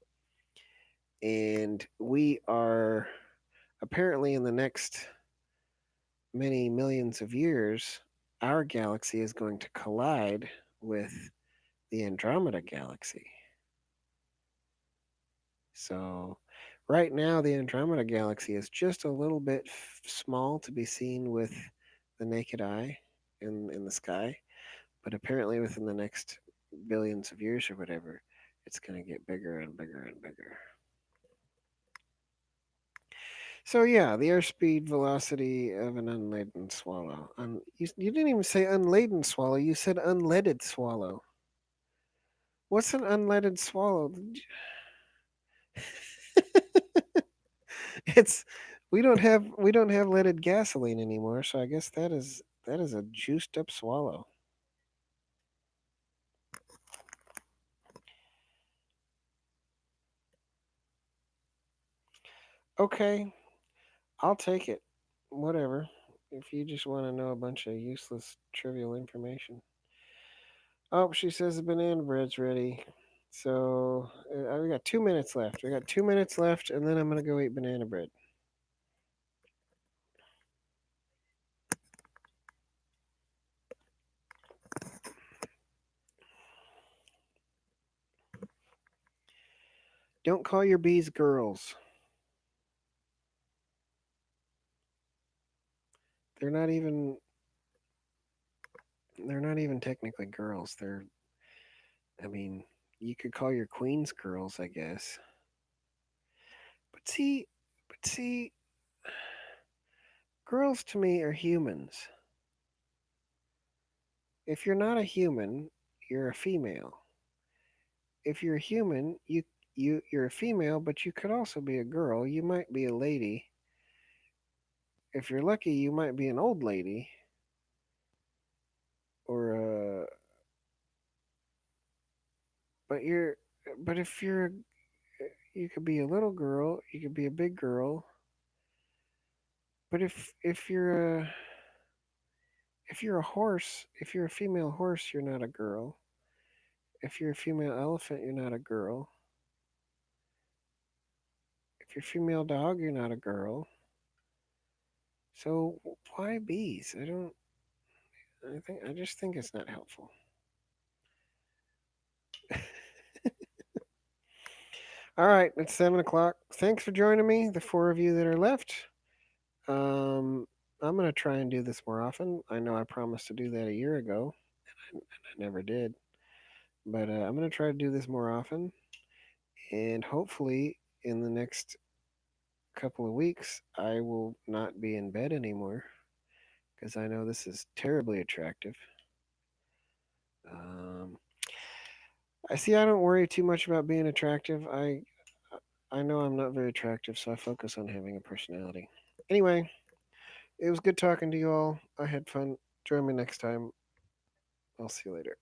And we are apparently in the next many millions of years, our galaxy is going to collide with the Andromeda galaxy. So, right now, the Andromeda galaxy is just a little bit small to be seen with the naked eye in the sky, but apparently, within the next billions of years or whatever, it's going to get bigger and bigger and bigger. So, yeah, the airspeed velocity of an unladen swallow. You didn't even say unladen swallow, you said unleaded swallow. What's an unleaded swallow? It's we don't have leaded gasoline anymore, so I guess that is a juiced up swallow. Okay, I'll take it. Whatever. If you just want to know a bunch of useless trivial information. Oh, she says the banana bread's ready. So we got 2 minutes left. We got 2 minutes left, and then I'm gonna go eat banana bread. Don't call your bees girls. They're not even they're not even technically girls. I mean, you could call your queens girls, I guess. But see, girls to me are humans. If you're not a human, you're a female. If you're a human, you're a female, but you could also be a girl. You might be a lady. If you're lucky, you might be an old lady, or but you're but if you're you could be a little girl, you could be a big girl. But if you're a horse, if you're a female horse, you're not a girl. If you're a female elephant, you're not a girl. If you're a female dog, you're not a girl. So why bees? I don't. I just think it's not helpful. All right, it's 7 o'clock. Thanks for joining me, the four of you that are left. Um, I'm gonna try and do this more often. I know I promised to do that a year ago, and I never did. But I'm gonna try to do this more often, and hopefully, in the next couple of weeks, I will not be in bed anymore because I know this is terribly attractive. Um, I see. I don't worry too much about being attractive. I know I'm not very attractive, so I focus on having a personality. Anyway, it was good talking to you all. I had fun. Join me next time. I'll see you later.